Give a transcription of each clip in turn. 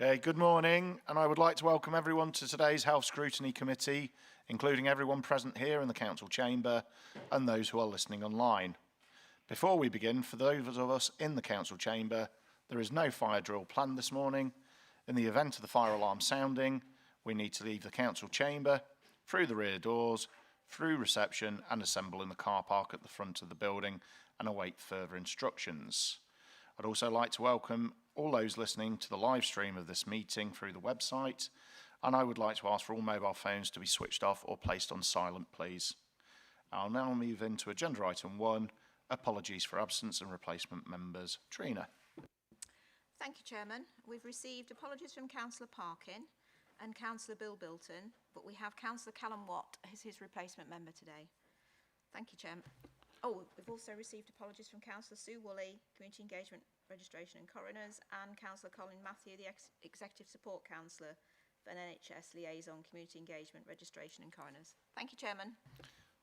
Okay, good morning, and I would like to welcome everyone to today's Health Scrutiny Committee, including everyone present here in the Council Chamber and those who are listening online. Before we begin, for those of us in the Council Chamber, there is no fire drill planned this morning. In the event of the fire alarm sounding, we need to leave the Council Chamber, through the rear doors, through reception and assemble in the car park at the front of the building and await further instructions. I'd also like to welcome all those listening to the live stream of this meeting through the website, and I would like to ask for all mobile phones to be switched off or placed on silent, please. I'll now move into agenda item 1, apologies for absence and replacement members. Trina. Thank you, Chairman. We've received apologies from Councillor Parkin and Councillor Bill Bilton, but we have Councillor Callum Watt as his replacement member today. Thank you, Chairman. Oh, we've also received apologies from Councillor Sue Woolley, Community Engagement, Registration and Coroners, and Councillor Colin Matthew, the Executive Support Councillor for an NHS Liaison, Community Engagement, Registration and Coroners. Thank you, Chairman.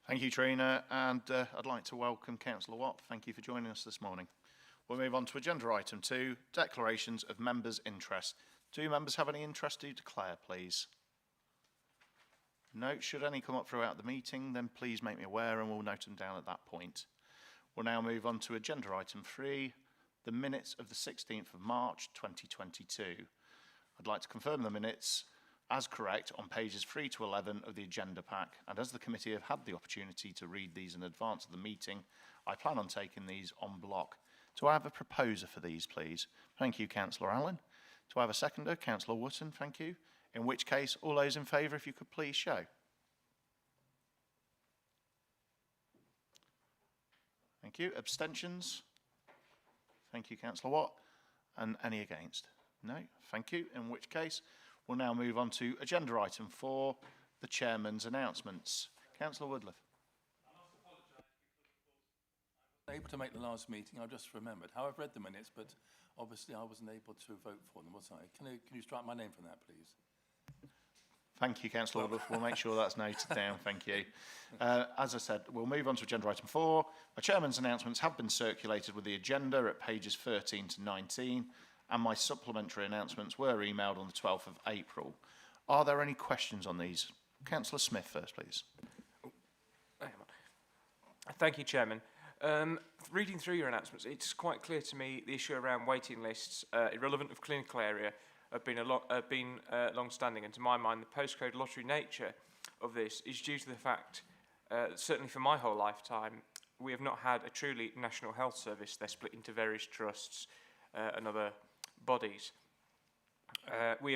Thank you, Trina, and I'd like to welcome Councillor Watt. Thank you for joining us this morning. We'll move on to agenda item 2, declarations of members' interest. Do members have any interest to declare, please? No, should any come up throughout the meeting, then please make me aware and we'll note them down at that point. We'll now move on to agenda item 3, the minutes of the 16th of March 2022. I'd like to confirm the minutes as correct on pages 3 to 11 of the agenda pack, and as the committee have had the opportunity to read these in advance of the meeting, I plan on taking these en bloc. Do I have a proposer for these, please? Thank you, Councillor Allen. Do I have a seconder? Councillor Wootton, thank you. In which case, all those in favour, if you could please show. Thank you. Abstentions? Thank you, Councillor Watt. And any against? No? Thank you. In which case, we'll now move on to agenda item 4, the Chairman's announcements. Councillor Woodliffe. I must apologise because, of course, I wasn't able to make the last meeting. I've just remembered how I've read the minutes, but obviously I wasn't able to vote for them, was I? Can you strike my name from that, please? Thank you, Councillor Woodliffe. We'll make sure that's noted down. Thank you. As I said, we'll move on to agenda item 4. My Chairman's announcements have been circulated with the agenda at pages 13 to 19, and my supplementary announcements were emailed on the 12th of April. Are there any questions on these? Councillor Smith first, please. Thank you, Chairman. Reading through your announcements, it's quite clear to me the issue around waiting lists, irrelevant of clinical area, have been long-standing, and to my mind, the postcode lottery nature of this is due to the fact, certainly for my whole lifetime, we have not had a truly national health service. They're split into various trusts and other bodies. We have, we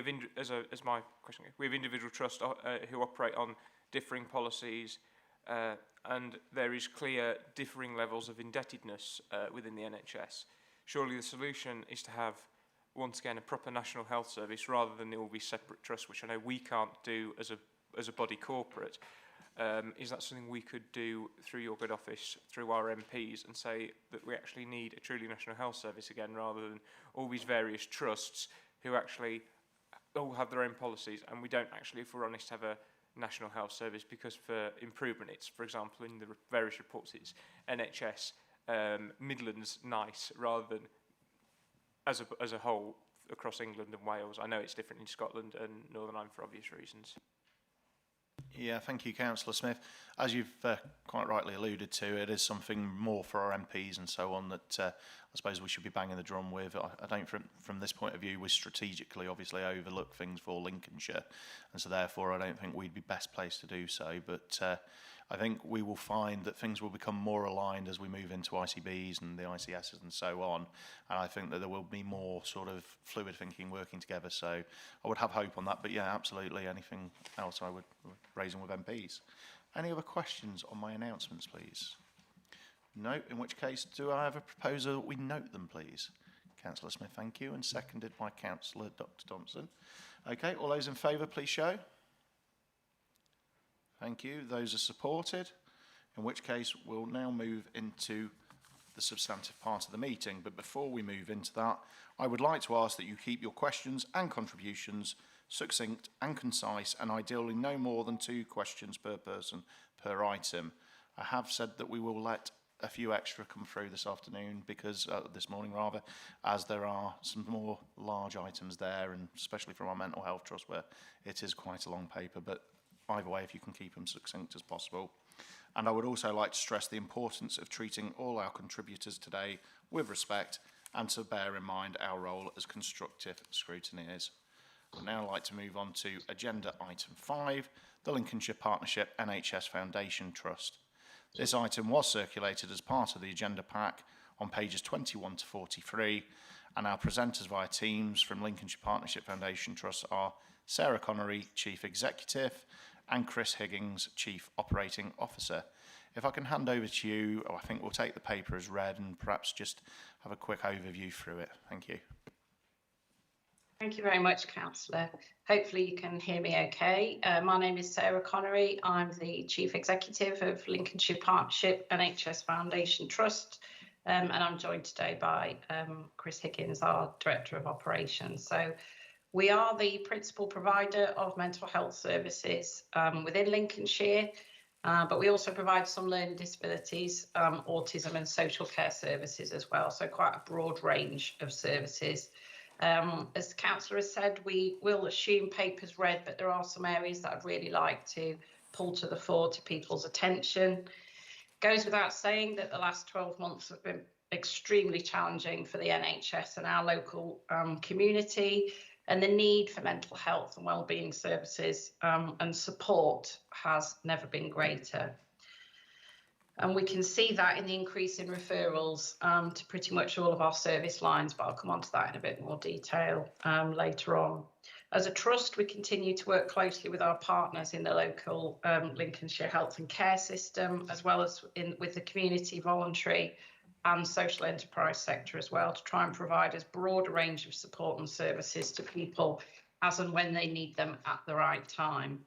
have individual trusts who operate on differing policies, and there is clear differing levels of indebtedness within the NHS. Surely the solution is to have, once again, a proper national health service rather than all these separate trusts, which I know we can't do as a body corporate. Is that something we could do through your good office, through our MPs, and say that we actually need a truly national health service again, rather than all these various trusts who actually all have their own policies, and we don't actually, if we're honest, have a national health service, because for improvement, it's, for example, in the various reports, it's NHS Midlands NICE rather than as a whole across England and Wales. I know it's different in Scotland and Northern Ireland for obvious reasons. Yeah, thank you, Councillor Smith. As you've quite rightly alluded to, it is something more for our MPs and so on that I suppose we should be banging the drum with. I don't, from this point of view, we strategically obviously overlook things for Lincolnshire, and so therefore I don't think we'd be best placed to do so. But I think we will find that things will become more aligned as we move into ICBs and the ICSs and so on, and I think that there will be more sort of fluid thinking working together, so I would have hope on that. But yeah, absolutely, anything else I would raise them with MPs. Any other questions on my announcements, please? No, in which case, do I have a proposal that we note them, please? Councillor Smith, thank you, and seconded by Councillor Dr Thompson. Okay, all those in favour, please show. Thank you. Those are supported, in which case we'll now move into the substantive part of the meeting. But before we move into that, I would like to ask that you keep your questions and contributions succinct and concise, and ideally no more than 2 questions per person per item. I have said that we will let a few extra come through this afternoon because, this morning rather, as there are some more large items there, and especially from our mental health trust where it is quite a long paper, but either way, if you can keep them succinct as possible. And I would also like to stress the importance of treating all our contributors today with respect and to bear in mind our role as constructive scrutineers. I'd now like to move on to agenda item 5, the Lincolnshire Partnership NHS Foundation Trust. This item was circulated as part of the agenda pack on pages 21 to 43, and our presenters via Teams from Lincolnshire Partnership Foundation Trust are Sarah Connery, Chief Executive, and Chris Higgins, Chief Operating Officer. If I can hand over to you, I think we'll take the paper as read and perhaps just have a quick overview through it. Thank you. Thank you very much, Councillor. Hopefully you can hear me okay. My name is Sarah Connery. I'm the Chief Executive of Lincolnshire Partnership NHS Foundation Trust, and I'm joined today by Chris Higgins, our Director of Operations. So we are the principal provider of mental health services within Lincolnshire, but we also provide some learning disabilities, autism and social care services as well, so quite a broad range of services. As the councillor has said, we will assume papers read, but there are some areas that I'd really like to pull to the fore to people's attention. Goes without saying that the last 12 months have been extremely challenging for the NHS and our local community, and the need for mental health and wellbeing services and support has never been greater. And we can see that in the increase in referrals to pretty much all of our service lines, but I'll come on to that in a bit more detail later on. As a trust, we continue to work closely with our partners in the local Lincolnshire health and care system, as well as with the community, voluntary and social enterprise sector as well, to try and provide as broad a range of support and services to people as and when they need them at the right time.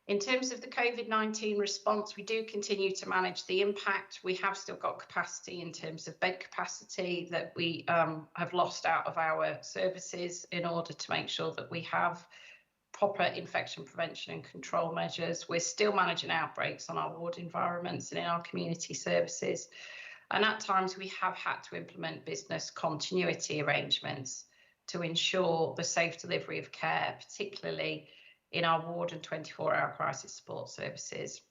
In terms of the COVID-19 response, we do continue to manage the impact. We have still got capacity in terms of bed capacity that we have lost out of our services in order to make sure that we have proper infection prevention and control measures. We're still managing outbreaks on our ward environments and in our community services. And at times we have had to implement business continuity arrangements to ensure the safe delivery of care, particularly in our ward and 24-hour crisis support services.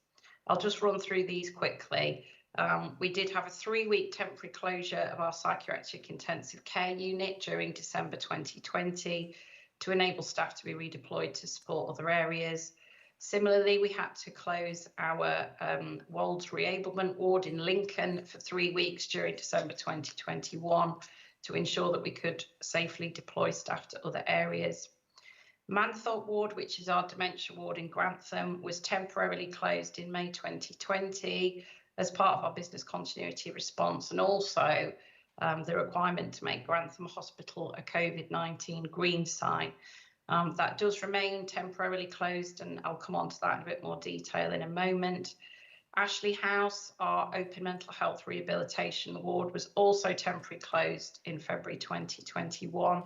I'll just run through these quickly. We did have a 3-week temporary closure of our psychiatric intensive care unit during December 2020 to enable staff to be redeployed to support other areas. Similarly, we had to close our Wolds Reablement Ward in Lincoln for 3 weeks during December 2021 to ensure that we could safely deploy staff to other areas. Manthorpe Ward, which is our dementia ward in Grantham, was temporarily closed in May 2020 as part of our business continuity response, and also the requirement to make Grantham Hospital a COVID-19 green site. That does remain temporarily closed, and I'll come on to that in a bit more detail in a moment. Ashley House, our open mental health rehabilitation ward, was also temporarily closed in February 2021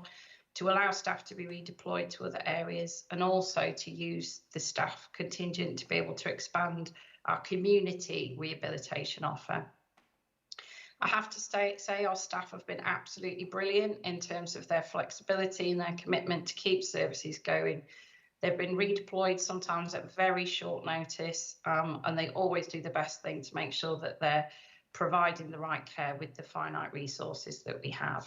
to allow staff to be redeployed to other areas, and also to use the staff contingent to be able to expand our community rehabilitation offer. I have to say our staff have been absolutely brilliant in terms of their flexibility and their commitment to keep services going. They've been redeployed sometimes at very short notice, and they always do the best thing to make sure that they're providing the right care with the finite resources that we have.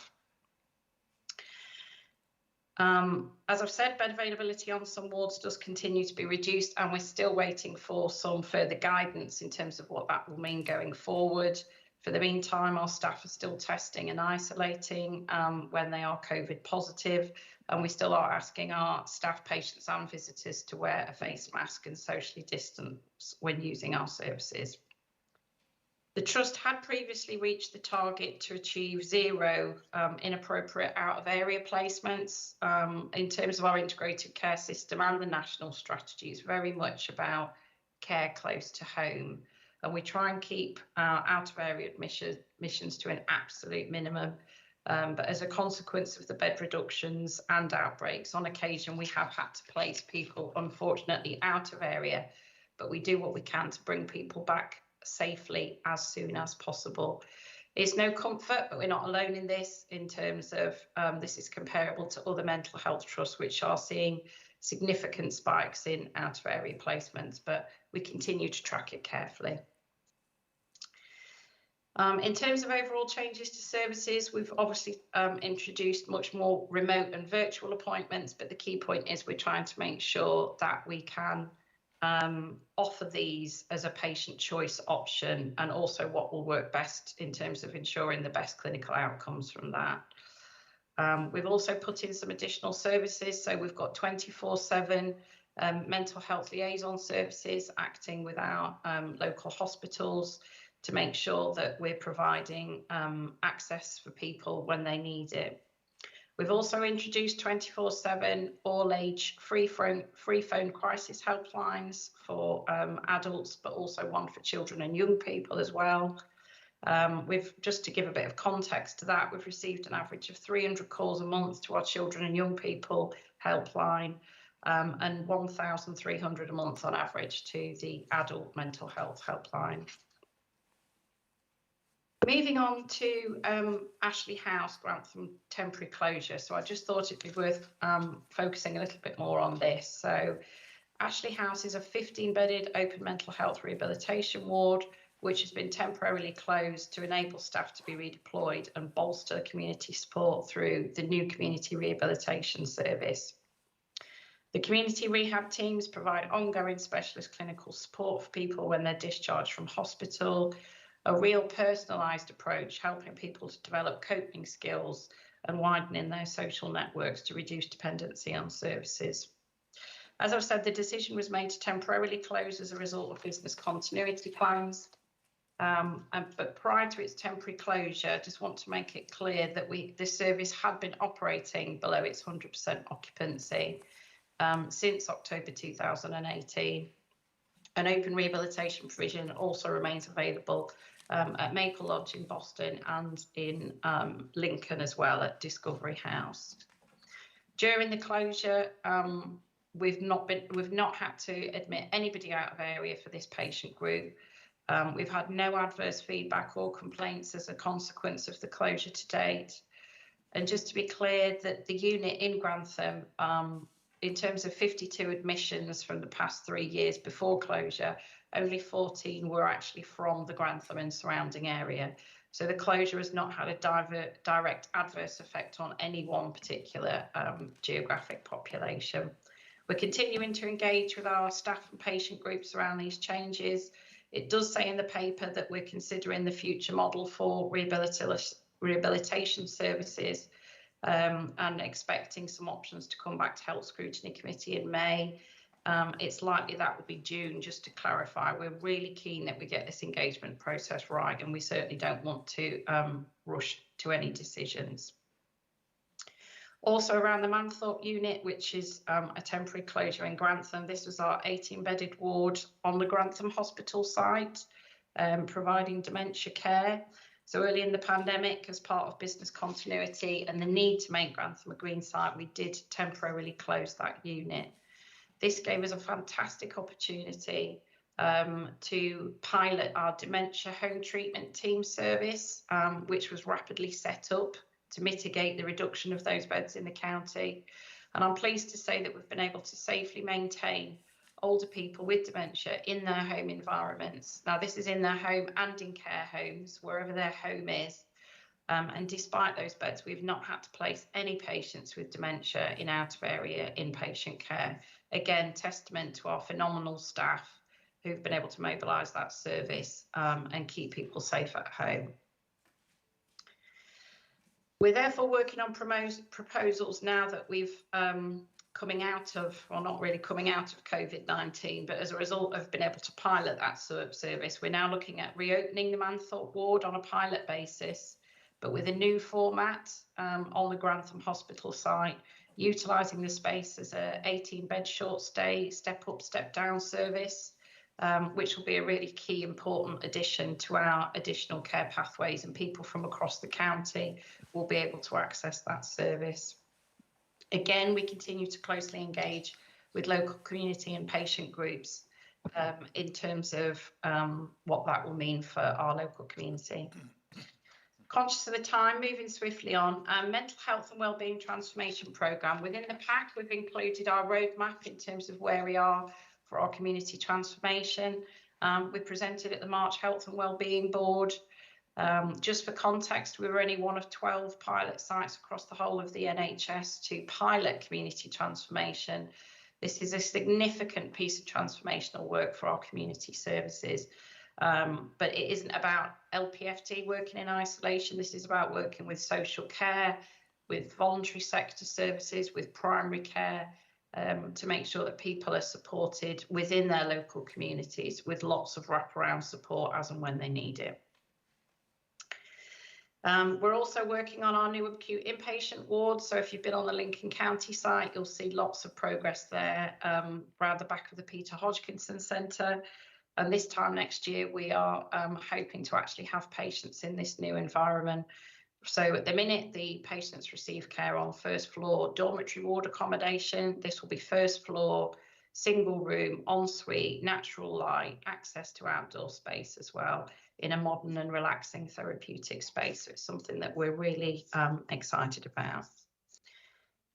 As I've said, bed availability on some wards does continue to be reduced, and we're still waiting for some further guidance in terms of what that will mean going forward. For the meantime, our staff are still testing and isolating when they are COVID positive, and we still are asking our staff, patients and visitors to wear a face mask and socially distance when using our services. The Trust had previously reached the target to achieve 0 inappropriate out-of-area placements. In terms of our integrated care system and the national strategy, it's very much about care close to home. And we try and keep out-of-area admissions to an absolute minimum. But as a consequence of the bed reductions and outbreaks, on occasion we have had to place people, unfortunately, out of area. But we do what we can to bring people back safely as soon as possible. It's no comfort, but we're not alone in this, in terms of this is comparable to other mental health trusts which are seeing significant spikes in out-of-area placements, but we continue to track it carefully. In terms of overall changes to services, we've obviously introduced much more remote and virtual appointments, but the key point is we're trying to make sure that we can offer these as a patient choice option, and also what will work best in terms of ensuring the best clinical outcomes from that. We've also put in some additional services, so we've got 24/7 mental health liaison services acting with our local hospitals to make sure that we're providing access for people when they need it. We've also introduced 24/7 all-age free phone crisis helplines for adults, but also one for children and young people as well. Just to give a bit of context to that, we've received an average of 300 calls a month to our children and young people helpline, and 1,300 a month on average to the adult mental health helpline. Moving on to Ashley House, Grantham temporary closure. So I just thought it'd be worth focusing a little bit more on this. So Ashley House is a 15-bedded open mental health rehabilitation ward, which has been temporarily closed to enable staff to be redeployed and bolster community support through the new community rehabilitation service. The community rehab teams provide ongoing specialist clinical support for people when they're discharged from hospital, a real personalised approach, helping people to develop coping skills and widening their social networks to reduce dependency on services. As I've said, the decision was made to temporarily close as a result of business continuity plans. But prior to its temporary closure, I just want to make it clear that this service had been operating below its 100% occupancy since October 2018. An open rehabilitation provision also remains available at Maple Lodge in Boston and in Lincoln as well at Discovery House. During the closure, we've not had to admit anybody out of area for this patient group. We've had no adverse feedback or complaints as a consequence of the closure to date. And just to be clear, that the unit in Grantham, in terms of 52 admissions from the past 3 years before closure, only 14 were actually from the Grantham and surrounding area. So the closure has not had a direct adverse effect on any one particular geographic population. We're continuing to engage with our staff and patient groups around these changes. It does say in the paper that we're considering the future model for rehabilitation services, and expecting some options to come back to Health Scrutiny Committee in May. It's likely that will be June. Just to clarify, we're really keen that we get this engagement process right, and we certainly don't want to rush to any decisions. Also around the Manthorpe unit, which is a temporary closure in Grantham, this was our 18-bedded ward on the Grantham Hospital site, providing dementia care. So early in the pandemic, as part of business continuity and the need to make Grantham a green site, we did temporarily close that unit. This gave us a fantastic opportunity to pilot our dementia home treatment team service, which was rapidly set up to mitigate the reduction of those beds in the county. And I'm pleased to say that we've been able to safely maintain older people with dementia in their home environments. Now, this is in their home and in care homes, wherever their home is. And despite those beds, we've not had to place any patients with dementia in out-of-area inpatient care. Again, testament to our phenomenal staff who've been able to mobilise that service and keep people safe at home. We're therefore working on proposals now that we've coming out of, well, not really coming out of COVID-19, but as a result of being able to pilot that service, we're now looking at reopening the Manthorpe ward on a pilot basis, but with a new format on the Grantham Hospital site, utilising the space as a 18-bed short stay, step up, step down service, which will be a really key important addition to our additional care pathways, and people from across the county will be able to access that service. Again, we continue to closely engage with local community and patient groups in terms of what that will mean for our local community. Conscious of the time, moving swiftly on, mental health and wellbeing transformation programme. Within the pack, we've included our roadmap in terms of where we are for our community transformation. We presented at the March Health and Wellbeing Board. Just for context, we were only one of 12 pilot sites across the whole of the NHS to pilot community transformation. This is a significant piece of transformational work for our community services. But it isn't about LPFT working in isolation. This is about working with social care, with voluntary sector services, with primary care, to make sure that people are supported within their local communities with lots of wraparound support as and when they need it. We're also working on our new acute inpatient ward. So if you've been on the Lincoln County site, you'll see lots of progress there around the back of the Peter Hodgkinson Centre. And this time next year, we are hoping to actually have patients in this new environment. So at the minute, the patients receive care on first floor dormitory ward accommodation. This will be first floor, single room, ensuite, natural light, access to outdoor space as well, in a modern and relaxing therapeutic space. So it's something that we're really excited about.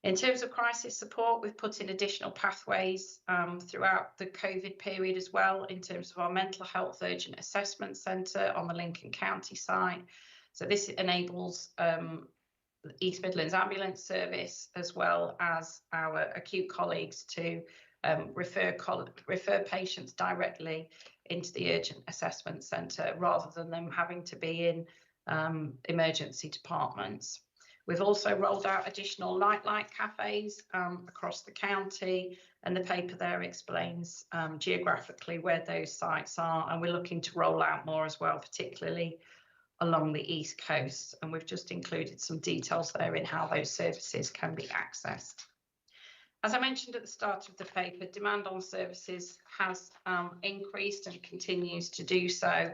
In terms of crisis support, we've put in additional pathways throughout the COVID period as well, in terms of our mental health urgent assessment centre on the Lincoln County site. So this enables the East Midlands Ambulance Service as well as our acute colleagues to refer patients directly into the urgent assessment centre rather than them having to be in emergency departments. We've also rolled out additional nightlight cafes across the county, and the paper there explains geographically where those sites are, and we're looking to roll out more as well, particularly along the East Coast, and we've just included some details there in how those services can be accessed. As I mentioned at the start of the paper, demand on services has increased and continues to do so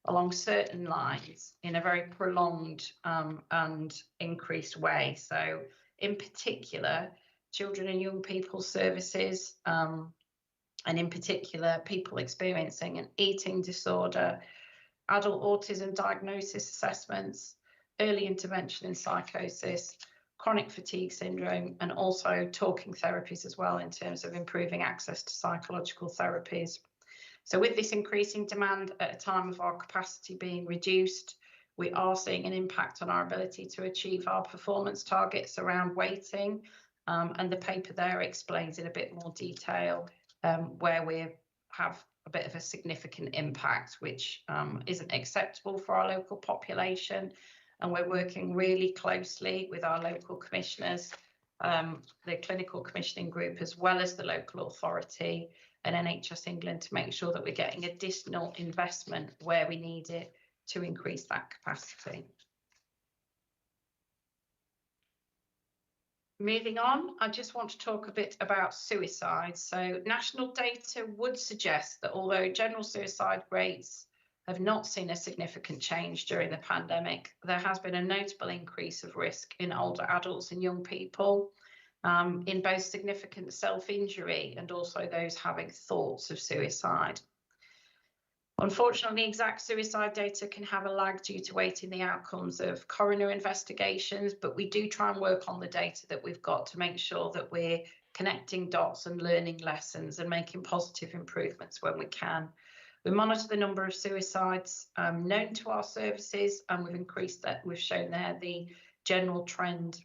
along certain lines in a very prolonged and increased way. So in particular, children and young people services, and in particular, people experiencing an eating disorder, adult autism diagnosis assessments, early intervention in psychosis, chronic fatigue syndrome, and also talking therapies as well in terms of improving access to psychological therapies. So with this increasing demand at a time of our capacity being reduced, we are seeing an impact on our ability to achieve our performance targets around waiting. And the paper there explains in a bit more detail where we have a bit of a significant impact, which isn't acceptable for our local population. And we're working really closely with our local commissioners, the clinical commissioning group, as well as the local authority and NHS England, to make sure that we're getting additional investment where we need it to increase that capacity. Moving on, I just want to talk a bit about suicide. So national data would suggest that although general suicide rates have not seen a significant change during the pandemic, there has been a notable increase of risk in older adults and young people, in both significant self-injury and also those having thoughts of suicide. Unfortunately, exact suicide data can have a lag due to waiting the outcomes of coroner investigations, but we do try and work on the data that we've got to make sure that we're connecting dots and learning lessons and making positive improvements when we can. We monitor the number of suicides known to our services, and we've increased that. We've shown there the general trend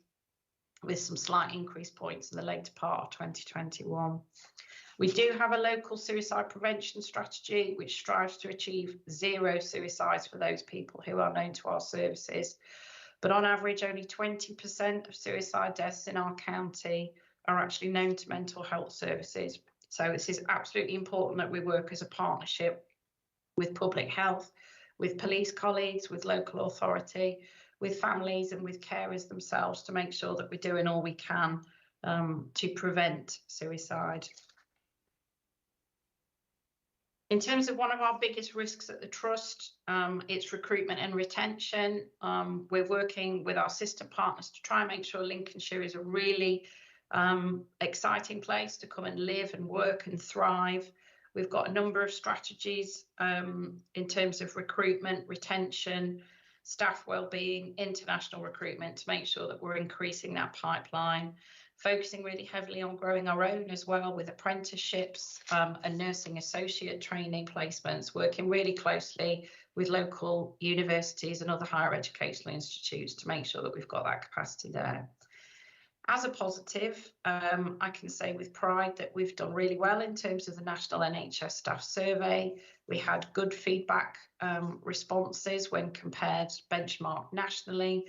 with some slight increase points in the later part of 2021. We do have a local suicide prevention strategy which strives to achieve 0 suicides for those people who are known to our services. But on average, only 20% of suicide deaths in our county are actually known to mental health services. So this is absolutely important that we work as a partnership with public health, with police colleagues, with local authority, with families and with carers themselves to make sure that we're doing all we can to prevent suicide. In terms of one of our biggest risks at the Trust, it's recruitment and retention. We're working with our system partners to try and make sure Lincolnshire is a really exciting place to come and live and work and thrive. We've got a number of strategies in terms of recruitment, retention, staff wellbeing, international recruitment to make sure that we're increasing that pipeline, focusing really heavily on growing our own as well with apprenticeships and nursing associate training placements, working really closely with local universities and other higher educational institutes to make sure that we've got that capacity there. As a positive, I can say with pride that we've done really well in terms of the National NHS Staff Survey. We had good feedback responses when compared benchmark nationally.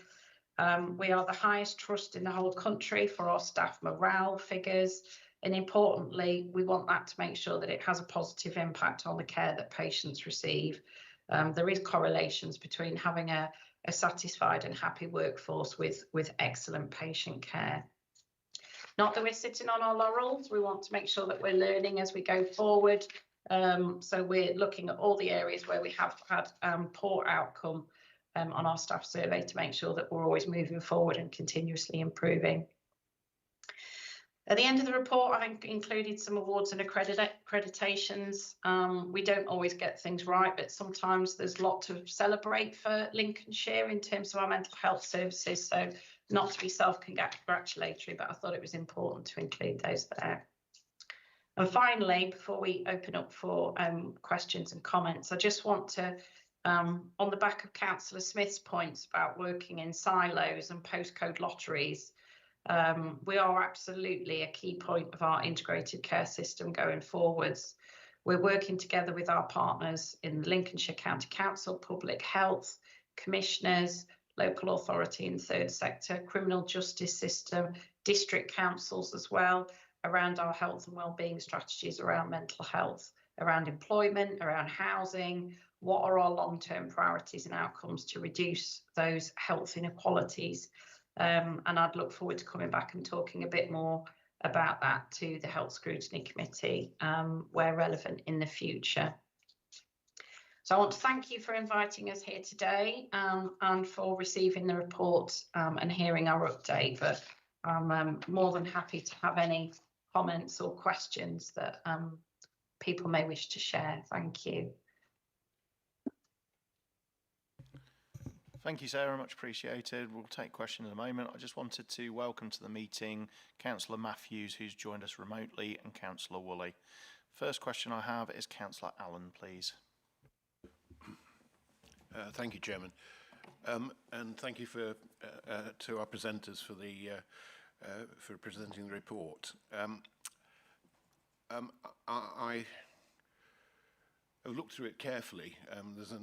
We are the highest trust in the whole country for our staff morale figures. And importantly, we want that to make sure that it has a positive impact on the care that patients receive. There is correlations between having a satisfied and happy workforce with excellent patient care. Not that we're sitting on our laurels, we want to make sure that we're learning as we go forward. So we're looking at all the areas where we have had poor outcome on our staff survey to make sure that we're always moving forward and continuously improving. At the end of the report, I've included some awards and accreditations. We don't always get things right, but sometimes there's a lot to celebrate for Lincolnshire in terms of our mental health services. So not to be self-congratulatory, but I thought it was important to include those there. And finally, before we open up for questions and comments, I just want to, on the back of Councillor Smith's points about working in silos and postcode lotteries, we are absolutely a key point of our integrated care system going forwards. We're working together with our partners in the Lincolnshire County Council, Public Health, commissioners, local authority and third sector, criminal justice system, district councils as well, around our health and wellbeing strategies around mental health, around employment, around housing. What are our long-term priorities and outcomes to reduce those health inequalities? And I'd look forward to coming back and talking a bit more about that to the Health Scrutiny Committee where relevant in the future. So I want to thank you for inviting us here today and for receiving the report and hearing our update. But I'm more than happy to have any comments or questions that people may wish to share. Thank you. Thank you, Sarah, much appreciated. We'll take questions in a moment. I just wanted to welcome to the meeting Councillor Matthews, who's joined us remotely, and Councillor Woolley. First question I have is Councillor Allen, please. Thank you, Chairman, and thank you for to our presenters for presenting the report. I have looked through it carefully. There's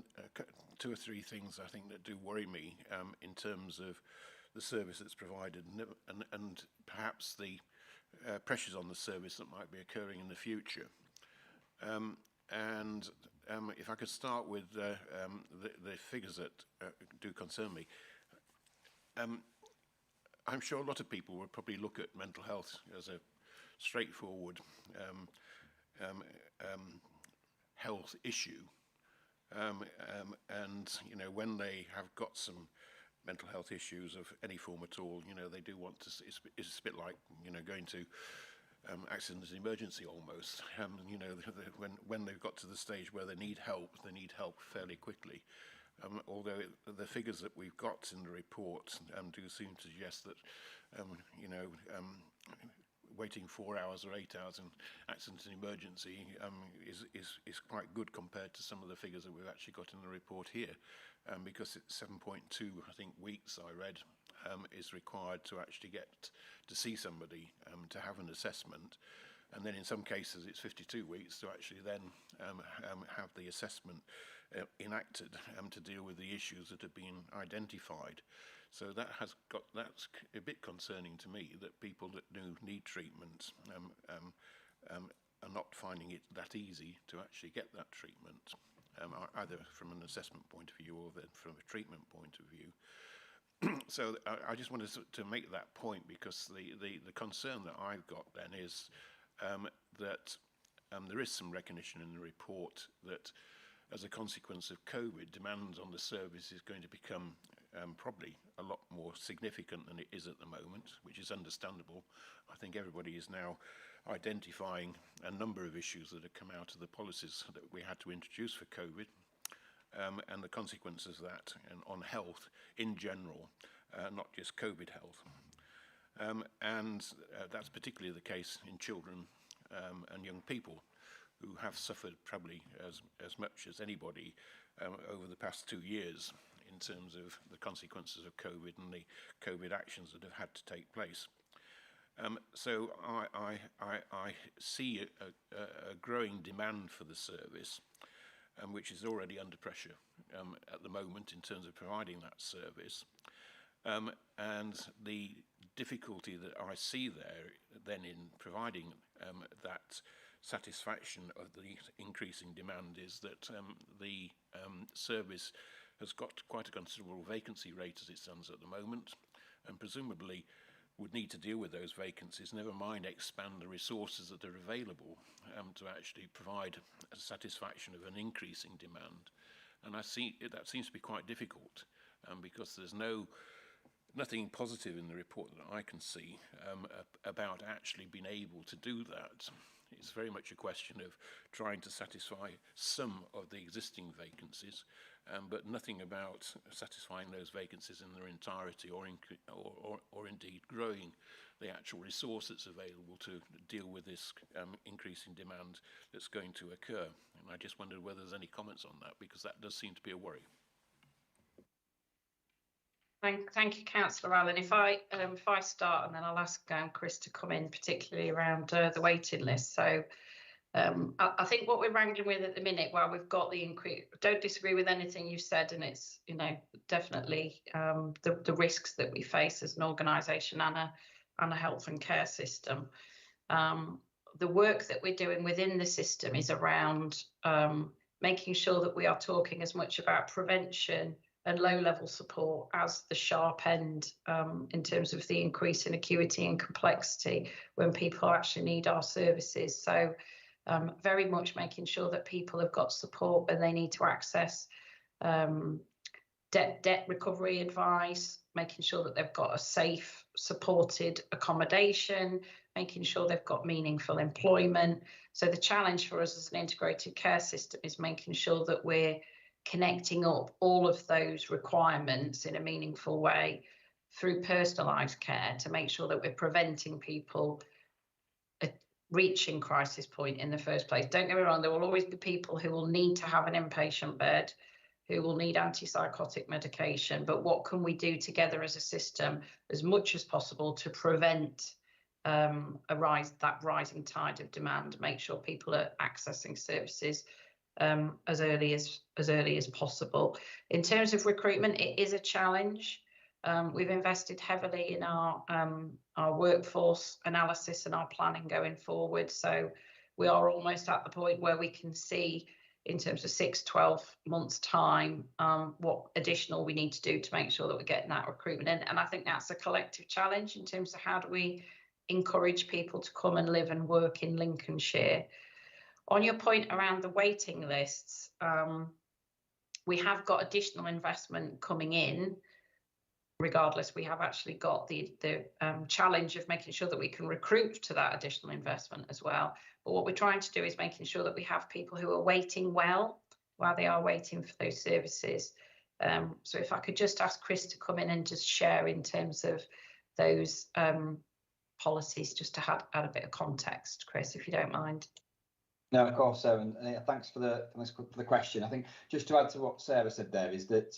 two or three things I think that do worry me in terms of the service that's provided and perhaps the pressures on the service that might be occurring in the future. If I could start with the figures that do concern me. I'm sure a lot of people would probably look at mental health as a straightforward health issue, and you know, when they have got some mental health issues of any form at all, you know, they do want to. It's a bit like, you know, going to accident and emergency almost. You know, when they've got to the stage where they need help fairly quickly. Although the figures that we've got in the report do seem to suggest that, you know, waiting 4 hours or 8 hours in accident and emergency is quite good compared to some of the figures that we've actually got in the report here, because it's 7.2, I think, weeks I read is required to actually get to see somebody to have an assessment, and then in some cases it's 52 weeks to actually then have the assessment enacted to deal with the issues that have been identified. So that's a bit concerning to me, that people that do need treatment are not finding it that easy to actually get that treatment, either from an assessment point of view or then from a treatment point of view. So I just wanted to make that point, because the concern that I've got then is that there is some recognition in the report that as a consequence of COVID, demand on the service is going to become probably a lot more significant than it is at the moment, which is understandable. I think everybody is now identifying a number of issues that have come out of the policies that we had to introduce for COVID, and the consequences of that on health in general, not just COVID health. And that's particularly the case in children and young people, who have suffered probably as much as anybody over the past 2 years in terms of the consequences of COVID and the COVID actions that have had to take place. So I see a growing demand for the service, which is already under pressure at the moment in terms of providing that service. And the difficulty that I see there then in providing that satisfaction of the increasing demand is that the service has got quite a considerable vacancy rate as it stands at the moment, and presumably would need to deal with those vacancies, never mind expand the resources that are available to actually provide a satisfaction of an increasing demand. And I see that seems to be quite difficult because there's nothing positive in the report that I can see about actually being able to do that. It's very much a question of trying to satisfy some of the existing vacancies, but nothing about satisfying those vacancies in their entirety, or indeed growing the actual resources available to deal with this increasing demand that's going to occur. And I just wondered whether there's any comments on that, because that does seem to be a worry. Thank you, Councillor Allen. If I start, and then I'll ask Chris to come in, particularly around the waiting list. So I think what we're wrangling with at the minute, while we've got the increase, don't disagree with anything you said, and it's definitely the risks that we face as an organisation and a health and care system. The work that we're doing within the system is around making sure that we are talking as much about prevention and low-level support as the sharp end in terms of the increase in acuity and complexity when people actually need our services. So very much making sure that people have got support when they need to access debt recovery advice, making sure that they've got a safe, supported accommodation, making sure they've got meaningful employment. So the challenge for us as an integrated care system is making sure that we're connecting up all of those requirements in a meaningful way through personalised care to make sure that we're preventing people reaching crisis point in the first place. Don't get me wrong, there will always be people who will need to have an inpatient bed, who will need antipsychotic medication, but what can we do together as a system as much as possible to prevent that rising tide of demand, make sure people are accessing services as early as possible. In terms of recruitment, it is a challenge. We've invested heavily in our workforce analysis and our planning going forward. So we are almost at the point where we can see in terms of 6-12 months time what additional we need to do to make sure that we're getting that recruitment in. And I think that's a collective challenge in terms of how do we encourage people to come and live and work in Lincolnshire. On your point around the waiting lists, we have got additional investment coming in. Regardless, we have actually got the challenge of making sure that we can recruit to that additional investment as well. But what we're trying to do is making sure that we have people who are waiting well while they are waiting for those services. So if I could just ask Chris to come in and just share in terms of those policies, just to add a bit of context, Chris, if you don't mind. No, of course, Sarah, and thanks for the question. I think just to add to what Sarah said there is that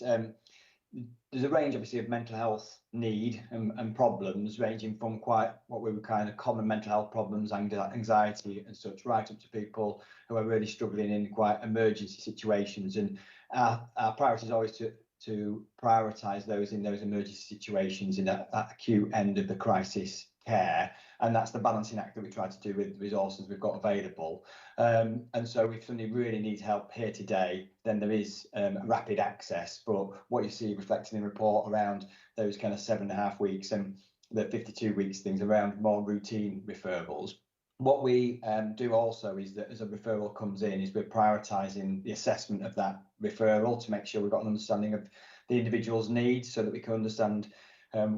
there's a range, obviously, of mental health need and problems, ranging from quite what we would kind of common mental health problems, anxiety and such, right up to people who are really struggling in quite emergency situations. And our priority is always to prioritise those in those emergency situations in that acute end of the crisis care, and that's the balancing act that we try to do with the resources we've got available. And so if somebody really needs help here today, then there is rapid access. But what you see reflected in the report around those kind of 7.5 weeks and the 52 weeks things around more routine referrals. What we do also is that as a referral comes in, is we're prioritising the assessment of that referral to make sure we've got an understanding of the individual's needs so that we can understand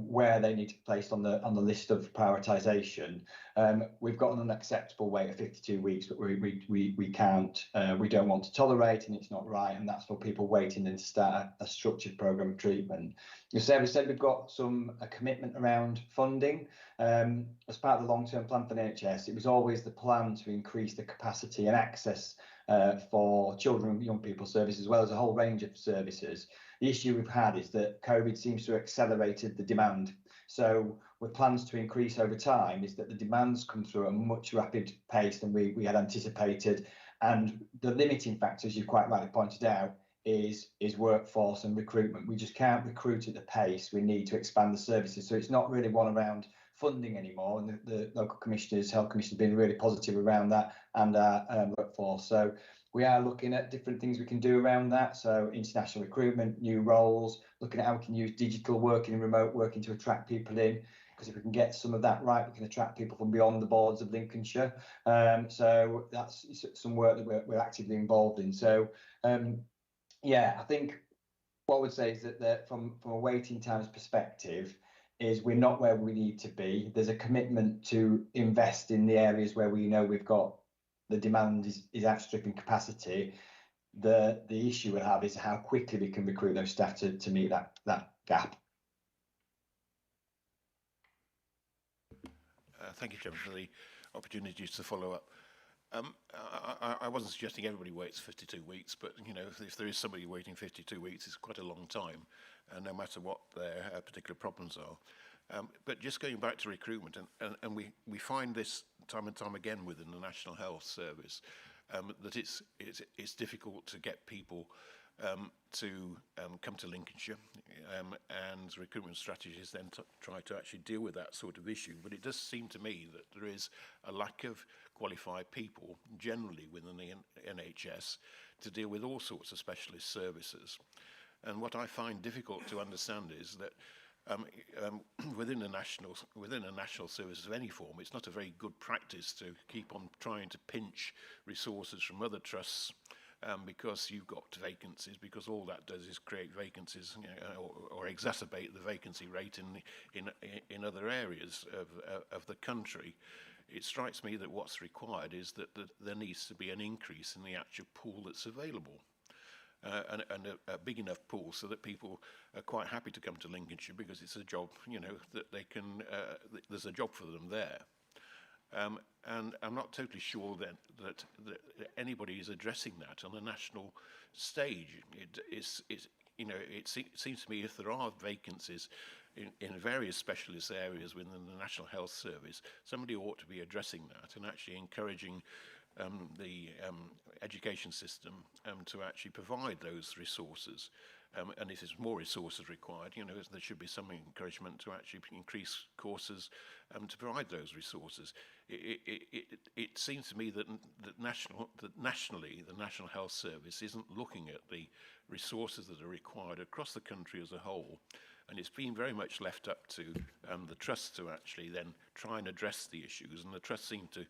where they need to be placed on the list of prioritisation. We've got an unacceptable wait of 52 weeks, but we can't, we don't want to tolerate, and it's not right, and that's for people waiting then to start a structured programme of treatment. As Sarah said, we've got a commitment around funding. As part of the long-term plan for the NHS, it was always the plan to increase the capacity and access for children and young people services, as well as a whole range of services. The issue we've had is that COVID seems to have accelerated the demand. So with plans to increase over time, is that the demands come through at a much rapid pace than we had anticipated. And the limiting factor, as you quite rightly pointed out, is workforce and recruitment. We just can't recruit at the pace we need to expand the services. So it's not really one around funding anymore. And the local commissioners, health commissioners, have been really positive around that, and our workforce. So we are looking at different things we can do around that. So international recruitment, new roles, looking at how we can use digital working and remote working to attract people in. Because if we can get some of that right, we can attract people from beyond the borders of Lincolnshire. So that's some work that we're actively involved in. So yeah, I think what I would say is that from a waiting times perspective, is we're not where we need to be. There's a commitment to invest in the areas where we know we've got the demand is outstripping capacity. The issue we have is how quickly we can recruit those staff to meet that gap. Thank you, Chairman, for the opportunity to follow up. I wasn't suggesting everybody waits 52 weeks, but you know, if there is somebody waiting 52 weeks, it's quite a long time, no matter what their particular problems are. But just going back to recruitment, and we find this time and time again within the National Health Service, that it's difficult to get people to come to Lincolnshire, and recruitment strategies then try to actually deal with that sort of issue. But it does seem to me that there is a lack of qualified people generally within the NHS to deal with all sorts of specialist services. And what I find difficult to understand is that within a national service of any form, it's not a very good practice to keep on trying to pinch resources from other trusts because you've got vacancies, because all that does is create vacancies, you know, or exacerbate the vacancy rate in other areas of the country. It strikes me that what's required is that there needs to be an increase in the actual pool that's available. And a big enough pool so that people are quite happy to come to Lincolnshire because it's a job, you know, that they can, there's a job for them there. And I'm not totally sure then that anybody is addressing that on a national stage. You know, it seems to me if there are vacancies in various specialist areas within the National Health Service, somebody ought to be addressing that and actually encouraging the education system to actually provide those resources. And if there's more resources required, you know, there should be some encouragement to actually increase courses to provide those resources. It seems to me that nationally, the National Health Service isn't looking at the resources that are required across the country as a whole. And it's been very much left up to the trusts to actually then try and address the issues. And the trusts seem to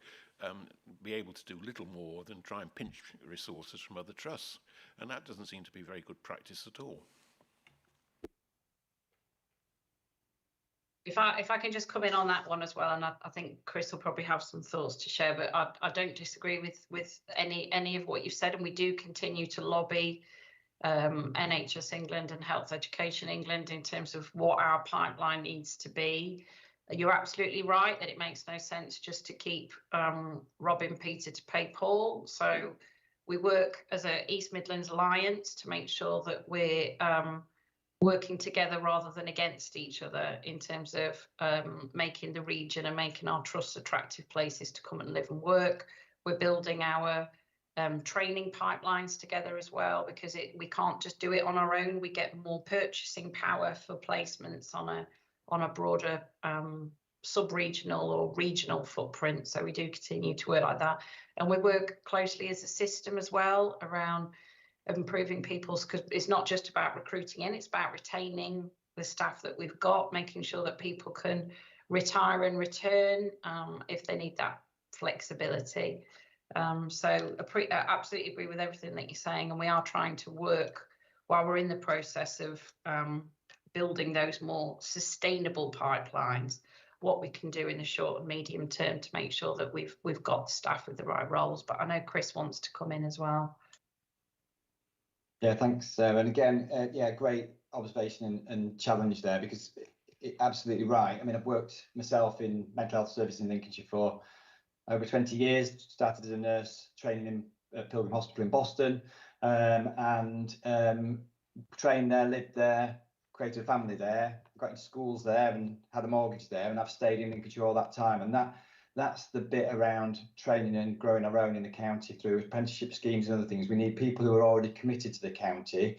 be able to do little more than try and pinch resources from other trusts. And that doesn't seem to be very good practice at all. If I can just come in on that one as well, and I think Chris will probably have some thoughts to share, but I don't disagree with any of what you've said, and we do continue to lobby NHS England and Health Education England in terms of what our pipeline needs to be. You're absolutely right that it makes no sense just to keep robbing Peter to pay Paul. So we work as an East Midlands Alliance to make sure that we're working together rather than against each other in terms of making the region and making our trusts attractive places to come and live and work. We're building our training pipelines together as well, because we can't just do it on our own. We get more purchasing power for placements on a broader sub-regional or regional footprint. So we do continue to work like that, and we work closely as a system as well around improving people's, because it's not just about recruiting in, it's about retaining the staff that we've got, making sure that people can retire and return if they need that flexibility. So I absolutely agree with everything that you're saying, and we are trying to work while we're in the process of building those more sustainable pipelines, what we can do in the short and medium term to make sure that we've got staff with the right roles. But I know Chris wants to come in as well. Yeah, thanks, Sarah. And again, yeah, great observation and challenge there, because absolutely right. I mean, I've worked myself in mental health services in Lincolnshire for over 20 years, started as a nurse training in Pilgrim Hospital in Boston, and trained there, lived there, created a family there, got into schools there and had a mortgage there, and I've stayed in Lincolnshire all that time. And that's the bit around training and growing our own in the county through apprenticeship schemes and other things. We need people who are already committed to the county,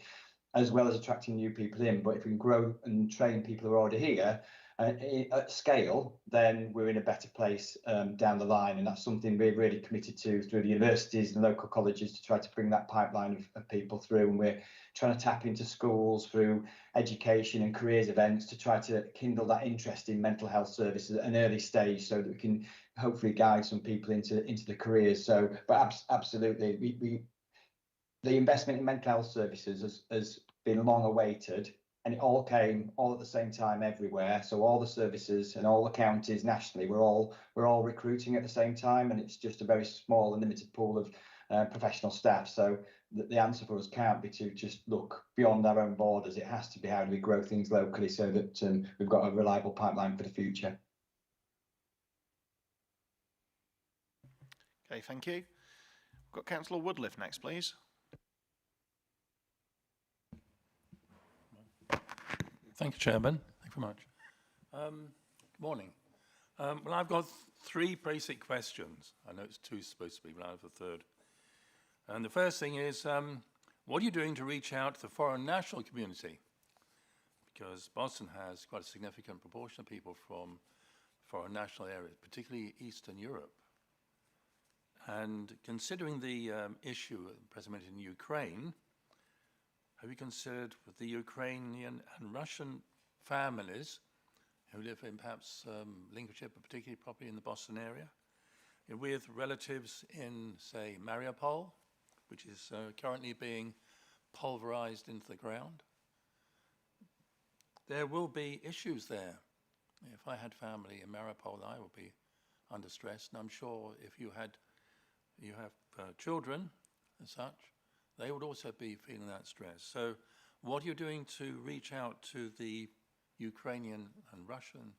as well as attracting new people in. But if we can grow and train people who are already here at scale, then we're in a better place down the line. And that's something we're really committed to through the universities and local colleges, to try to bring that pipeline of people through. And we're trying to tap into schools through education and careers events to try to kindle that interest in mental health services at an early stage, so that we can hopefully guide some people into the careers. So, but absolutely, the investment in mental health services has been long awaited, and it all came all at the same time everywhere. So all the services and all the counties nationally, we're all recruiting at the same time, and it's just a very small and limited pool of professional staff. So the answer for us can't be to just look beyond our own borders. It has to be, how do we grow things locally so that we've got a reliable pipeline for the future. Okay, thank you. We've got Councillor Woodliff next, please. Thank you, Chairman. Thank you very much. Good morning. Well, I've got three basic questions. I know it's two supposed to be, but I have a third. And the first thing is, what are you doing to reach out to the foreign national community? Because Boston has quite a significant proportion of people from foreign national areas, particularly Eastern Europe. And considering the issue present in Ukraine, have you considered with the Ukrainian and Russian families who live in perhaps Lincolnshire, but particularly probably in the Boston area, with relatives in, say, Mariupol, which is currently being pulverized into the ground? There will be issues there. If I had family in Mariupol, I would be under stress, and I'm sure if you have children as such, they would also be feeling that stress. So what are you doing to reach out to the Ukrainian and Russian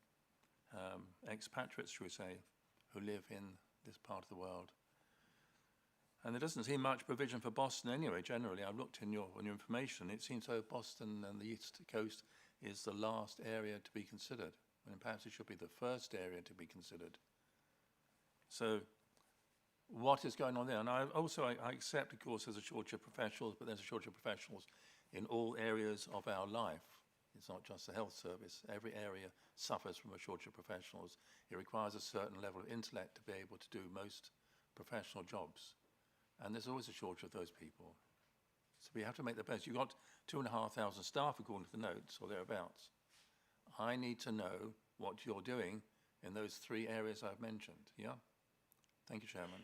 expatriates, shall we say, who live in this part of the world? And there doesn't seem much provision for Boston anyway, generally. I've looked in your information. It seems so Boston and the East Coast is the last area to be considered, when perhaps it should be the first area to be considered. So what is going on there? And I accept, of course, there's a shortage of professionals, but there's a shortage of professionals in all areas of our life. It's not just the health service. Every area suffers from a shortage of professionals. It requires a certain level of intellect to be able to do most professional jobs. And there's always a shortage of those people. So we have to make the best. You've got 2,500 staff, according to the notes, or thereabouts. I need to know what you're doing in those three areas I've mentioned, yeah? Thank you, Chairman.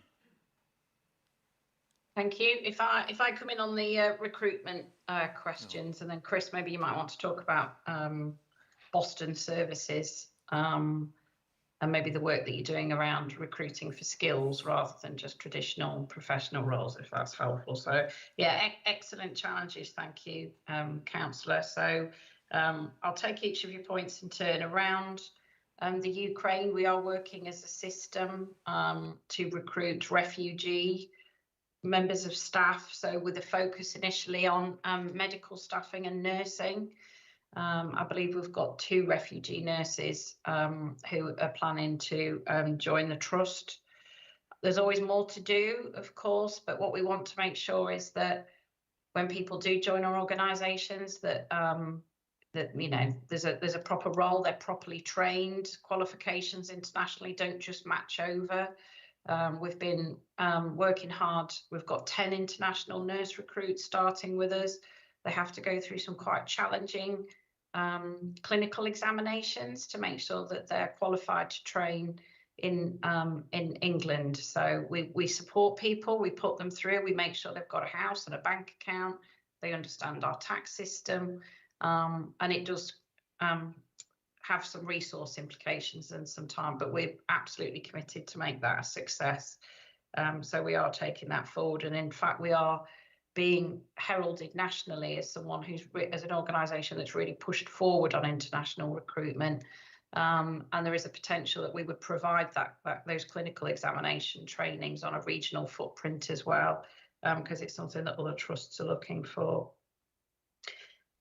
Thank you. If I come in on the recruitment questions, and then Chris, maybe you might want to talk about Boston services and maybe the work that you're doing around recruiting for skills rather than just traditional professional roles, if that's helpful. So yeah, excellent challenges. Thank you, Councillor. So I'll take each of your points in turn. Around the Ukraine, we are working as a system to recruit refugee members of staff, so with a focus initially on medical staffing and nursing. I believe we've got 2 refugee nurses who are planning to join the trust. There's always more to do, of course, but what we want to make sure is that when people do join our organisations, that you know, there's a proper role, they're properly trained, qualifications internationally don't just match over. We've been working hard. We've got 10 international nurse recruits starting with us. They have to go through some quite challenging clinical examinations to make sure that they're qualified to train in England. So we support people, we put them through, we make sure they've got a house and a bank account, They understand our tax system, and it does have some resource implications and some time, but we're absolutely committed to make that a success. So we are taking that forward, and in fact we are being heralded nationally as someone who's as an organisation that's really pushed forward on international recruitment. And there is a potential that we would provide those clinical examination trainings on a regional footprint as well, because it's something that other trusts are looking for.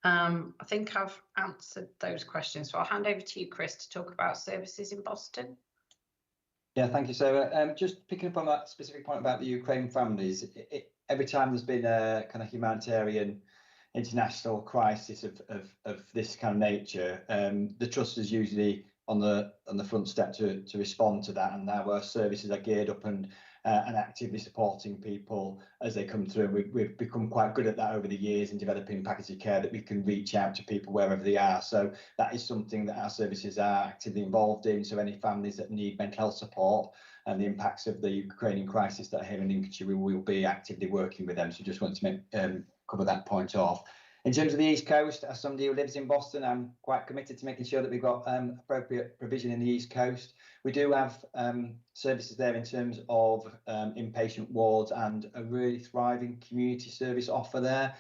I think I've answered those questions, so I'll hand over to you, Chris, to talk about services in Boston. Yeah, thank you, Sarah. Just picking up on that specific point about the Ukraine families, every time there's been a kind of humanitarian international crisis of this kind of nature, the trust is usually on the front step to respond to that, and our services are geared up and actively supporting people as they come through. We've become quite good at that over the years in developing package of care that we can reach out to people wherever they are. So that is something that our services are actively involved in. So any families that need mental health support and the impacts of the Ukrainian crisis that are here in Lincolnshire, we will be actively working with them. So just want to cover that point off. In terms of the East Coast, as somebody who lives in Boston, I'm quite committed to making sure that we've got appropriate provision in the East Coast. We do have services there in terms of inpatient wards and a really thriving community service offer there.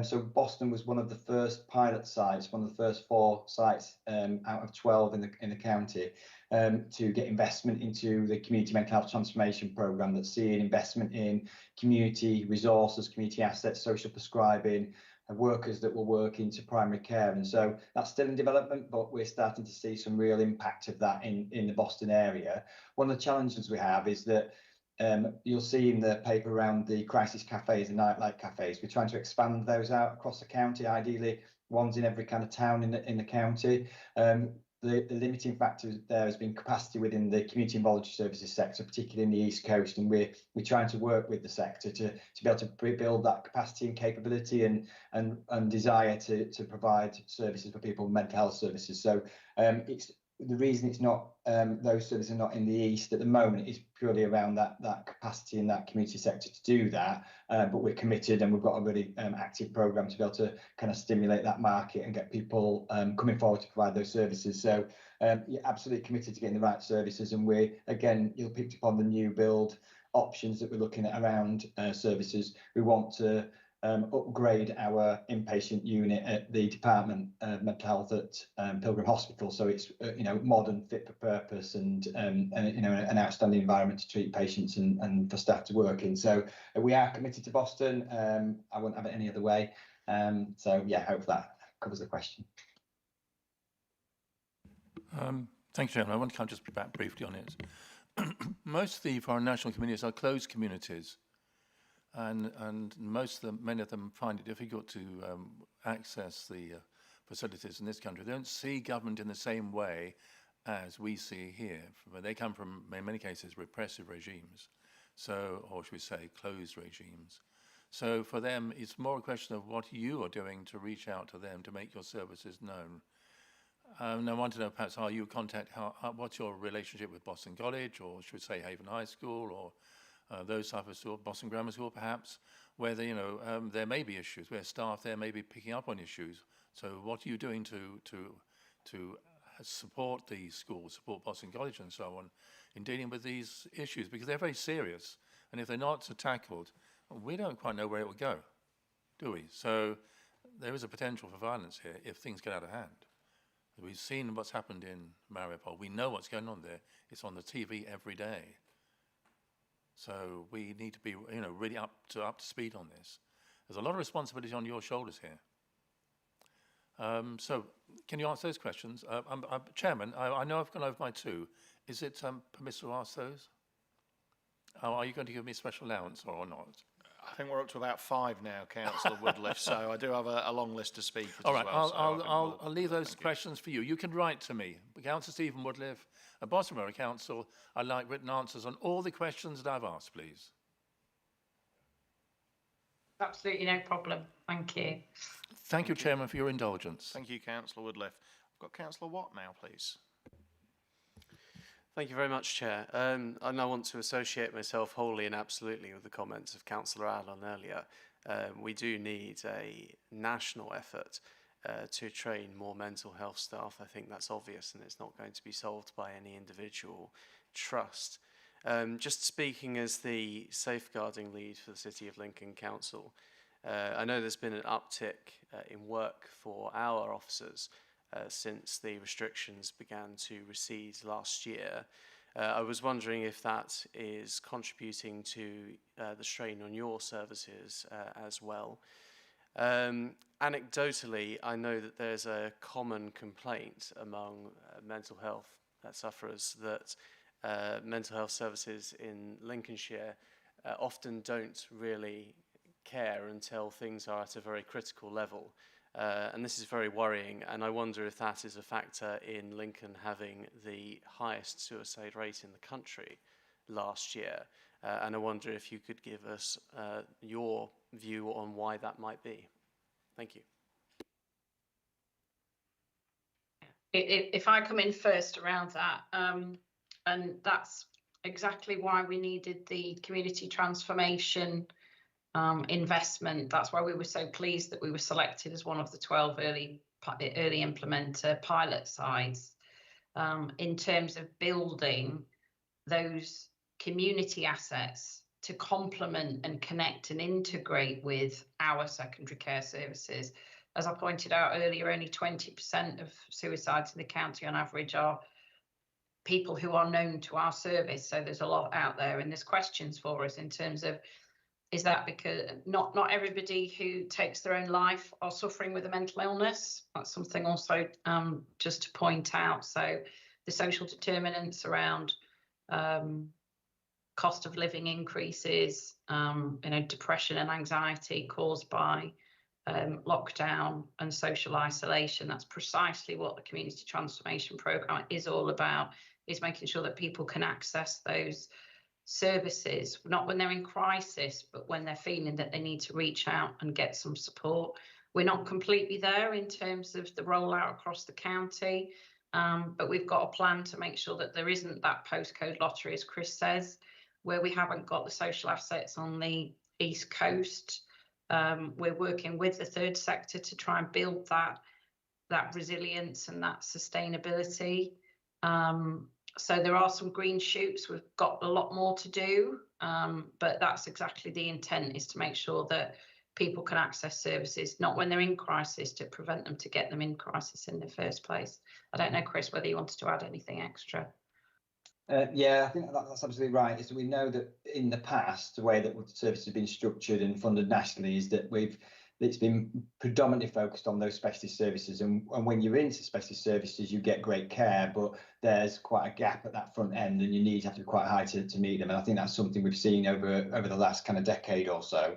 So Boston was one of the first pilot sites, one of the first 4 sites out of 12 in the county to get investment into the community mental health transformation programme that's seeing investment in community resources, community assets, social prescribing, workers that will work into primary care. And so that's still in development, but we're starting to see some real impact of that in the Boston area. One of the challenges we have is that you'll see in the paper around the crisis cafes and nightlight cafes, we're trying to expand those out across the county, ideally ones in every kind of town in the county. The limiting factor there has been capacity within the community and voluntary services sector, particularly in the East Coast, and we're trying to work with the sector to be able to build that capacity and capability and desire to provide services for people with mental health services. So it's the reason it's not those services are not in the East at the moment is purely around that capacity in that community sector to do that. But we're committed, and we've got a really active programme to be able to kind of stimulate that market and get people coming forward to provide those services. So you're absolutely committed to getting the right services, and you'll pick up on the new build options that we're looking at around services. We want to upgrade our inpatient unit at the Department of Mental Health at Pilgrim Hospital, so it's modern, fit for purpose, and an outstanding environment to treat patients and for staff to work in. So we are committed to Boston. I wouldn't have it any other way. So yeah, hope that covers the question. Thank you, Chairman. I want to come just back briefly on it. Most of the foreign national communities are closed communities. And many of them find it difficult to access the facilities in this country. They don't see government in the same way as we see here. They come from, in many cases, repressive regimes, or should we say, closed regimes. So for them, it's more a question of what you are doing to reach out to them to make your services known. And I want to know, perhaps, what's your relationship with Boston College, or should we say Haven High School, or those type of schools, Boston Grammar School perhaps, where there may be issues, where staff there may be picking up on issues. So what are you doing to support these schools, support Boston College and so on, in dealing with these issues? Because they're very serious, and if they're not tackled, we don't quite know where it will go, do we? So there is a potential for violence here if things get out of hand. We've seen what's happened in Mariupol. We know what's going on there. It's on the TV every day. So we need to be, really up to speed on this. There's a lot of responsibility on your shoulders here. So can you answer those questions? Chairman, I know I've gone over my 2. Is it permissible to ask those? Are you going to give me a special allowance or not? I think we're up to about 5 now, Councillor Woodliff, so I do have a long list of speakers. All right, as well, I'll leave those questions for you. You can write to me, Councillor Stephen Woodliff, at Boston Borough Council. I'd like written answers on all the questions that I've asked, please. Absolutely no problem. Thank you. Thank you, Chairman, for your indulgence. Thank you, Councillor Woodliff. I've got Councillor Watt now, please. Thank you very much, Chair. And I want to associate myself wholly and absolutely with the comments of Councillor Allen earlier. we do need a national effort to train more mental health staff. I think that's obvious, and it's not going to be solved by any individual trust. Just speaking as the safeguarding lead for the City of Lincoln Council, I know there's been an uptick in work for our officers since the restrictions began to recede last year. I was wondering if that is contributing to the strain on your services as well. Anecdotally, I know that there's a common complaint among mental health sufferers that mental health services in Lincolnshire often don't really care until things are at a very critical level. And this is very worrying, and I wonder if that is a factor in Lincoln having the highest suicide rate in the country last year. And I wonder if you could give us your view on why that might be. Thank you. If I come in first around that, and that's exactly why we needed the community transformation investment. That's why we were so pleased that we were selected as one of the 12 early implementer pilot sites in terms of building those community assets to complement and connect and integrate with our secondary care services. As I pointed out earlier, only 20% of suicides in the county on average are people who are known to our service. So there's a lot out there, and there's questions for us in terms of, is that because not everybody who takes their own life are suffering with a mental illness? That's something also just to point out. So the social determinants around cost of living increases, depression and anxiety caused by lockdown and social isolation. That's precisely what the community transformation programme is all about, is making sure that people can access those services, not when they're in crisis, but when they're feeling that they need to reach out and get some support. We're not completely there in terms of the rollout across the county, but we've got a plan to make sure that there isn't that postcode lottery, as Chris says, where we haven't got the social assets on the East Coast. We're working with the third sector to try and build that resilience and that sustainability. So there are some green shoots. We've got a lot more to do, but that's exactly the intent, is to make sure that people can access services, not when they're in crisis, to prevent them to get them in crisis in the first place. I don't know, Chris, whether you wanted to add anything extra. Yeah, I think that's absolutely right. So we know that in the past, the way that the service has been structured and funded nationally is that it's been predominantly focused on those specialist services, and when you're into specialist services, you get great care, but there's quite a gap at that front end, and your needs have to be quite high to meet them. And I think that's something we've seen over the last kind of decade or so.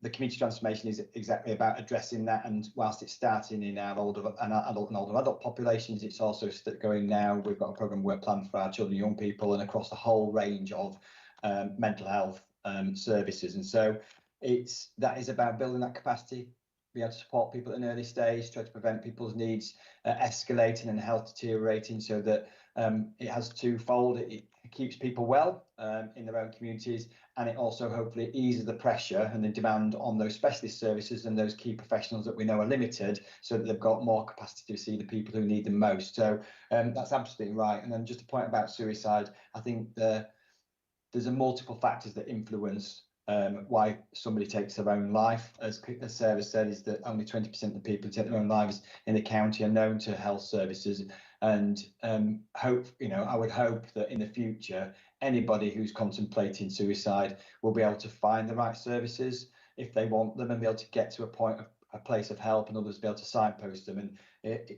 The community transformation is exactly about addressing that, and whilst it's starting in our older adult populations, it's also going now. We've got a programme work plan for our children and young people, and across the whole range of mental health services. And so that is about building that capacity, be able to support people at an early stage, try to prevent people's needs escalating and health deteriorating, so that it has twofold. It keeps people well in their own communities, and it also hopefully eases the pressure and the demand on those specialist services and those key professionals that we know are limited, so that they've got more capacity to see the people who need them most. So that's absolutely right. And then just a point about suicide, I think there's a multiple factors that influence why somebody takes their own life. As Sarah said, is that only 20% of the people who take their own lives in the county are known to health services. And I would hope that in the future, anybody who's contemplating suicide will be able to find the right services if they want them, and be able to get to a place of help, and others be able to signpost them. And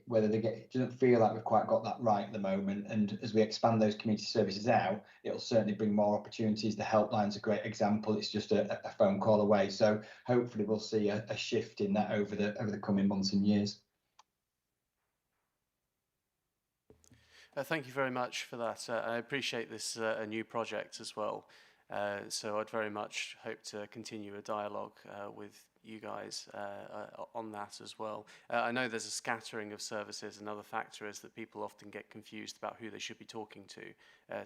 whether it doesn't feel like we've quite got that right at the moment. And as we expand those community services out, it'll certainly bring more opportunities. The helpline's a great example. It's just a phone call away. So hopefully we'll see a shift in that over the coming months and years. Thank you very much for that. I appreciate this a new project as well. So I'd very much hope to continue a dialogue with you guys on that as well. I know there's a scattering of services. Another factor is that people often get confused about who they should be talking to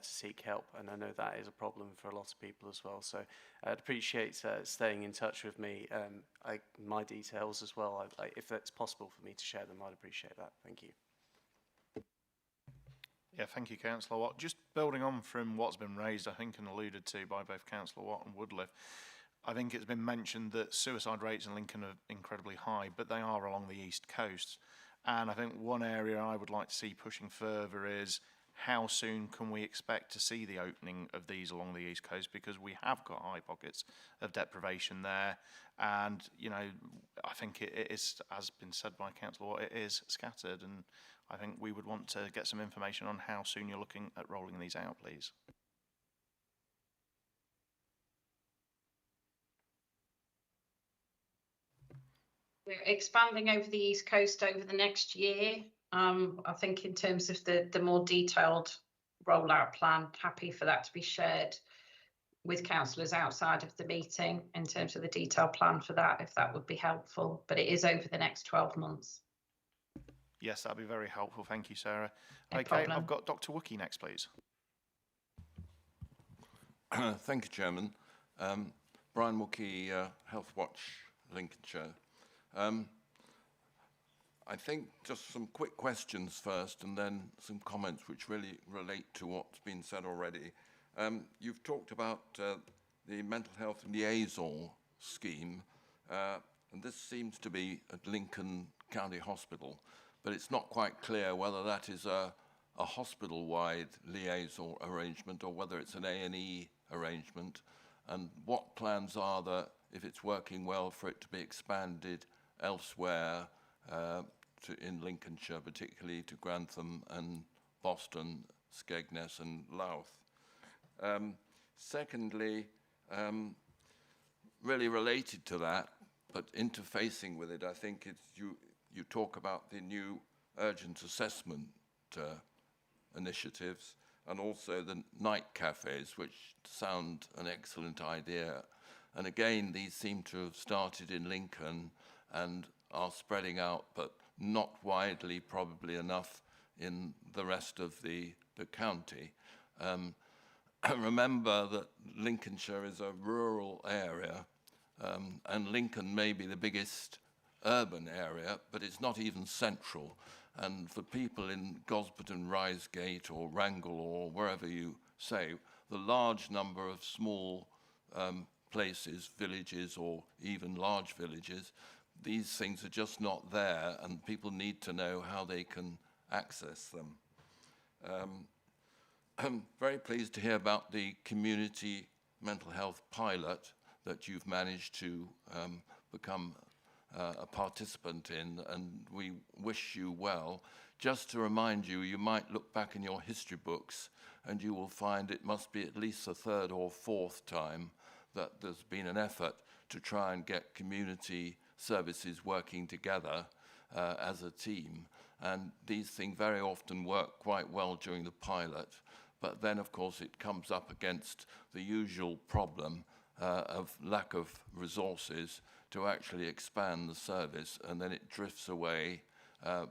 seek help, and I know that is a problem for a lot of people as well. So I'd appreciate staying in touch with me. My details as well, if it's possible for me to share them, I'd appreciate that. Thank you. Yeah, thank you, Councillor Watt. Just building on from what's been raised, I think, and alluded to by both Councillor Watt and Woodliff, I think it's been mentioned that suicide rates in Lincoln are incredibly high, but they are along the east coast. And I think one area I would like to see pushing further is how soon can we expect to see the opening of these along the east coast, because we have got high pockets of deprivation there. And, you know, I think it is, as been said by Councillor Watt, it is scattered, and I think we would want to get some information on how soon you're looking at rolling these out, please. We're expanding over the East Coast over the next year. I think in terms of the more detailed rollout plan, happy for that to be shared with councillors outside of the meeting in terms of the detailed plan for that, if that would be helpful. But it is over the next 12 months. Yes, that'd be very helpful. Thank you, Sarah. No Okay, problem. I've got Dr. Wookie next, please. Thank you, Chairman. Brian Wookie, Health Watch, Lincolnshire. I think just some quick questions first, and then some comments which really relate to what's been said already. You've talked about the mental health liaison scheme, and this seems to be at Lincoln County Hospital, but it's not quite clear whether that is a hospital-wide liaison arrangement or whether it's an A&E arrangement, and what plans are there, if it's working well, for it to be expanded elsewhere in Lincolnshire, particularly to Grantham and Boston, Skegness and Louth. Secondly, really related to that, but interfacing with it, I think it's you talk about the new urgent assessment initiatives and also the night cafes, which sound an excellent idea. And again, these seem to have started in Lincoln and are spreading out, but not widely, probably enough in the rest of the county. Remember that Lincolnshire is a rural area, and Lincoln may be the biggest urban area, but it's not even central. And for people in Gosberton, Reisgate or Wrangle or wherever you say, the large number of small places, villages or even large villages, these things are just not there, and people need to know how they can access them. I'm very pleased to hear about the community mental health pilot that you've managed to become a participant in, and we wish you well. Just to remind you, you might look back in your history books and you will find it must be at least the third or fourth time that there's been an effort to try and get community services working together as a team. And these things very often work quite well during the pilot, but then of course it comes up against the usual problem of lack of resources to actually expand the service, and then it drifts away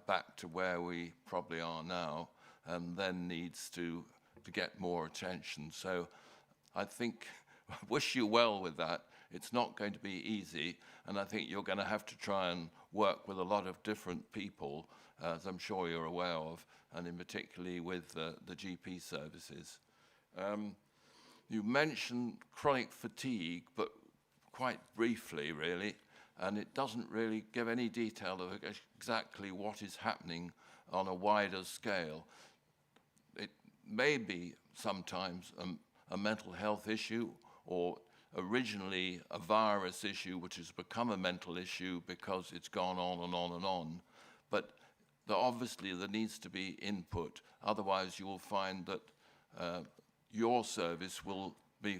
back to where we probably are now, and then needs to get more attention. So I think, I wish you well with that. It's not going to be easy, and I think you're going to have to try and work with a lot of different people, as I'm sure you're aware of, and in particularly with the GP services. You mentioned chronic fatigue, but quite briefly, really, and it doesn't really give any detail of exactly what is happening on a wider scale. It may be sometimes a mental health issue, or originally a virus issue which has become a mental issue because it's gone on and on and on. But obviously there needs to be input, otherwise you will find that your service will be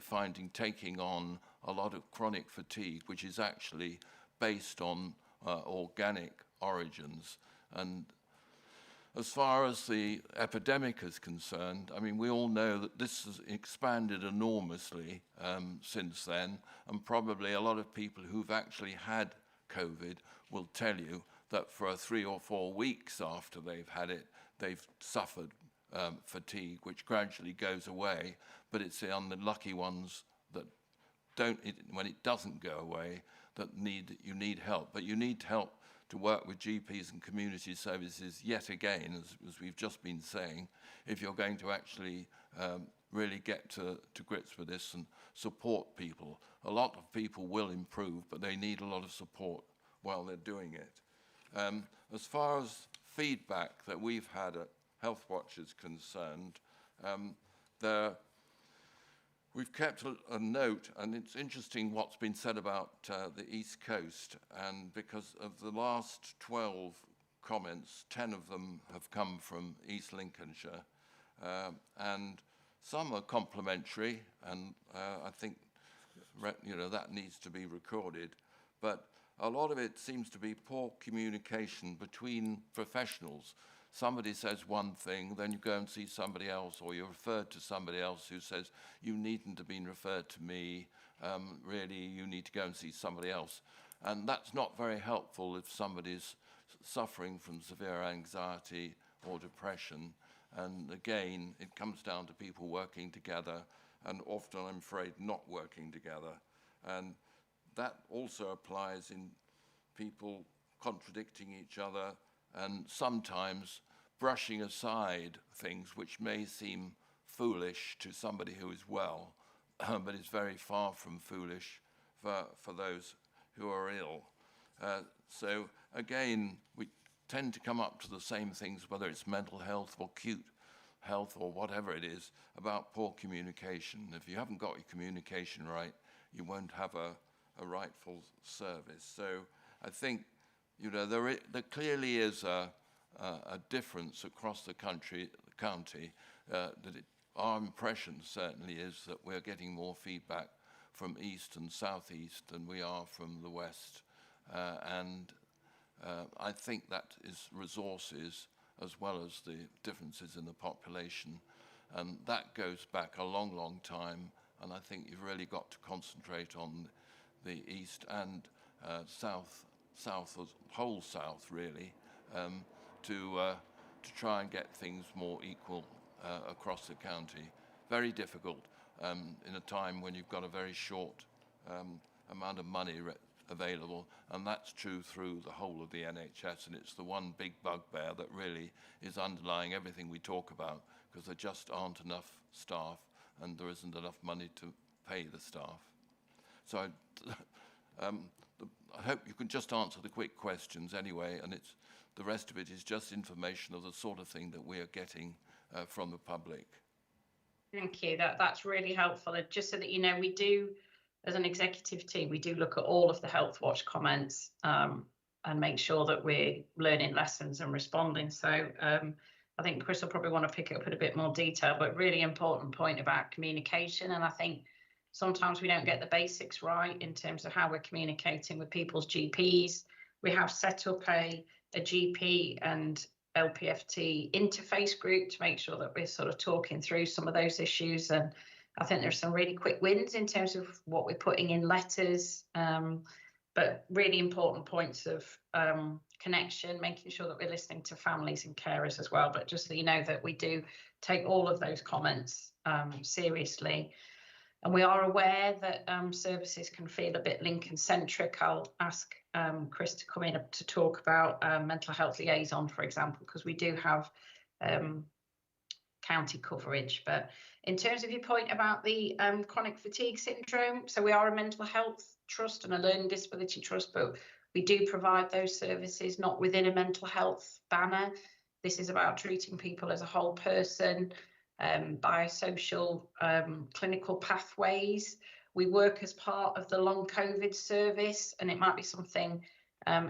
taking on a lot of chronic fatigue, which is actually based on organic origins. And As far as the epidemic is concerned, I mean, we all know that this has expanded enormously since then, and probably a lot of people who've actually had COVID will tell you that for 3 or 4 weeks after they've had it, they've suffered fatigue, which gradually goes away, but it's the unlucky ones that don't, when it doesn't go away, that you need help. But you need help to work with GPs and community services yet again, as we've just been saying, if you're going to actually really get to grips with this and support people. A lot of people will improve, but they need a lot of support while they're doing it. As far as feedback that we've had at Health Watch is concerned, we've kept a note, and it's interesting what's been said about the East Coast, and because of the last 12 comments, 10 of them have come from East Lincolnshire, and some are complimentary, and I think that needs to be recorded, but a lot of it seems to be poor communication between professionals. Somebody says one thing, then you go and see somebody else, or you're referred to somebody else who says, you needn't have been referred to me, really, you need to go and see somebody else. And that's not very helpful if somebody's suffering from severe anxiety or depression. And again, it comes down to people working together, and often, I'm afraid, not working together. And that also applies in people contradicting each other, and sometimes brushing aside things which may seem foolish to somebody who is well, but is very far from foolish for those who are ill. So again, we tend to come up to the same things, whether it's mental health or acute health or whatever it is, about poor communication. If you haven't got your communication right, you won't have a rightful service. So I think there clearly is a difference across the county. Our impression certainly is that we're getting more feedback from East and Southeast than we are from the West. And I think that is resources as well as the differences in the population. And that goes back a long, long time. And I think you've really got to concentrate on the East and South, whole South really, to try and get things more equal across the county. Very difficult in a time when you've got a very short amount of money available, and that's true through the whole of the NHS, and it's the one big bugbear that really is underlying everything we talk about, because there just aren't enough staff and there isn't enough money to pay the staff. So I hope you can just answer the quick questions anyway, and the rest of it is just information of the sort of thing that we are getting from the public. Thank you. That's really helpful. And just so that you know, we do, as an executive team, we do look at all of the Health Watch comments and make sure that we're learning lessons and responding. So I think Chris will probably want to pick it up in a bit more detail, but really important point about communication. And I think sometimes we don't get the basics right in terms of how we're communicating with people's GPs. We have set up a GP and LPFT interface group to make sure that we're sort of talking through some of those issues. And I think there's some really quick wins in terms of what we're putting in letters, but really important points of connection, making sure that we're listening to families and carers as well. But just so you know that we do take all of those comments seriously. And we are aware that services can feel a bit Lincoln-centric. I'll ask Chris to come in to talk about mental health liaison, for example, because we do have county coverage. But in terms of your point about the chronic fatigue syndrome, so we are a mental health trust and a learning disability trust, but we do provide those services not within a mental health banner. This is about treating people as a whole person, biosocial clinical pathways. We work as part of the long COVID service, and it might be something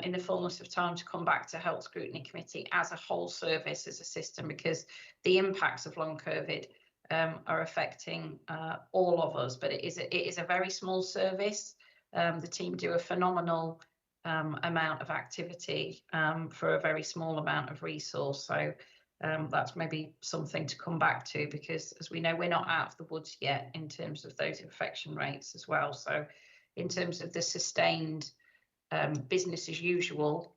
in the fullness of time to come back to Health Scrutiny Committee as a whole service, as a system, because the impacts of long COVID are affecting all of us. But it is a very small service. The team do a phenomenal amount of activity for a very small amount of resource. So that's maybe something to come back to, because as we know, we're not out of the woods yet in terms of those infection rates as well. So in terms of the sustained business as usual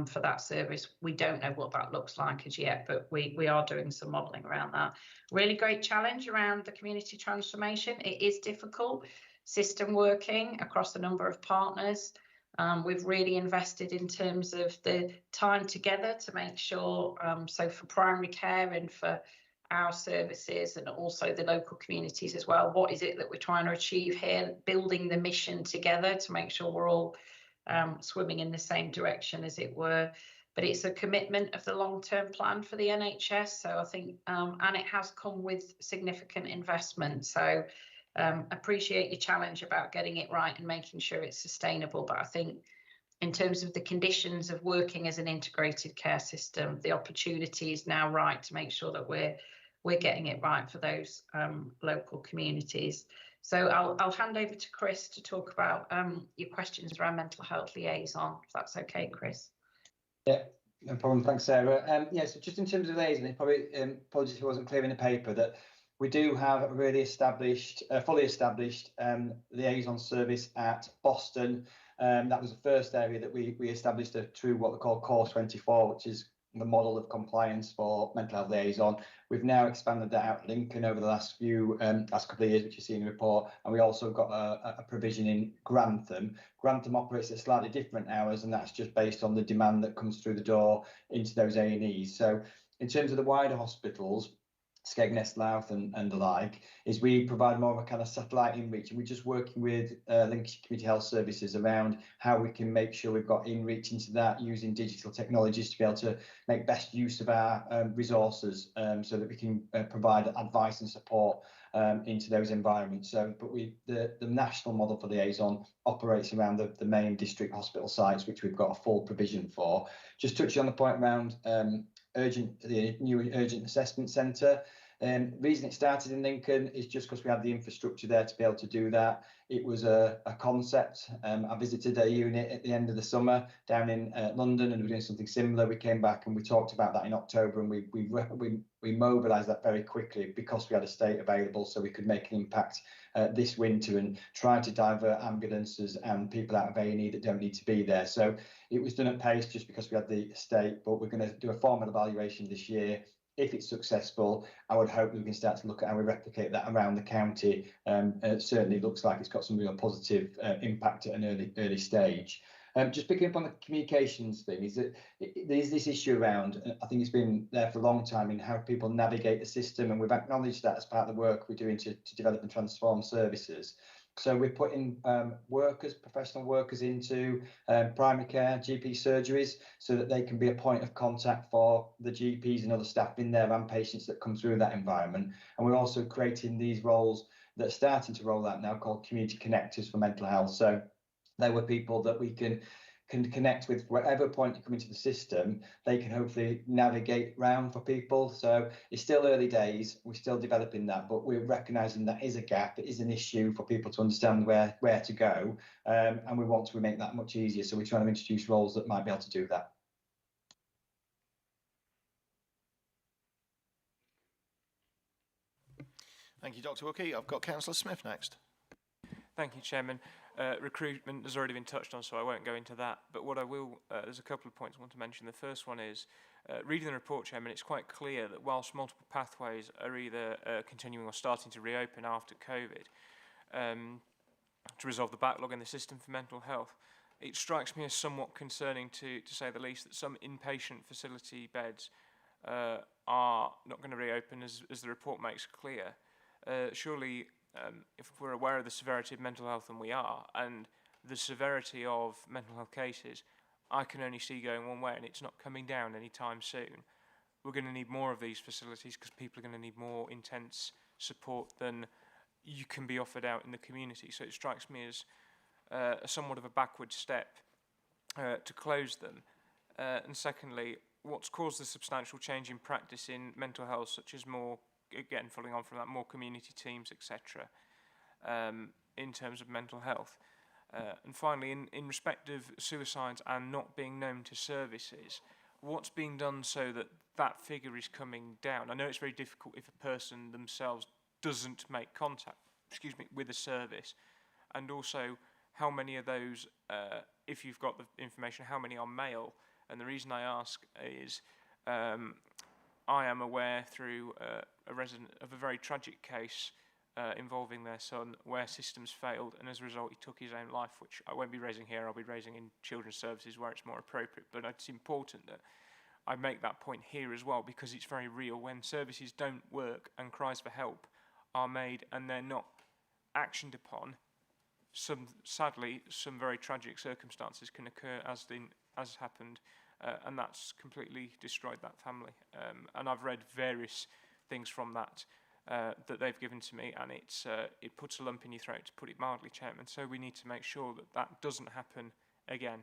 for that service, we don't know what that looks like as yet, but we are doing some modelling around that. Really great challenge around the community transformation. It is difficult, system working across a number of partners. We've really invested in terms of the time together to make sure, so for primary care and for our services and also the local communities as well, what is it that we're trying to achieve here, building the mission together to make sure we're all swimming in the same direction, as it were. But it's a commitment of the long-term plan for the NHS. So I think, and it has come with significant investment. So appreciate your challenge about getting it right and making sure it's sustainable. But I think in terms of the conditions of working as an integrated care system, the opportunity is now right to make sure that we're getting it right for those local communities. So I'll hand over to Chris to talk about your questions around mental health liaison, if that's okay, Chris. Yeah, no problem. Thanks, Sarah. Yeah, so just in terms of liaison, it probably apologies if it wasn't clear in the paper that we do have a really established, fully established liaison service at Boston. That was the first area that we established through what we call Core 24, which is the model of compliance for mental health liaison. We've now expanded that out Lincoln over the last couple of years, which you see in the report, and we also got a provision in Grantham. Grantham operates at slightly different hours, and that's just based on the demand that comes through the door into those A&Es. So in terms of the wider hospitals, Skegness, Louth and the like, is we provide more of a kind of satellite inreach, and we're just working with Lincolnshire Community Health Services around how we can make sure we've got inreach into that using digital technologies to be able to make best use of our resources, so that we can provide advice and support into those environments. So, but the national model for liaison operates around the main district hospital sites, which we've got a full provision for. Just touching on the point around the new urgent assessment centre. Reason it started in Lincoln is just because we had the infrastructure there to be able to do that. It was a concept. I visited a unit at the end of the summer down in London, and we were doing something similar. We came back and we talked about that in October, and we mobilised that very quickly because we had a state available, so we could make an impact this winter and try to divert ambulances and people out of A&E that don't need to be there. So it was done at pace just because we had the estate, but we're going to do a formal evaluation this year. If it's successful, I would hope we can start to look at how we replicate that around the county. It certainly looks like it's got some real positive impact at an early stage. Just picking up on the communications thing, is that there's this issue around, I think it's been there for a long time, in how people navigate the system, and we've acknowledged that as part of the work we're doing to develop and transform services. So we're putting professional workers into primary care, GP surgeries, so that they can be a point of contact for the GPs and other staff in there and patients that come through that environment. And we're also creating these roles that are starting to roll out now called community connectors for mental health. So they were people that we can connect with whatever point you come into the system. They can hopefully navigate round for people. So it's still early days, we're still developing that, but we're recognising that is a gap, it is an issue for people to understand where to go, and we want to make that much easier. So we're trying to introduce roles that might be able to do that. Thank you, Dr. Wilkie. I've got Councillor Smith next. Thank you, Chairman. Recruitment has already been touched on, so I won't go into that. But what I will, there's a couple of points I want to mention. The first one is, reading the report, Chairman, it's quite clear that whilst multiple pathways are either continuing or starting to reopen after COVID, to resolve the backlog in the system for mental health, it strikes me as somewhat concerning, to say the least, that some inpatient facility beds are not going to reopen, as the report makes clear. Surely, if we're aware of the severity of mental health, and we are, and the severity of mental health cases, I can only see going one way, and it's not coming down anytime soon. We're going to need more of these facilities because people are going to need more intense support than you can be offered out in the community. So it strikes me as somewhat of a backward step to close them. And secondly, what's caused the substantial change in practice in mental health, such as more, again, following on from that, more community teams, etc., in terms of mental health. And finally, in respect of suicides and not being known to services, what's being done so that that figure is coming down? I know it's very difficult if a person themselves doesn't make contact, with a service, and also how many of those, if you've got the information, how many are male? And the reason I ask is I am aware through a resident of a very tragic case involving their son where systems failed, and as a result he took his own life, which I won't be raising here, I'll be raising in children's services where it's more appropriate. But it's important that I make that point here as well, because it's very real. When services don't work and cries for help are made and they're not actioned upon, sadly some very tragic circumstances can occur, as happened, and that's completely destroyed that family. And I've read various things from that that they've given to me, and it puts a lump in your throat, to put it mildly, Chairman. So we need to make sure that that doesn't happen again.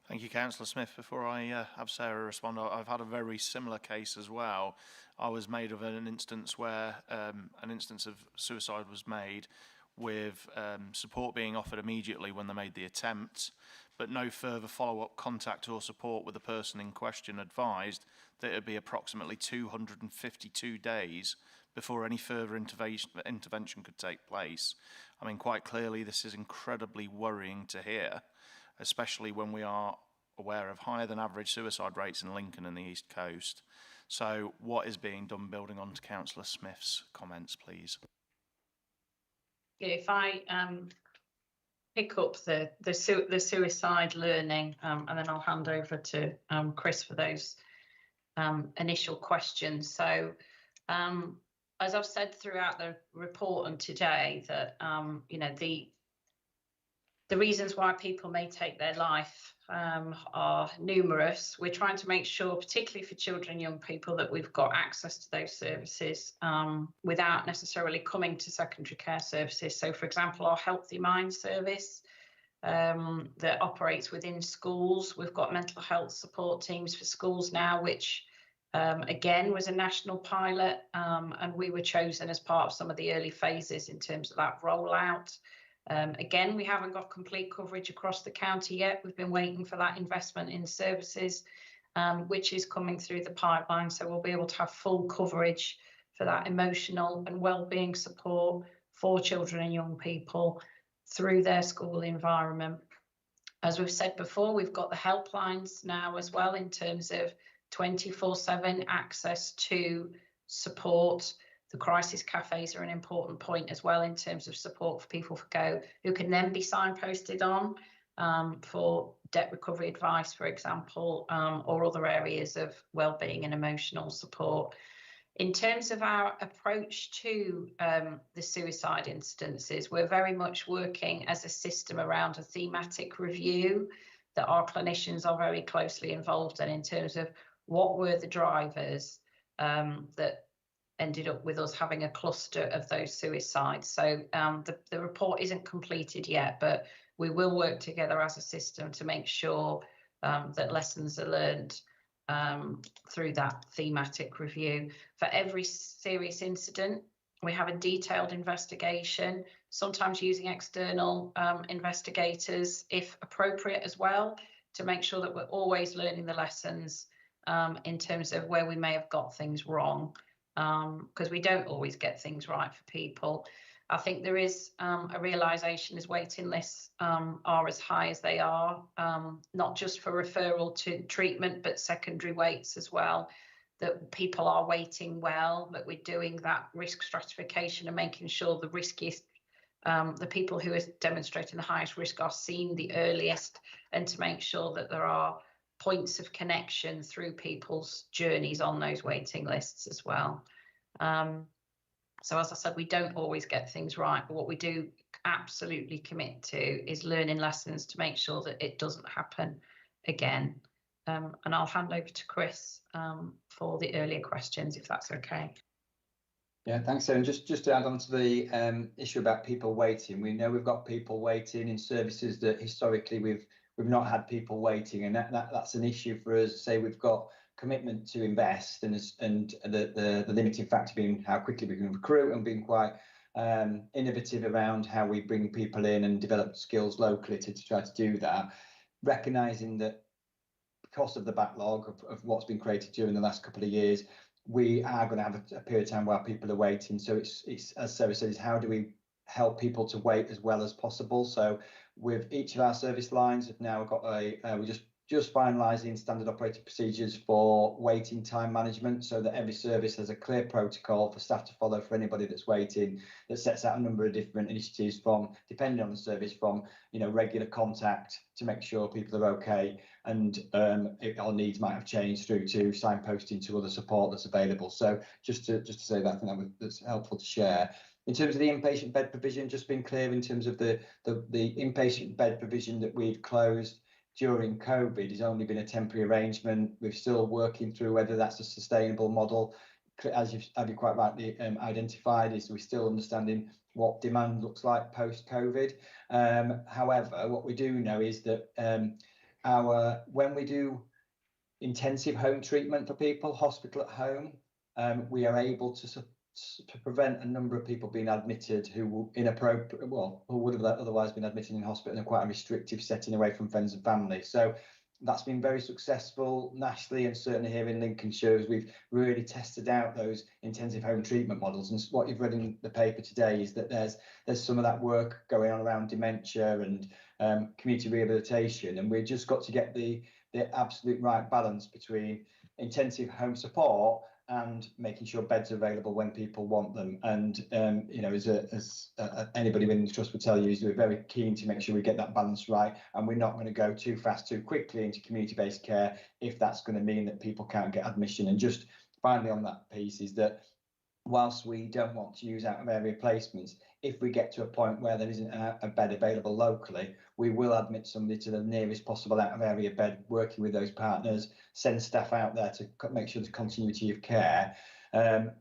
Thank you, Councillor Smith. Before I have Sarah respond, I've had a very similar case as well. I was made of an instance where an instance of suicide was made with support being offered immediately when they made the attempt, but no further follow-up contact or support with the person in question, advised that it would be approximately 252 days before any further intervention could take place. I mean, quite clearly, this is incredibly worrying to hear, especially when we are aware of higher than average suicide rates in Lincoln and the East Coast. So what is being done, building on to Councillor Smith's comments, please? If I pick up the suicide learning, and then I'll hand over to Chris for those initial questions. So as I've said throughout the report and today, that you know, the reasons why people may take their life are numerous. We're trying to make sure, particularly for children and young people, that we've got access to those services without necessarily coming to secondary care services. So, for example, our Healthy Mind service that operates within schools. We've got mental health support teams for schools now, which again was a national pilot, and we were chosen as part of some of the early phases in terms of that rollout. Again, we haven't got complete coverage across the county yet. We've been waiting for that investment in services, which is coming through the pipeline. So we'll be able to have full coverage for that emotional and wellbeing support for children and young people through their school environment. As we've said before, we've got the helplines now as well, in terms of 24/7 access to support. The crisis cafes are an important point as well, in terms of support for people who can then be signposted on for debt recovery advice, for example, or other areas of wellbeing and emotional support. In terms of our approach to the suicide instances, we're very much working as a system around a thematic review that our clinicians are very closely involved in terms of what were the drivers that ended up with us having a cluster of those suicides. So the report isn't completed yet, but we will work together as a system to make sure that lessons are learned through that thematic review. For every serious incident, we have a detailed investigation, sometimes using external investigators if appropriate as well, to make sure that we're always learning the lessons in terms of where we may have got things wrong, because we don't always get things right for people. I think there is a realisation as waiting lists are as high as they are, not just for referral to treatment, but secondary waits as well, that people are waiting well, that we're doing that risk stratification and making sure the riskiest, the people who are demonstrating the highest risk are seen the earliest, and to make sure that there are points of connection through people's journeys on those waiting lists as well. So as I said, we don't always get things right, but what we do absolutely commit to is learning lessons to make sure that it doesn't happen again. And I'll hand over to Chris for the earlier questions, if that's okay. Yeah, thanks, Sarah. And just to add on to the issue about people waiting, we know we've got people waiting in services that historically we've not had people waiting, and that's an issue for us. Say we've got commitment to invest, and the limiting factor being how quickly we can recruit, and being quite innovative around how we bring people in and develop skills locally to try to do that, recognizing that because of the backlog of what's been created during the last couple of years, we are going to have a period of time while people are waiting. So it's as Sarah said, is how do we help people to wait as well as possible? So with each of our service lines, have now got we're just finalising standard operating procedures for waiting time management, so that every service has a clear protocol for staff to follow for anybody that's waiting, that sets out a number of different initiatives, from depending on the service, from regular contact to make sure people are okay, and if our needs might have changed, through to signposting to other support that's available. So just to say that, I think that's helpful to share. In terms of the inpatient bed provision, just being clear in terms of the inpatient bed provision that we've closed during COVID has only been a temporary arrangement. We're still working through whether that's a sustainable model. As you've quite rightly identified, is we're still understanding what demand looks like post-COVID. However, what we do know is that when we do intensive home treatment for people, hospital at home, we are able to prevent a number of people being admitted who would have otherwise been admitted in hospital in quite a restrictive setting away from friends and family. So that's been very successful nationally, and certainly here in Lincolnshire, as we've really tested out those intensive home treatment models. And what you've read in the paper today is that there's some of that work going on around dementia and community rehabilitation, and we've just got to get the absolute right balance between intensive home support and making sure beds are available when people want them. And as anybody within the trust would tell you, is we're very keen to make sure we get that balance right, and we're not going to go too fast too quickly into community-based care if that's going to mean that people can't get admission. And just finally on that piece is that whilst we don't want to use out of area placements, if we get to a point where there isn't a bed available locally, we will admit somebody to the nearest possible out of area bed, working with those partners, send staff out there to make sure there's continuity of care,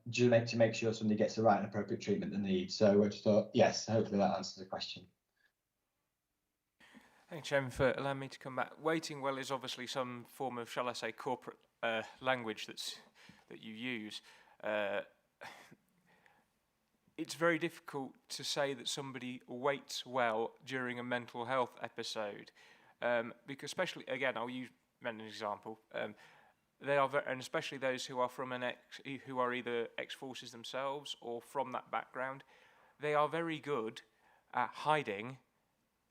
just to make sure somebody gets the right and appropriate treatment they need. So I just thought, yes, hopefully that answers the question. Thank you, Chairman, for allowing me to come back. Waiting well is obviously some form of, shall I say, corporate language that you use. It's very difficult to say that somebody waits well during a mental health episode, because especially, again, I'll use an example. They are, and especially those who are who are either ex-forces themselves or from that background, they are very good at hiding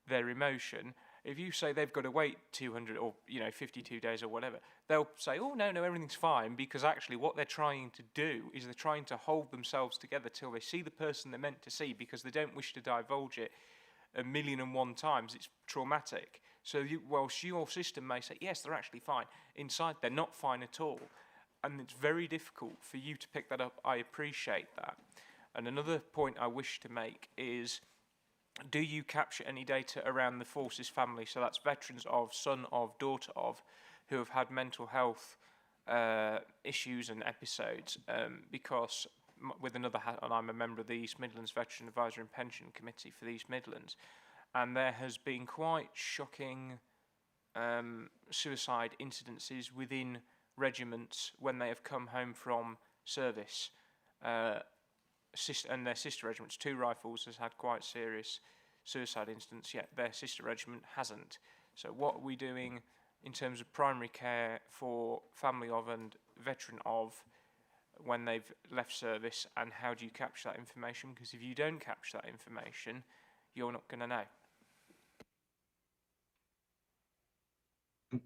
their emotion. If you say they've got to wait 200 or 52 days or whatever, they'll say, oh no, everything's fine, because actually what they're trying to do is they're trying to hold themselves together till they see the person they're meant to see, because they don't wish to divulge it 1,000,001 times. It's traumatic. So whilst your system may say, yes, they're actually fine, inside they're not fine at all. And it's very difficult for you to pick that up. I appreciate that. And another point I wish to make is, do you capture any data around the forces family? So that's veterans of, son of, daughter of, who have had mental health issues and episodes. Because with another hat on, I'm a member of the East Midlands Veteran Advisory and Pension Committee for the East Midlands, and there has been quite shocking suicide incidences within regiments when they have come home from service. And their sister regiments, 2 Rifles has had quite serious suicide incidents, yet their sister regiment hasn't. So what are we doing in terms of primary care for family of and veteran of when they've left service, and how do you capture that information? Because if you don't capture that information, you're not going to know.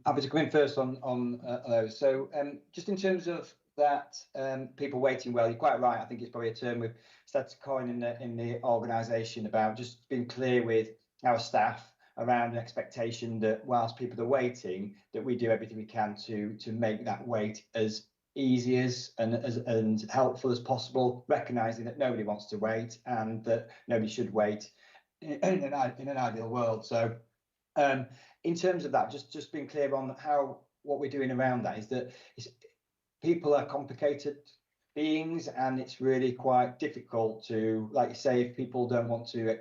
Happy to come in first on those. So just in terms of that, people waiting well, you're quite right. I think it's probably a term we've started to coin in the organisation, about just being clear with our staff around an expectation that whilst people are waiting, that we do everything we can to make that wait as easy and helpful as possible, recognising that nobody wants to wait and that nobody should wait in an ideal world. So in terms of that, just being clear on what we're doing around that is that people are complicated beings, and it's really quite difficult to, like you say, if people don't want to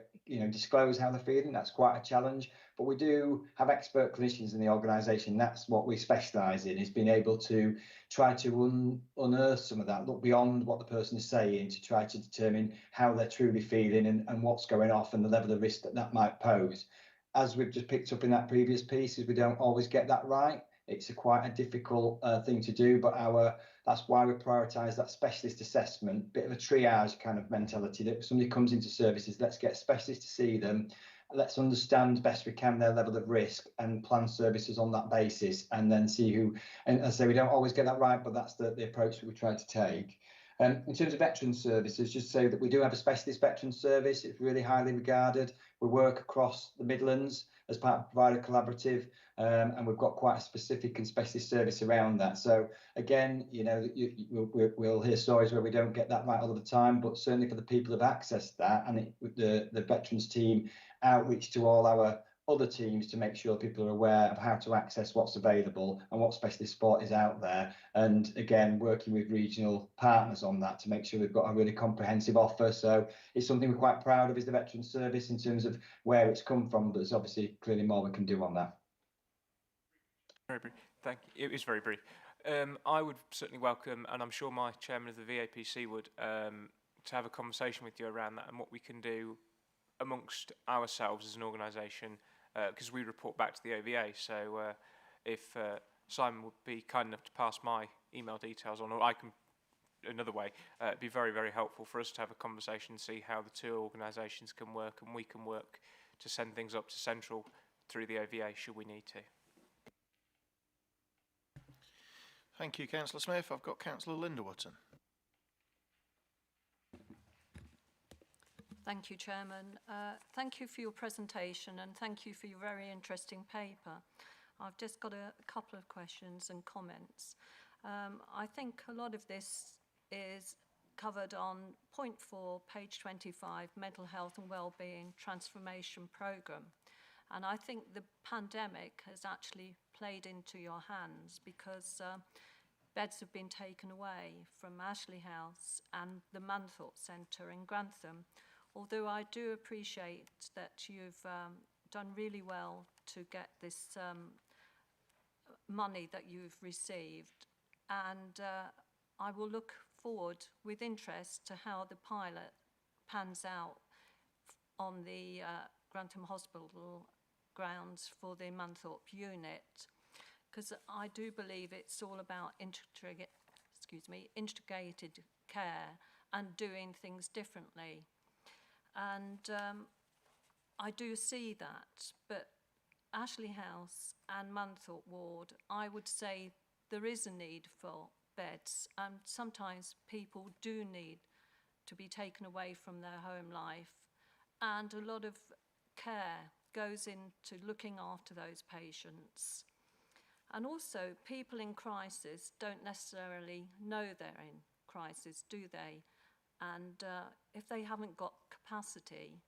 disclose how they're feeling, that's quite a challenge. But we do have expert clinicians in the organisation. That's what we specialise in, is being able to try to unearth some of that, look beyond what the person is saying, to try to determine how they're truly feeling and what's going off and the level of risk that might pose. As we've just picked up in that previous piece, is we don't always get that right. It's quite a difficult thing to do, but that's why we prioritise that specialist assessment, bit of a triage kind of mentality, that if somebody comes into services, let's get a specialist to see them, let's understand best we can their level of risk and plan services on that basis, and then see who, and as I say, we don't always get that right, but that's the approach that we try to take. In terms of veteran services, just say that we do have a specialist veteran service. It's really highly regarded. We work across the Midlands as part of Provider Collaborative, and we've got quite a specific and specialist service around that. So again, you know, we'll hear stories where we don't get that right all the time, but certainly for the people who've accessed that, and the veterans team outreach to all our other teams to make sure people are aware of how to access what's available and what specialist support is out there. And again, working with regional partners on that to make sure we've got a really comprehensive offer. So it's something we're quite proud of, is the Veterans Service, in terms of where it's come from, but there's obviously clearly more we can do on that. Very brief. Thank you. It was very brief. I would certainly welcome, and I'm sure my chairman of the VAPC would, to have a conversation with you around that and what we can do amongst ourselves as an organisation, because we report back to the OVA. So if Simon would be kind enough to pass my email details on, or I can another way, it'd be very, very helpful for us to have a conversation and see how the two organisations can work, and we can work to send things up to Central through the OVA should we need to. Thank you, Councillor Smith. I've got Councillor Linda Wootton. Thank you, Chairman. Thank you for your presentation, and thank you for your very interesting paper. I've just got a couple of questions and comments. I think a lot of this is covered on point 4, page 25, Mental Health and Wellbeing Transformation Programme. And I think the pandemic has actually played into your hands, because beds have been taken away from Ashley House and the Manthorpe Centre in Grantham. Although I do appreciate that you've done really well to get this money that you've received, and I will look forward with interest to how the pilot pans out on the Grantham Hospital grounds for the Manthorpe unit, because I do believe it's all about integrated care and doing things differently. And I do see that, but Ashley House and Manthorpe Ward, I would say there is a need for beds, and sometimes people do need to be taken away from their home life, and a lot of care goes into looking after those patients. And also, people in crisis don't necessarily know they're in crisis, do they? And if they haven't got capacity,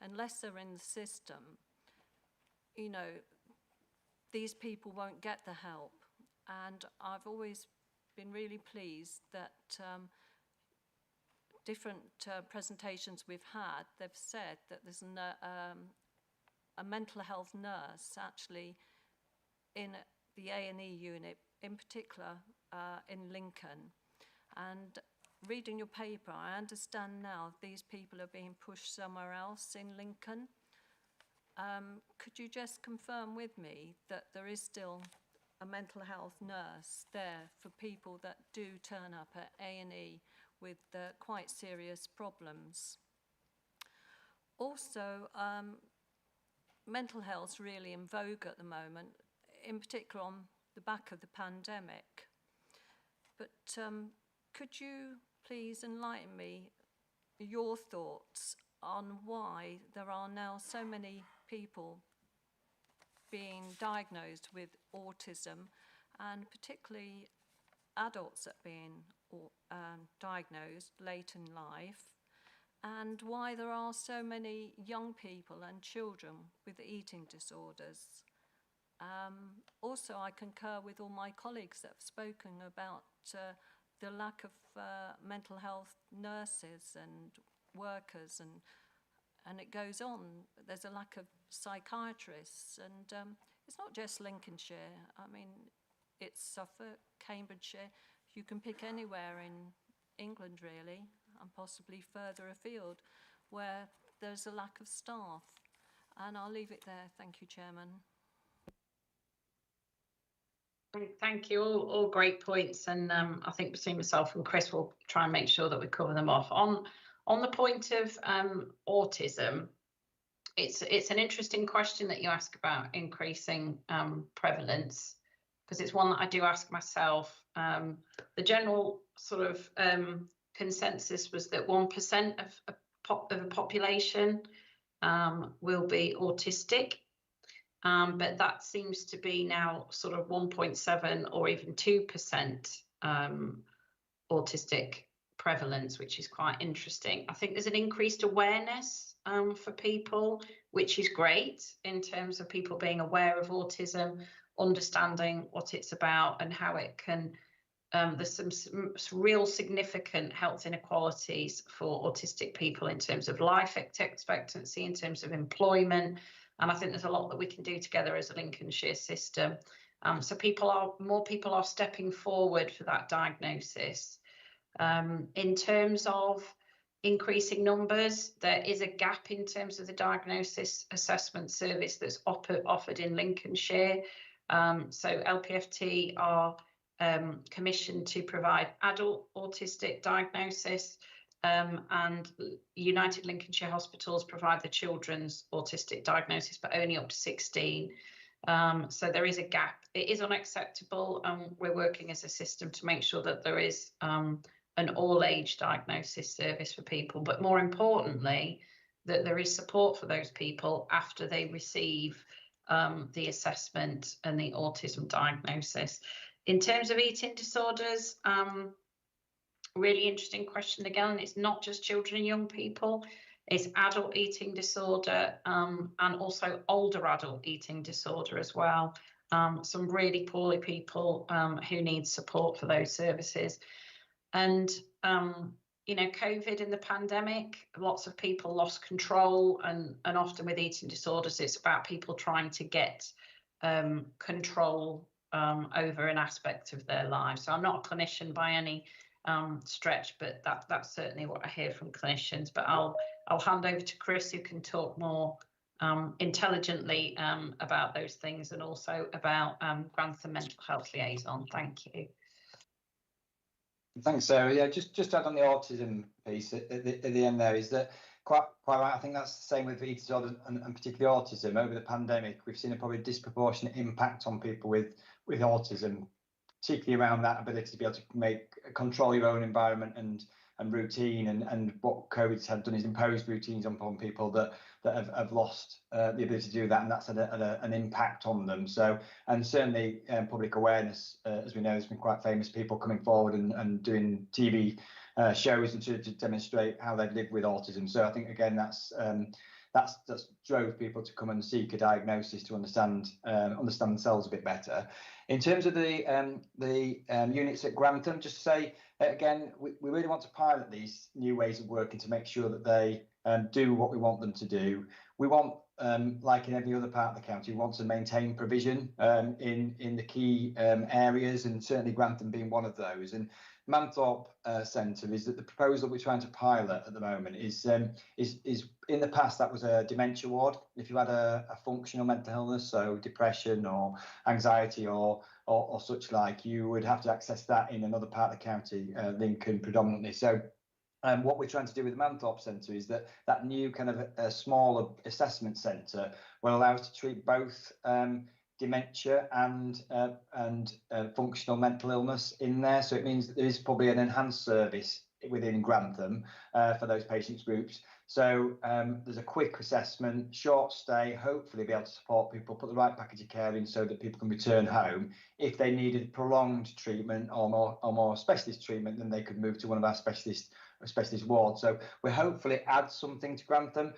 unless they're in the system, you know, these people won't get the help. And I've always been really pleased that different presentations we've had, they've said that there's a mental health nurse actually in the A&E unit, in particular in Lincoln. And reading your paper, I understand now these people are being pushed somewhere else in Lincoln. Could you just confirm with me that there is still a mental health nurse there for people that do turn up at A&E with quite serious problems? Also, mental health's really in vogue at the moment, in particular on the back of the pandemic. But could you please enlighten me your thoughts on why there are now so many people being diagnosed with autism, and particularly adults that are being diagnosed late in life, and why there are so many young people and children with eating disorders. Also, I concur with all my colleagues that have spoken about the lack of mental health nurses and workers, and it goes on. There's a lack of psychiatrists, and it's not just Lincolnshire. I mean, it's Suffolk, Cambridgeshire. You can pick anywhere in England, really, and possibly further afield, where there's a lack of staff. And I'll leave it there. Thank you, Chairman. Thank you. All great points, and I think between myself and Chris, we'll try and make sure that we cover them off. On the point of autism, it's an interesting question that you ask about increasing prevalence, because it's one that I do ask myself. The general sort of consensus was that 1% of a population will be autistic. But that seems to be now sort of 1.7 or even 2% autistic prevalence, which is quite interesting. I think there's an increased awareness for people, which is great in terms of people being aware of autism, understanding what it's about and how it can. There's some real significant health inequalities for autistic people in terms of life expectancy, in terms of employment. And I think there's a lot that we can do together as a Lincolnshire system. So more people are stepping forward for that diagnosis. In terms of increasing numbers, there is a gap in terms of the diagnosis assessment service that's offered in Lincolnshire. So LPFT are commissioned to provide adult autistic diagnosis, and United Lincolnshire Hospitals provide the children's autistic diagnosis, but only up to 16. So there is a gap. It is unacceptable, and we're working as a system to make sure that there is an all-age diagnosis service for people, but more importantly, that there is support for those people after they receive the assessment and the autism diagnosis. In terms of eating disorders, really interesting question again. It's not just children and young people, it's adult eating disorder and also older adult eating disorder as well. Some really poorly people who need support for those services. And you know, COVID and the pandemic, lots of people lost control, and often with eating disorders, it's about people trying to get control over an aspect of their lives. So I'm not a clinician by any stretch, but that's certainly what I hear from clinicians. But I'll hand over to Chris, who can talk more intelligently about those things, and also about Grantham Mental Health Liaison. Thank you. Thanks, Sarah. Yeah, just to add on the autism piece at the end there, is that quite right. I think that's the same with eating disorders and particularly autism. Over the pandemic, we've seen a probably disproportionate impact on people with autism, particularly around that ability to be able to control your own environment and routine. And what COVID's had done is imposed routines upon people that have lost the ability to do that, and that's had an impact on them. So, and certainly public awareness, as we know, has been quite famous. People coming forward and doing TV shows and to demonstrate how they live with autism. So I think again that's drove people to come and seek a diagnosis to understand themselves a bit better. In terms of the units at Grantham, just to say again, we really want to pilot these new ways of working to make sure that they do what we want them to do. We want, like in every other part of the county, we want to maintain provision in the key areas, and certainly Grantham being one of those. And Manthorpe Centre is that the proposal we're trying to pilot at the moment is in the past that was a dementia ward. If you had a functional mental illness, so depression or anxiety or such like, you would have to access that in another part of the county, Lincoln predominantly. So what we're trying to do with the Manthorpe Centre is that new kind of a smaller assessment centre will allow us to treat both dementia and functional mental illness in there. So it means that there is probably an enhanced service within Grantham for those patients groups. So there's a quick assessment, short stay, hopefully be able to support people, put the right package of care in so that people can return home. If they needed prolonged treatment or more specialist treatment, then they could move to one of our specialist wards. So we hopefully add something to Grantham,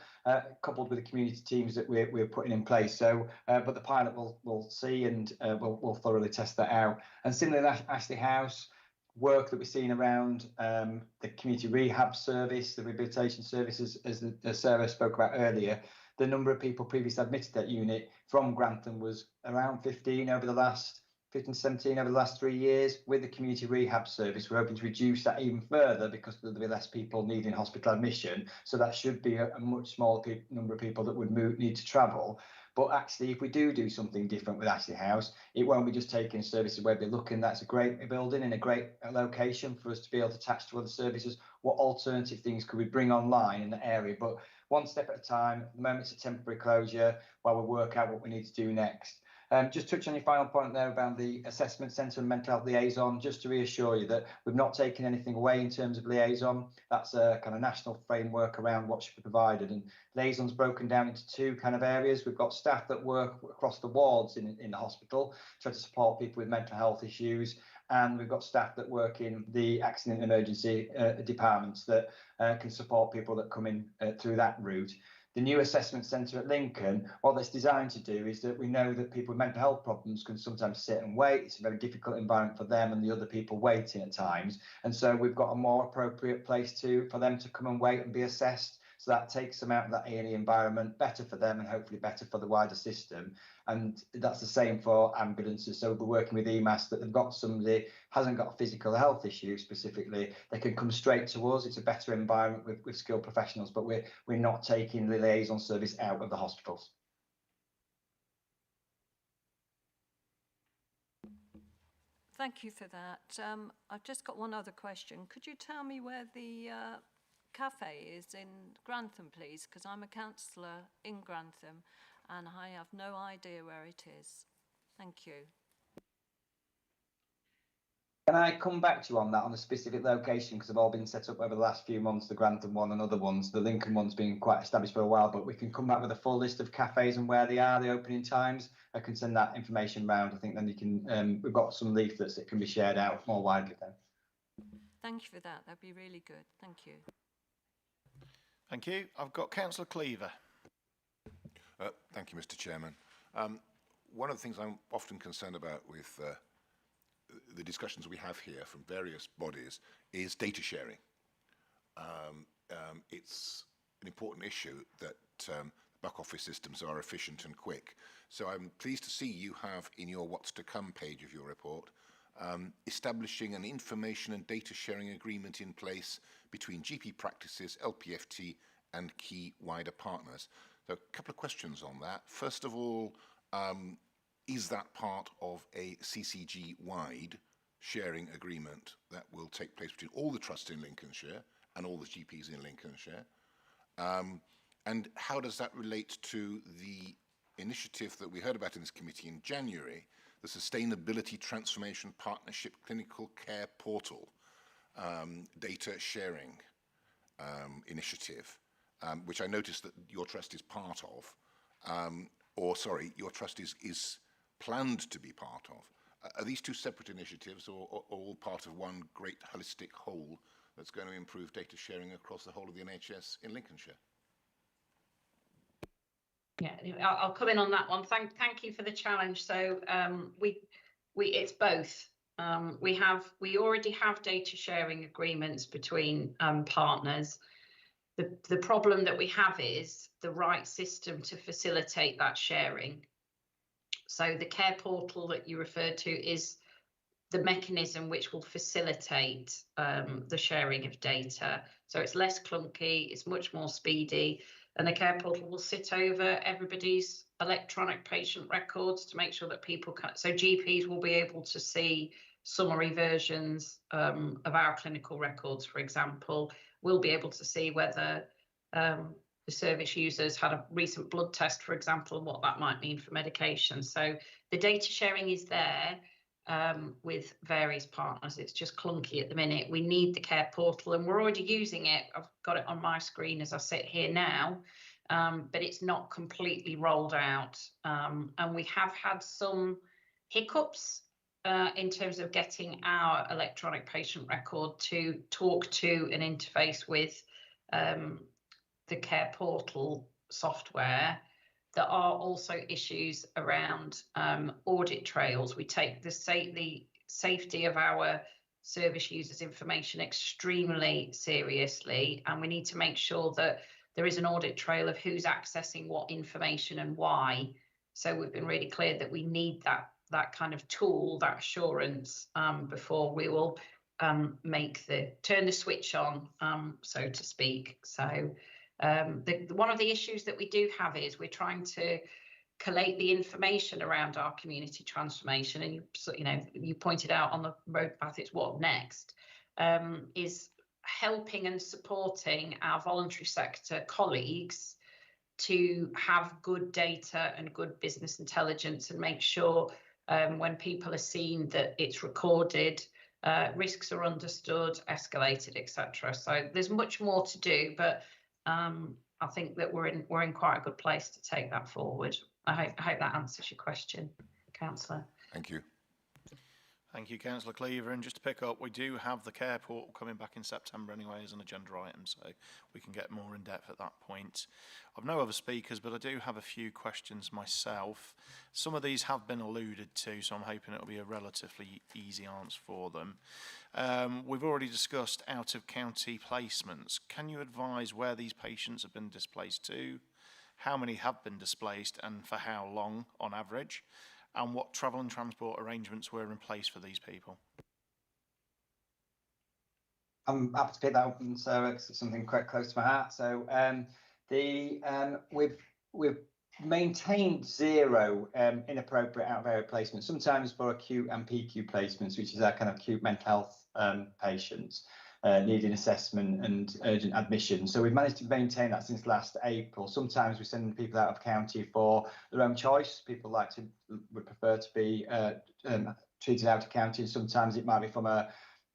coupled with the community teams that we're putting in place. So, but the pilot we'll see, and we'll thoroughly test that out. And similarly, Ashley House, work that we're seeing around the community rehab service, the rehabilitation services, as Sarah spoke about earlier. The number of people previously admitted to that unit from Grantham was around 15 over the last 15 to 17 over the last 3 years. With the community rehab service, we're hoping to reduce that even further because there'll be less people needing hospital admission. So that should be a much smaller number of people that would need to travel. But actually, if we do something different with Ashley House, it won't be just taking services where we're looking. That's a great building in a great location for us to be able to attach to other services. What alternative things could we bring online in the area? But one step at a time. At the moment, it's a temporary closure while we work out what we need to do next. Just touch on your final point there about the assessment centre and mental health liaison, just to reassure you that we've not taken anything away in terms of liaison. That's a kind of national framework around what should be provided, and liaison's broken down into 2 kind of areas. We've got staff that work across the wards in the hospital, try to support people with mental health issues, and we've got staff that work in the accident and emergency departments that can support people that come in through that route. The new assessment centre at Lincoln, what that's designed to do is that we know that people with mental health problems can sometimes sit and wait. It's a very difficult environment for them and the other people waiting at times. And so we've got a more appropriate place for them to come and wait and be assessed. So that takes them out of that A&E environment, better for them and hopefully better for the wider system. And that's the same for ambulances. So we're working with EMAS that they've got somebody hasn't got a physical health issue specifically, they can come straight to us. It's a better environment with skilled professionals, but we're not taking the liaison service out of the hospitals. Thank you for that. I've just got one other question. Could you tell me where the cafe is in Grantham, please? Because I'm a councillor in Grantham and I have no idea where it is. Thank you. Can I come back to you on that, on the specific location, because they've all been set up over the last few months, the Grantham one and other ones. The Lincoln one's been quite established for a while, but we can come back with a full list of cafes and where they are, the opening times. I can send that information round. I think then you can, we've got some leaflets that can be shared out more widely then. Thank you for that. That'd be really good. Thank you. Thank you. I've got Councillor Cleaver. Thank you, Mr. Chairman. One of the things I'm often concerned about with the discussions we have here from various bodies is data sharing. It's an important issue that back office systems are efficient and quick. So I'm pleased to see you have in your what's to come page of your report establishing an information and data sharing agreement in place between GP practices, LPFT and key wider partners. So a couple of questions on that. First of all, is that part of a CCG-wide sharing agreement that will take place between all the trusts in Lincolnshire and all the GPs in Lincolnshire? And how does that relate to the initiative that we heard about in this committee in January, the Sustainability Transformation Partnership Clinical Care Portal data sharing initiative, which I noticed that your trust is part of, your trust is planned to be part of. Are these 2 separate initiatives or all part of one great holistic whole that's going to improve data sharing across the whole of the NHS in Lincolnshire? Yeah, I'll come in on that one. Thank you for the challenge. So it's both. We already have data sharing agreements between partners. The problem that we have is the right system to facilitate that sharing. So the care portal that you referred to is the mechanism which will facilitate the sharing of data. So it's less clunky, it's much more speedy, and the care portal will sit over everybody's electronic patient records to make sure that people can, so GPs will be able to see summary versions of our clinical records, for example. We'll be able to see whether the service users had a recent blood test, for example, and what that might mean for medication. So the data sharing is there with various partners. It's just clunky at the minute. We need the care portal and we're already using it. I've got it on my screen as I sit here now, but it's not completely rolled out. And we have had some hiccups in terms of getting our electronic patient record to talk to and interface with the care portal software. There are also issues around audit trails. We take the safety of our service users' information extremely seriously, and we need to make sure that there is an audit trail of who's accessing what information and why. So we've been really clear that we need that kind of tool, that assurance, before we will turn the switch on, so to speak. So one of the issues that we do have is we're trying to collate the information around our community transformation, and you pointed out on the road path, it's what next, is helping and supporting our voluntary sector colleagues to have good data and good business intelligence, and make sure when people are seeing that it's recorded, risks are understood, escalated, etc. So there's much more to do, but I think that we're in quite a good place to take that forward. I hope that answers your question, Councillor. Thank you. Thank you, Councillor Cleaver. And just to pick up, we do have the care portal coming back in September anyway as an agenda item, so we can get more in depth at that point. I've no other speakers, but I do have a few questions myself. Some of these have been alluded to, so I'm hoping it'll be a relatively easy answer for them. We've already discussed out-of-county placements. Can you advise where these patients have been displaced to, how many have been displaced, and for how long on average? And what travel and transport arrangements were in place for these people? I'm happy to pick that up, and so it's something quite close to my heart. So we've maintained 0 inappropriate out of area placements, sometimes for acute and PQ placements, which is our kind of acute mental health patients needing assessment and urgent admission. So we've managed to maintain that since last April. Sometimes we send people out of county for their own choice. People would prefer to be treated out of county, and sometimes it might be from a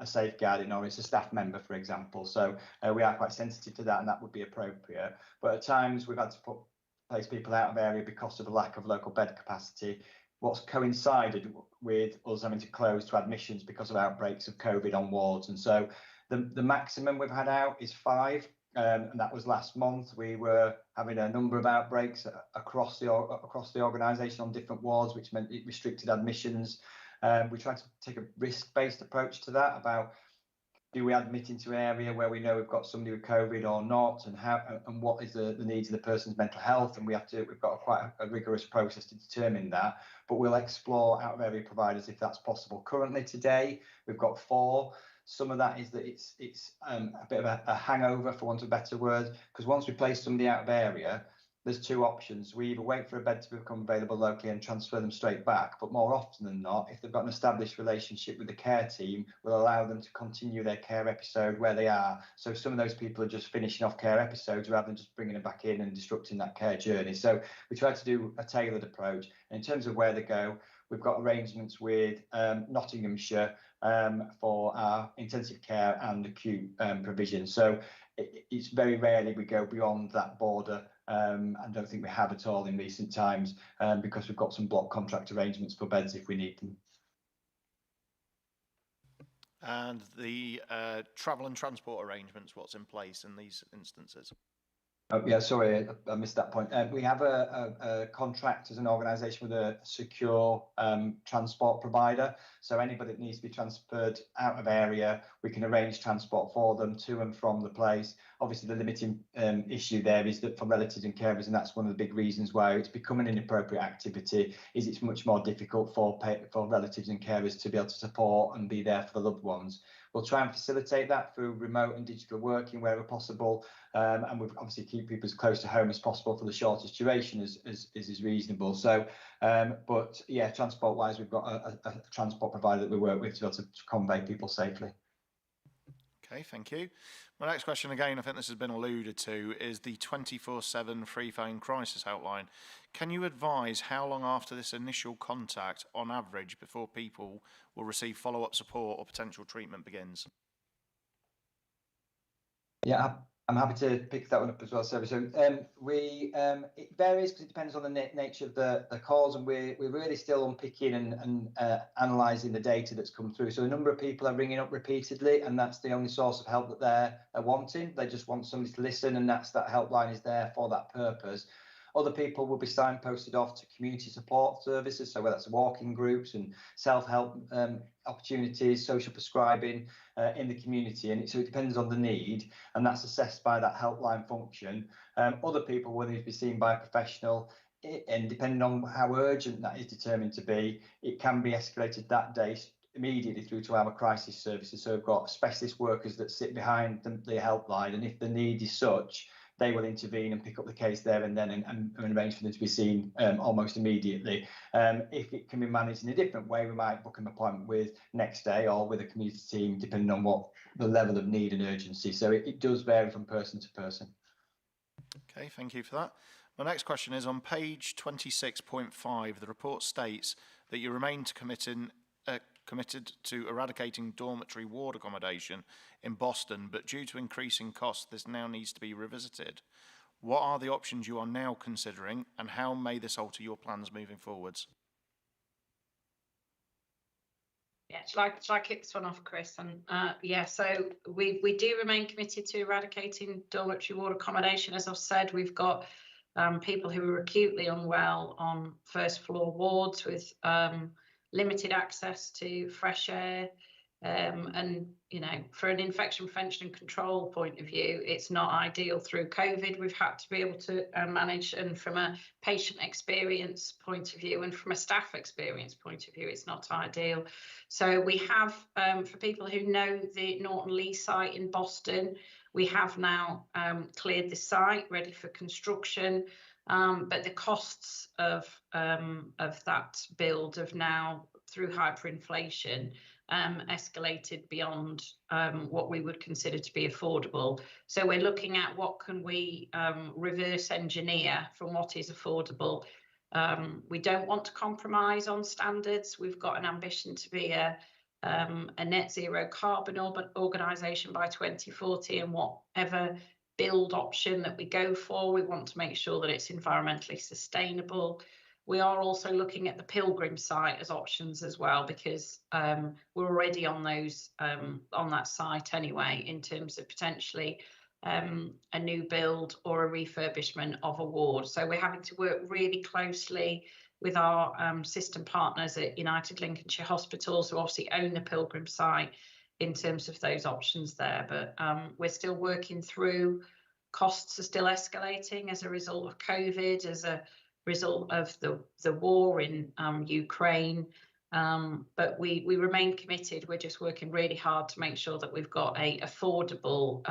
safeguarding, or it's a staff member, for example. So we are quite sensitive to that, and that would be appropriate. But at times we've had to place people out of area because of a lack of local bed capacity. What's coincided with us having to close to admissions because of outbreaks of COVID on wards. And so the maximum we've had out is 5, and that was last month. We were having a number of outbreaks across the organisation on different wards, which meant it restricted admissions. We tried to take a risk-based approach to that, about do we admit into an area where we know we've got somebody with COVID or not, and how, and what is the needs of the person's mental health, and we've got quite a rigorous process to determine that. But we'll explore out of area providers if that's possible. Currently today we've got 4. Some of that is that it's a bit of a hangover, for want of a better word, because once we place somebody out of area, there's 2 options. We either wait for a bed to become available locally and transfer them straight back, but more often than not, if they've got an established relationship with the care team, we'll allow them to continue their care episode where they are. So some of those people are just finishing off care episodes rather than just bringing them back in and disrupting that care journey. So we try to do a tailored approach. And in terms of where they go, we've got arrangements with Nottinghamshire for our intensive care and acute provision. So it's very rarely we go beyond that border. I don't think we have at all in recent times, because we've got some block contract arrangements for beds if we need them. And the travel and transport arrangements, what's in place in these instances? Oh, yeah, sorry, I missed that point. We have a contract as an organisation with a secure transport provider. So anybody that needs to be transferred out of area, we can arrange transport for them to and from the place. Obviously, the limiting issue there is that for relatives and carers, and that's one of the big reasons why it's become an inappropriate activity, is it's much more difficult for relatives and carers to be able to support and be there for the loved ones. We'll try and facilitate that through remote and digital working wherever possible, and we'll obviously keep people as close to home as possible for the shortest duration as is reasonable. So, but yeah, transport-wise, we've got a transport provider that we work with to be able to convey people safely. Okay, thank you. My next question, again, I think this has been alluded to, is the 24/7 free phone crisis outline. Can you advise how long after this initial contact, on average, before people will receive follow-up support or potential treatment begins? Yeah, I'm happy to pick that one up as well, Sarah. So it varies because it depends on the nature of the calls, and we're really still unpicking and analysing the data that's come through. So a number of people are ringing up repeatedly, and that's the only source of help that they're wanting. They just want somebody to listen, and that helpline is there for that purpose. Other people will be signposted off to community support services, so whether that's walking groups and self-help opportunities, social prescribing in the community, and so it depends on the need, and that's assessed by that helpline function. Other people will need to be seen by a professional. and depending on how urgent that is determined to be, it can be escalated that day immediately through to our crisis services. So we've got specialist workers that sit behind the helpline, and if the need is such, they will intervene and pick up the case there and then and arrange for them to be seen almost immediately. If it can be managed in a different way, we might book an appointment with next day or with a community team, depending on what the level of need and urgency. So it does vary from person to person. Okay, thank you for that. My next question is on page 26.5. The report states that you remain committed to eradicating dormitory ward accommodation in Boston, but due to increasing costs, this now needs to be revisited. What are the options you are now considering, and how may this alter your plans moving forwards? Yeah, shall I kick this one off, Chris? And yeah, so we do remain committed to eradicating dormitory ward accommodation. As I've said, we've got people who are acutely unwell on first floor wards with limited access to fresh air. And, you know, for an infection prevention and control point of view, it's not ideal through COVID. We've had to be able to manage, and from a patient experience point of view and from a staff experience point of view, it's not ideal. So we have, for people who know the Norton Lee site in Boston, we have now cleared the site, ready for construction. But the costs of that build have now, through hyperinflation, escalated beyond what we would consider to be affordable. So we're looking at what can we reverse engineer from what is affordable. We don't want to compromise on standards. We've got an ambition to be a net zero carbon organisation by 2040, and whatever build option that we go for, we want to make sure that it's environmentally sustainable. We are also looking at the Pilgrim site as options as well, because we're already on those on that site anyway, in terms of potentially a new build or a refurbishment of a ward. So we're having to work really closely with our system partners at United Lincolnshire Hospitals, who obviously own the Pilgrim site, in terms of those options there. But we're still working through. Costs are still escalating as a result of COVID, as a result of the war in Ukraine. But we remain committed. We're just working really hard to make sure that we've got a affordable,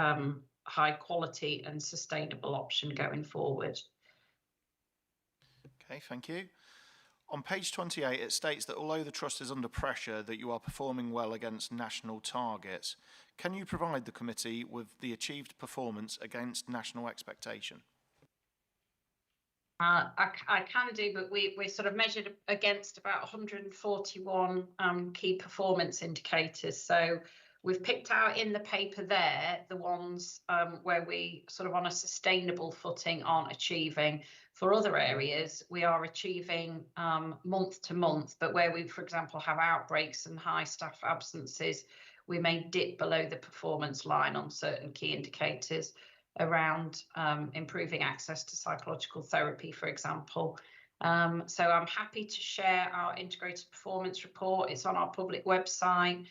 high quality and sustainable option going forward. Okay, thank you. On page 28, it states that although the Trust is under pressure, that you are performing well against national targets. Can you provide the committee with the achieved performance against national expectation? I can do, but we're sort of measured against about 141 key performance indicators. So we've picked out in the paper there the ones where we sort of on a sustainable footing aren't achieving. For other areas, we are achieving month to month, but where we, for example, have outbreaks and high staff absences, we may dip below the performance line on certain key indicators around improving access to psychological therapy, for example. So I'm happy to share our integrated performance report. It's on our public website,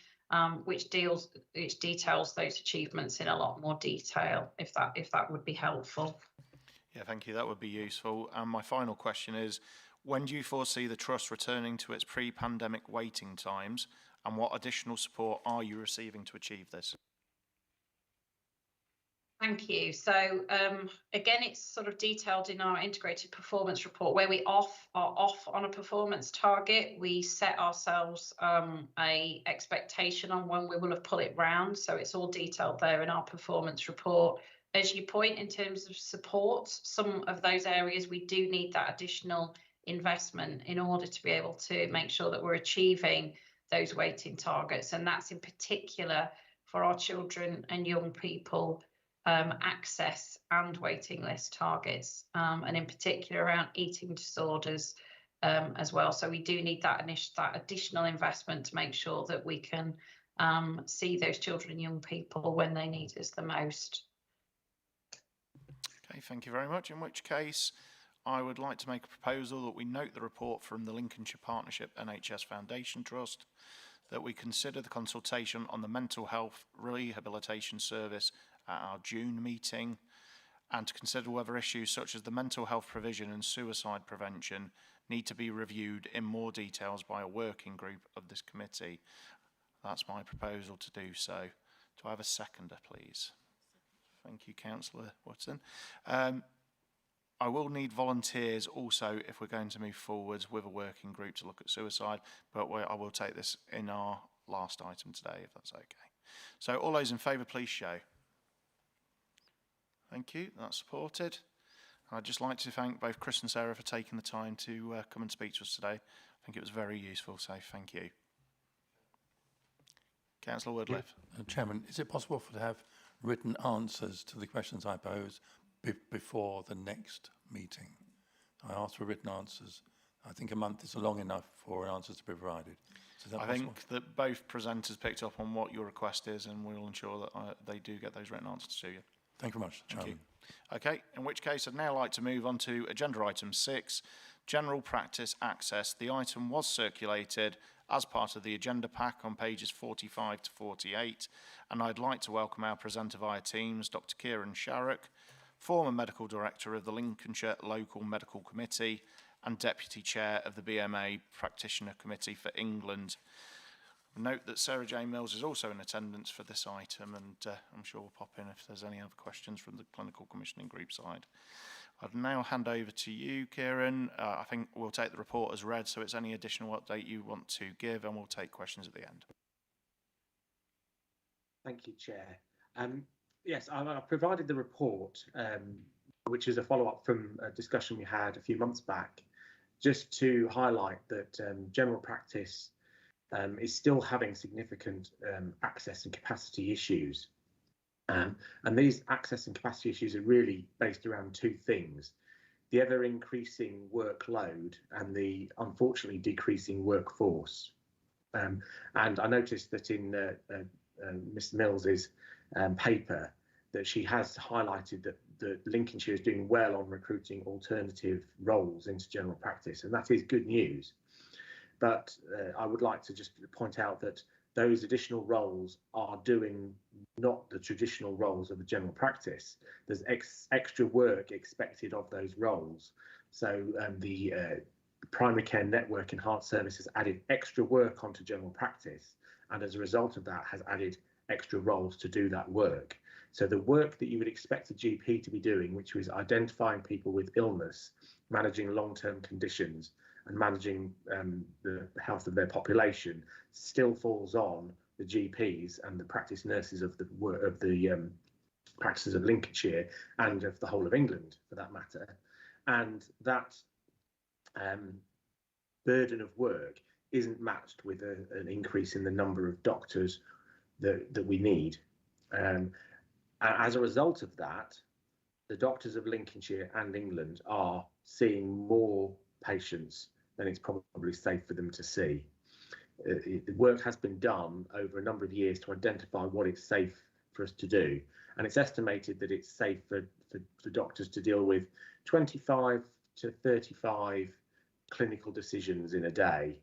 which details those achievements in a lot more detail, if that would be helpful. Yeah, thank you. That would be useful. And my final question is, when do you foresee the Trust returning to its pre-pandemic waiting times, and what additional support are you receiving to achieve this? Thank you. So again, it's sort of detailed in our integrated performance report. Where we are off on a performance target, we set ourselves a expectation on when we will have pulled it round. So it's all detailed there in our performance report. As you point, in terms of support, some of those areas we do need that additional investment in order to be able to make sure that we're achieving those waiting targets. And that's in particular for our children and young people access and waiting list targets, and in particular around eating disorders as well. So we do need that additional investment to make sure that we can see those children and young people when they need us the most. Okay, thank you very much. In which case, I would like to make a proposal that we note the report from the Lincolnshire Partnership NHS Foundation Trust, that we consider the consultation on the mental health rehabilitation service at our June meeting, and to consider whether issues such as the mental health provision and suicide prevention need to be reviewed in more details by a working group of this committee. That's my proposal to do so. Do I have a seconder, please? Thank you, Councillor Watson. I will need volunteers also if we're going to move forwards with a working group to look at suicide, but I will take this in our last item today, if that's okay. So all those in favour, please show. Thank you, that's supported. I'd just like to thank both Chris and Sarah for taking the time to come and speak to us today. I think it was very useful, so thank you. Councillor Woodliff. Chairman, is it possible to have written answers to the questions I pose before the next meeting? I asked for written answers. I think a month is long enough for answers to be provided. So I think that both presenters picked up on what your request is, and we'll ensure that they do get those written answers to you. Thank you very much, Chairman. Thank you. Okay, in which case I'd now like to move on to agenda item 6, general practice access. The item was circulated as part of the agenda pack on pages 45 to 48, and I'd like to welcome our presenter via Teams, Dr. Kieran Sharrock, former Medical Director of the Lincolnshire Local Medical Committee and Deputy Chair of the BMA Practitioner Committee for England. Note that Sarah Jane Mills is also in attendance for this item, and I'm sure we'll pop in if there's any other questions from the Clinical Commissioning Group side. I'd now hand over to you, Kieran. I think we'll take the report as read, so it's any additional update you want to give, and we'll take questions at the end. Thank you, Chair. Yes, I provided the report, which is a follow-up from a discussion we had a few months back, just to highlight that general practice is still having significant access and capacity issues. And these access and capacity issues are really based around two things: the ever increasing workload and the unfortunately decreasing workforce. And I noticed that in Ms Mills's paper that she has highlighted that Lincolnshire is doing well on recruiting alternative roles into general practice, and that is good news. But I would like to just point out that those additional roles are doing not the traditional roles of the general practice. There's extra work expected of those roles. So the primary care network enhanced services added extra work onto general practice, and as a result of that has added extra roles to do that work. So the work that you would expect a GP to be doing, which was identifying people with illness, managing long-term conditions, and managing the health of their population, still falls on the GPs and the practice nurses of the practices of Lincolnshire and of the whole of England, for that matter. And that burden of work isn't matched with an increase in the number of doctors that we need. As a result of that, the doctors of Lincolnshire and England are seeing more patients than it's probably safe for them to see. The work has been done over a number of years to identify what it's safe for us to do, and it's estimated that it's safe for doctors to deal with 25 to 35 clinical decisions in a day,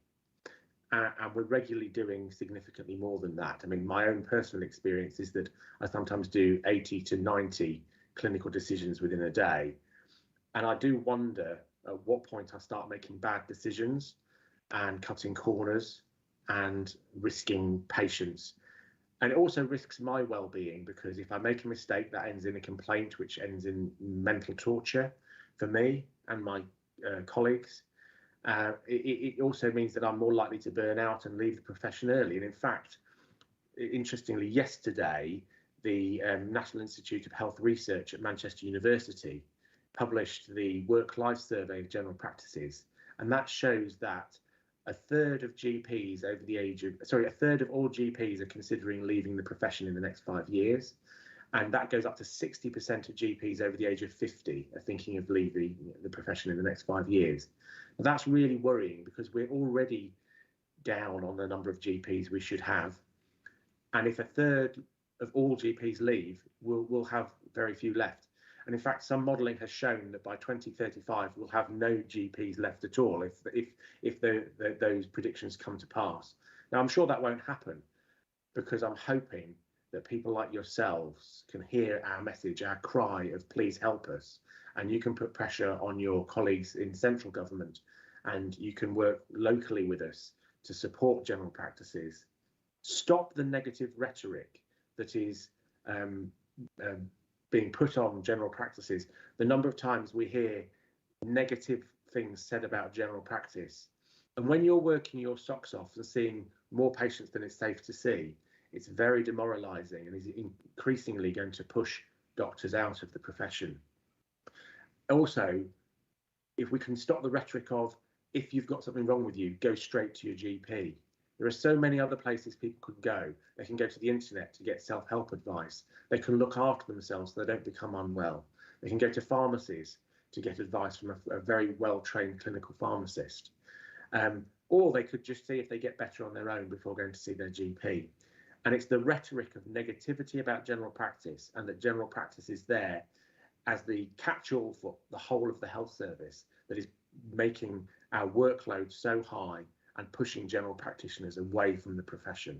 and we're regularly doing significantly more than that. I mean, my own personal experience is that I sometimes do 80 to 90 clinical decisions within a day, and I do wonder at what point I start making bad decisions and cutting corners and risking patients. And it also risks my well-being, because if I make a mistake, that ends in a complaint, which ends in mental torture for me and my colleagues. It also means that I'm more likely to burn out and leave the profession early. And in fact, interestingly, yesterday, the National Institute of Health Research at Manchester University published the work-life survey of general practices, and that shows that a third of all GPs are considering leaving the profession in the next 5 years, and that goes up to 60% of GPs over the age of 50 are thinking of leaving the profession in the next 5 years. Now, that's really worrying, because we're already down on the number of GPs we should have, and if a third of all GPs leave, we'll have very few left. And in fact, some modelling has shown that by 2035, we'll have no GPs left at all if those predictions come to pass. Now, I'm sure that won't happen, because I'm hoping that people like yourselves can hear our message, our cry of please help us, and you can put pressure on your colleagues in central government, and you can work locally with us to support general practices. Stop the negative rhetoric that is being put on general practices. The number of times we hear negative things said about general practice, and when you're working your socks off and seeing more patients than it's safe to see, it's very demoralising and is increasingly going to push doctors out of the profession. Also, if we can stop the rhetoric of, if you've got something wrong with you, go straight to your GP. There are so many other places people could go. They can go to the internet to get self-help advice. They can look after themselves so they don't become unwell. They can go to pharmacies to get advice from a very well-trained clinical pharmacist. Or they could just see if they get better on their own before going to see their GP. And it's the rhetoric of negativity about general practice, and that general practice is there as the catch-all for the whole of the health service, that is making our workload so high and pushing general practitioners away from the profession.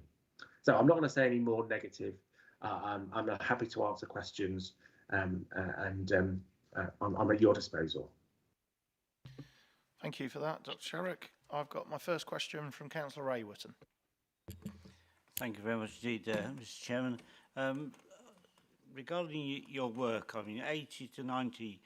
So I'm not going to say any more negative. I'm happy to answer questions, and I'm at your disposal. Thank you for that, Dr. Sherrick. I've got my first question from Councillor Raywitten. Thank you very much indeed, Mr. Chairman. Regarding your work, I mean, 80 to 90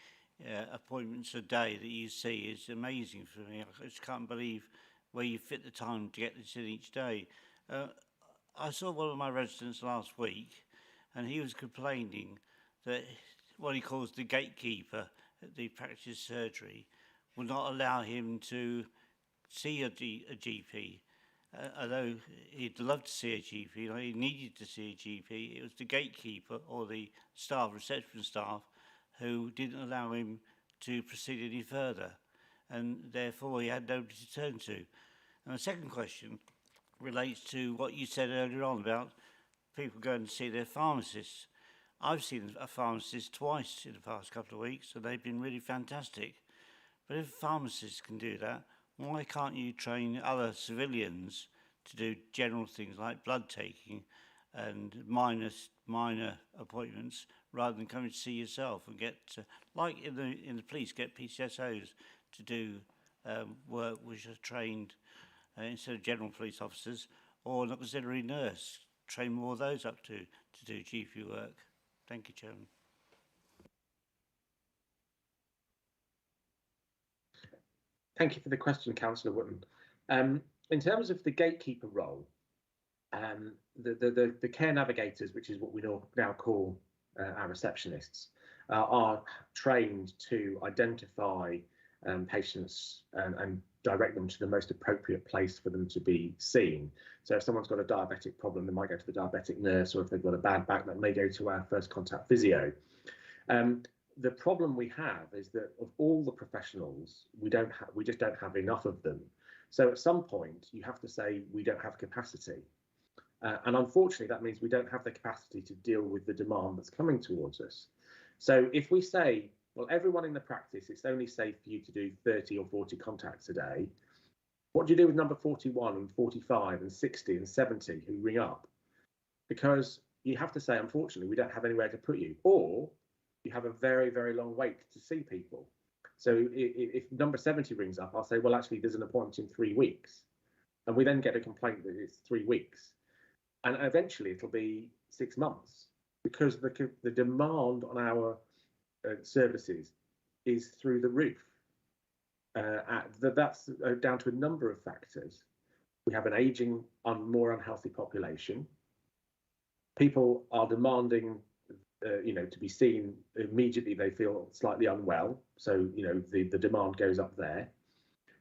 appointments a day that you see is amazing for me. I just can't believe where you fit the time to get this in each day. I saw one of my residents last week, and he was complaining that what he calls the gatekeeper at the practice surgery would not allow him to see a GP. Although he'd love to see a GP, he needed to see a GP, it was the gatekeeper or the staff, reception staff, who didn't allow him to proceed any further, and therefore he had nobody to turn to. And the second question relates to what you said earlier on about people going to see their pharmacists. I've seen a pharmacist twice in the past couple of weeks, and they've been really fantastic. But if pharmacists can do that, why can't you train other civilians to do general things like blood taking and minor appointments, rather than coming to see yourself and get, like in the police, get PCSOs to do work which are trained instead of general police officers, or an auxiliary nurse, train more of those up to do GP work. Thank you, Chairman. Thank you for the question, Councillor Wootton. In terms of the gatekeeper role, the care navigators, which is what we now call our receptionists, are trained to identify patients and direct them to the most appropriate place for them to be seen. So if someone's got a diabetic problem, they might go to the diabetic nurse, or if they've got a bad back, that may go to our first contact physio. The problem we have is that of all the professionals, we just don't have enough of them. So at some point, you have to say we don't have capacity. And unfortunately, that means we don't have the capacity to deal with the demand that's coming towards us. So if we say, well, everyone in the practice, it's only safe for you to do 30 or 40 contacts a day, what do you do with number 41 and 45 and 60 and 70 who ring up? Because you have to say, unfortunately, we don't have anywhere to put you, or you have a very, very long wait to see people. So if number 70 rings up, I'll say, well, actually, there's an appointment in 3 weeks. And we then get a complaint that it's 3 weeks. And eventually it'll be 6 months, because the demand on our services is through the roof. That's down to a number of factors. We have an ageing, more unhealthy population. People are demanding to be seen immediately. They feel slightly unwell, so the demand goes up there.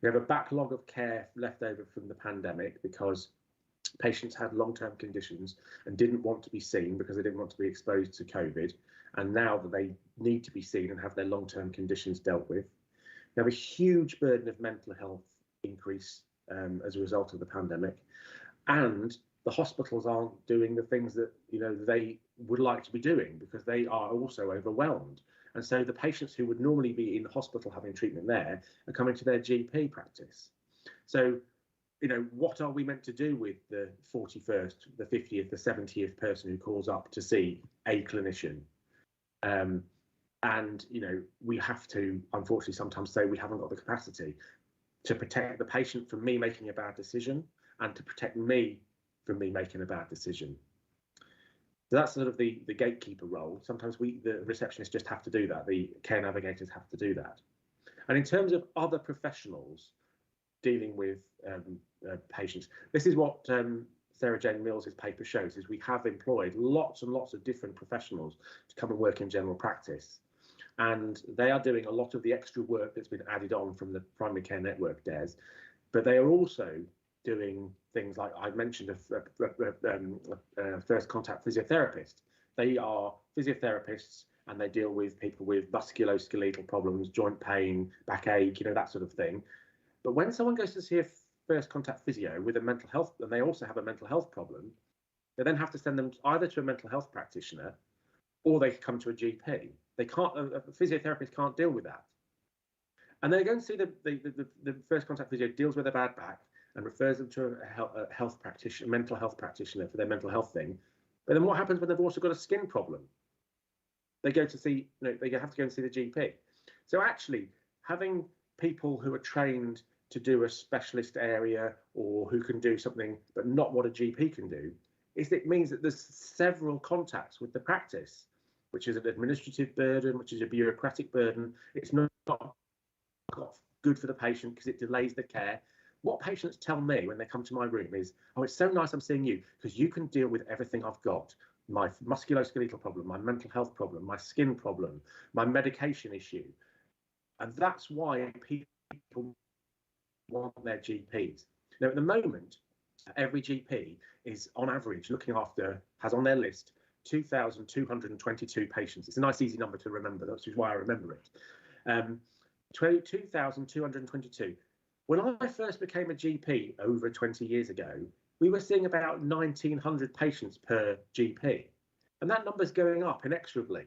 We have a backlog of care left over from the pandemic because patients had long-term conditions and didn't want to be seen because they didn't want to be exposed to COVID, and now that they need to be seen and have their long-term conditions dealt with. We have a huge burden of mental health increase as a result of the pandemic, and the hospitals aren't doing the things that they would like to be doing because they are also overwhelmed. And so the patients who would normally be in the hospital having treatment there are coming to their GP practice. So you know, what are we meant to do with the 41st, the 50th, the 70th person who calls up to see a clinician? And, you know, we have to, unfortunately, sometimes say we haven't got the capacity to protect the patient from me making a bad decision and to protect me from me making a bad decision. So that's sort of the gatekeeper role. Sometimes the receptionists just have to do that. The care navigators have to do that. And in terms of other professionals dealing with patients, this is what Sarah Jane Mills's paper shows, is we have employed lots and lots of different professionals to come and work in general practice. And they are doing a lot of the extra work that's been added on from the primary care network DES, but they are also doing things like I mentioned a first contact physiotherapist. They are physiotherapists and they deal with people with musculoskeletal problems, joint pain, backache, you know, that sort of thing. But when someone goes to see a first contact physio with a mental health, and they also have a mental health problem, they then have to send them either to a mental health practitioner or they come to a GP. They can't, a physiotherapist can't deal with that. And they go and see the first contact physio, deals with a bad back and refers them to a health practitioner, mental health practitioner for their mental health thing. But then what happens when they've also got a skin problem? They go to see, you know, they have to go and see the GP. So actually, having people who are trained to do a specialist area or who can do something but not what a GP can do, it means that there's several contacts with the practice, which is an administrative burden, which is a bureaucratic burden. It's not good for the patient because it delays the care. What patients tell me when they come to my room is, oh, it's so nice I'm seeing you because you can deal with everything I've got. My musculoskeletal problem, my mental health problem, my skin problem, my medication issue. And that's why people want their GPs. Now, at the moment, every GP is on average looking after, has on their list 2,222 patients. It's a nice, easy number to remember. That's why I remember it. 2,222. When I first became a GP over 20 years ago, we were seeing about 1,900 patients per GP. And that number's going up inexorably.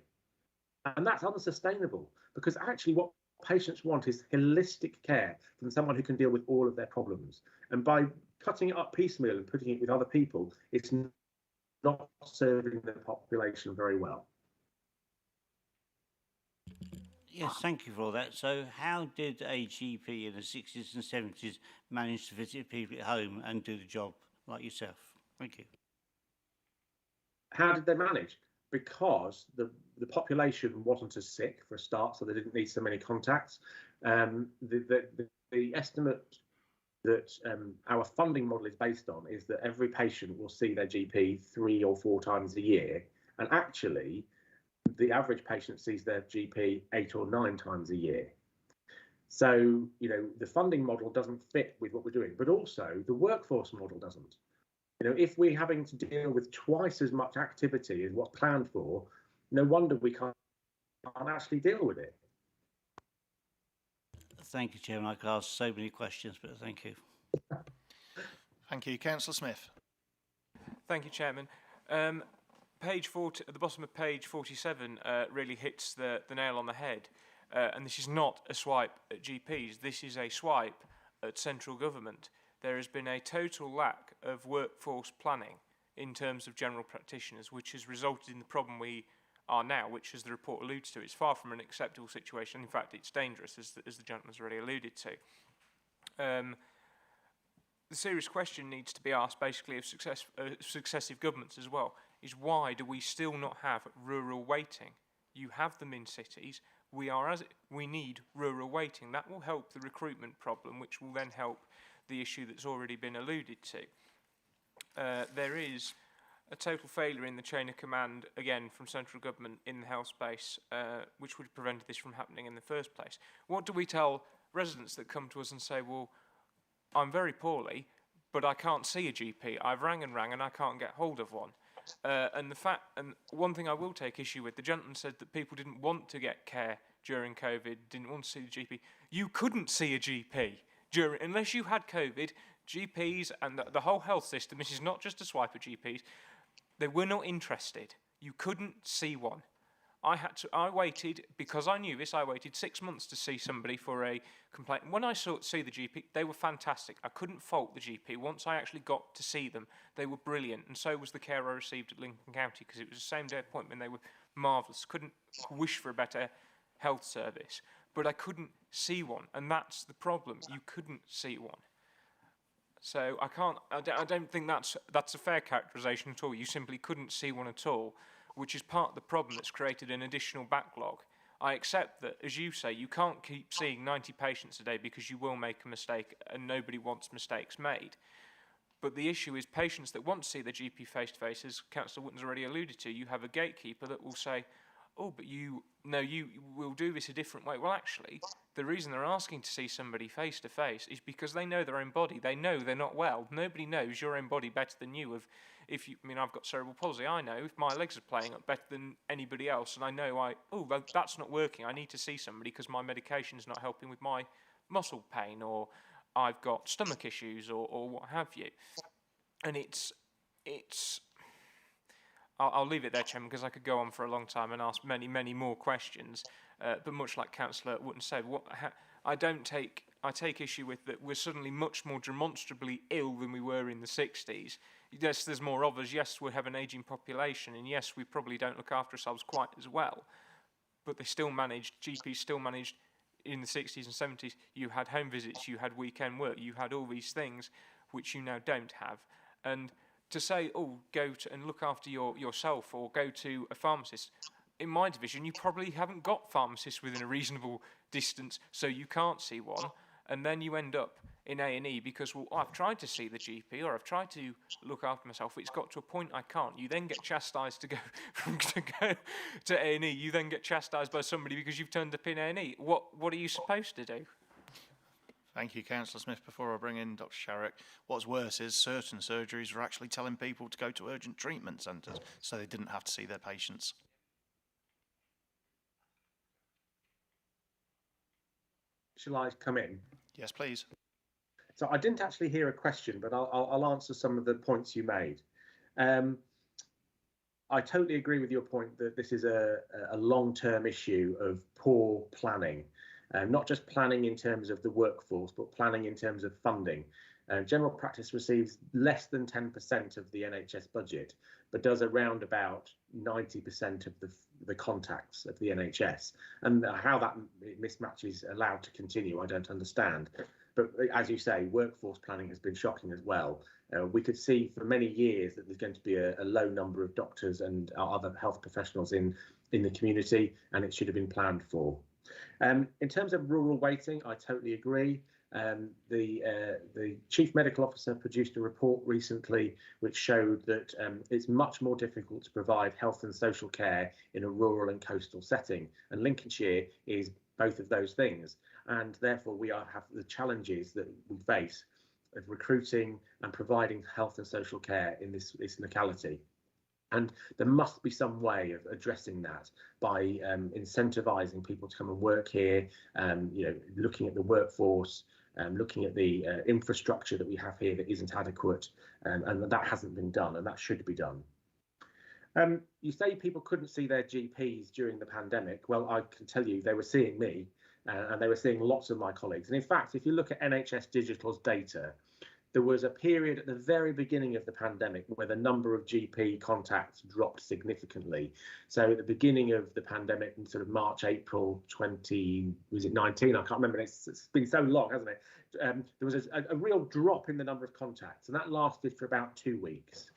And that's unsustainable because actually what patients want is holistic care from someone who can deal with all of their problems. And by cutting it up piecemeal and putting it with other people, it's not serving the population very well. Yes, thank you for all that. So how did a GP in the 60s and 70s manage to visit people at home and do the job like yourself? Thank you. How did they manage? Because the population wasn't as sick for a start, so they didn't need so many contacts. The estimate that our funding model is based on is that every patient will see their GP 3 or 4 times a year. And actually, the average patient sees their GP 8 or 9 times a year. So, you know, the funding model doesn't fit with what we're doing, but also the workforce model doesn't. You know, if we're having to deal with twice as much activity as what's planned for, no wonder we can't actually deal with it. Thank you, Chairman. I could ask so many questions, but thank you. Thank you. Councillor Smith. Thank you, Chairman. Page 40, at the bottom of page 47 really hits the nail on the head. And this is not a swipe at GPs. This is a swipe at central government. There has been a total lack of workforce planning in terms of general practitioners, which has resulted in the problem we are now, which, as the report alludes to, is far from an acceptable situation. In fact, it's dangerous, as the gentleman's already alluded to. The serious question needs to be asked, basically, of successive governments as well, is why do we still not have rural waiting? You have them in cities. We need rural waiting. That will help the recruitment problem, which will then help the issue that's already been alluded to. There is a total failure in the chain of command, again, from central government in the health space, which would have prevented this from happening in the first place. What do we tell residents that come to us and say, well, I'm very poorly, but I can't see a GP. I've rang and I can't get hold of one. And one thing I will take issue with, the gentleman said that people didn't want to get care during COVID, didn't want to see the GP. You couldn't see a GP unless you had COVID. GPs and the whole health system, this is not just a swipe at GPs, they were not interested. You couldn't see one. I waited, because I knew this, I waited 6 months to see somebody for a complaint. When I see the GP, they were fantastic. I couldn't fault the GP. Once I actually got to see them, they were brilliant. And so was the care I received at Lincoln County, because it was the same day appointment. They were marvellous. Couldn't wish for a better health service. But I couldn't see one, and that's the problem. You couldn't see one. So I don't think that's a fair characterisation at all. You simply couldn't see one at all, which is part of the problem that's created an additional backlog. I accept that, as you say, you can't keep seeing 90 patients a day because you will make a mistake, and nobody wants mistakes made. But the issue is patients that want to see their GP face-to-face, as Councillor Wootton's already alluded to, you have a gatekeeper that will say, oh, but you will do this a different way. Well, actually, the reason they're asking to see somebody face-to-face is because they know their own body. They know they're not well. Nobody knows your own body better than you. I've got cerebral palsy. I know if my legs are playing up better than anybody else, and I know that's not working. I need to see somebody because my medication's not helping with my muscle pain, or I've got stomach issues, or what have you. And I'll leave it there, Chairman, because I could go on for a long time and ask many, many more questions. But much like Councillor Wootton said, I take issue with that we're suddenly much more demonstrably ill than we were in the 60s. Yes, there's more of us. Yes, we have an ageing population. And yes, we probably don't look after ourselves quite as well. But GPs still managed in the 60s and 70s. You had home visits, you had weekend work, you had all these things which you now don't have. And to say, go and look after yourself or go to a pharmacist, in my division, you probably haven't got pharmacists within a reasonable distance, so you can't see one. And then you end up in A&E because, I've tried to see the GP or I've tried to look after myself. It's got to a point I can't. You then get chastised to go to A&E. You then get chastised by somebody because you've turned up in A&E. What are you supposed to do? Thank you, Councillor Smith. Before I bring in Dr. Sharrock, what's worse is certain surgeries are actually telling people to go to urgent treatment centres so they didn't have to see their patients. Shall I come in? Yes, please. So I didn't actually hear a question, but I'll answer some of the points you made. I totally agree with your point that this is a long-term issue of poor planning. Not just planning in terms of the workforce, but planning in terms of funding. General practice receives less than 10% of the NHS budget, but does around about 90% of the contacts of the NHS. And how that mismatch is allowed to continue, I don't understand. But as you say, workforce planning has been shocking as well. We could see for many years that there's going to be a low number of doctors and other health professionals in the community, and it should have been planned for. In terms of rural waiting, I totally agree. The Chief Medical Officer produced a report recently which showed that it's much more difficult to provide health and social care in a rural and coastal setting. And Lincolnshire is both of those things. And therefore, we have the challenges that we face of recruiting and providing health and social care in this locality. And there must be some way of addressing that by incentivising people to come and work here, looking at the workforce, looking at the infrastructure that we have here that isn't adequate, and that hasn't been done, and that should be done. You say people couldn't see their GPs during the pandemic. Well, I can tell you they were seeing me, and they were seeing lots of my colleagues. And in fact, if you look at NHS Digital's data, there was a period at the very beginning of the pandemic where the number of GP contacts dropped significantly. So at the beginning of the pandemic in sort of March, April 19? I can't remember. It's been so long, hasn't it? There was a real drop in the number of contacts, and that lasted for about 2 weeks.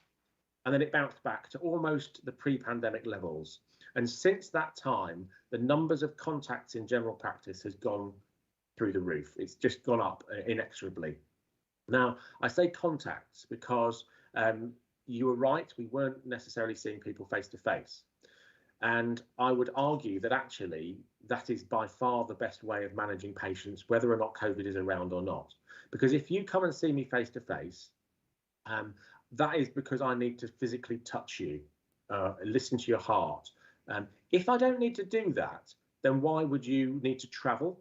And then it bounced back to almost the pre-pandemic levels. And since that time, the numbers of contacts in general practice has gone through the roof. It's just gone up inexorably. Now, I say contacts because you were right, we weren't necessarily seeing people face to face. And I would argue that actually that is by far the best way of managing patients, whether or not COVID is around or not. Because if you come and see me face to face, that is because I need to physically touch you, listen to your heart. If I don't need to do that, then why would you need to travel?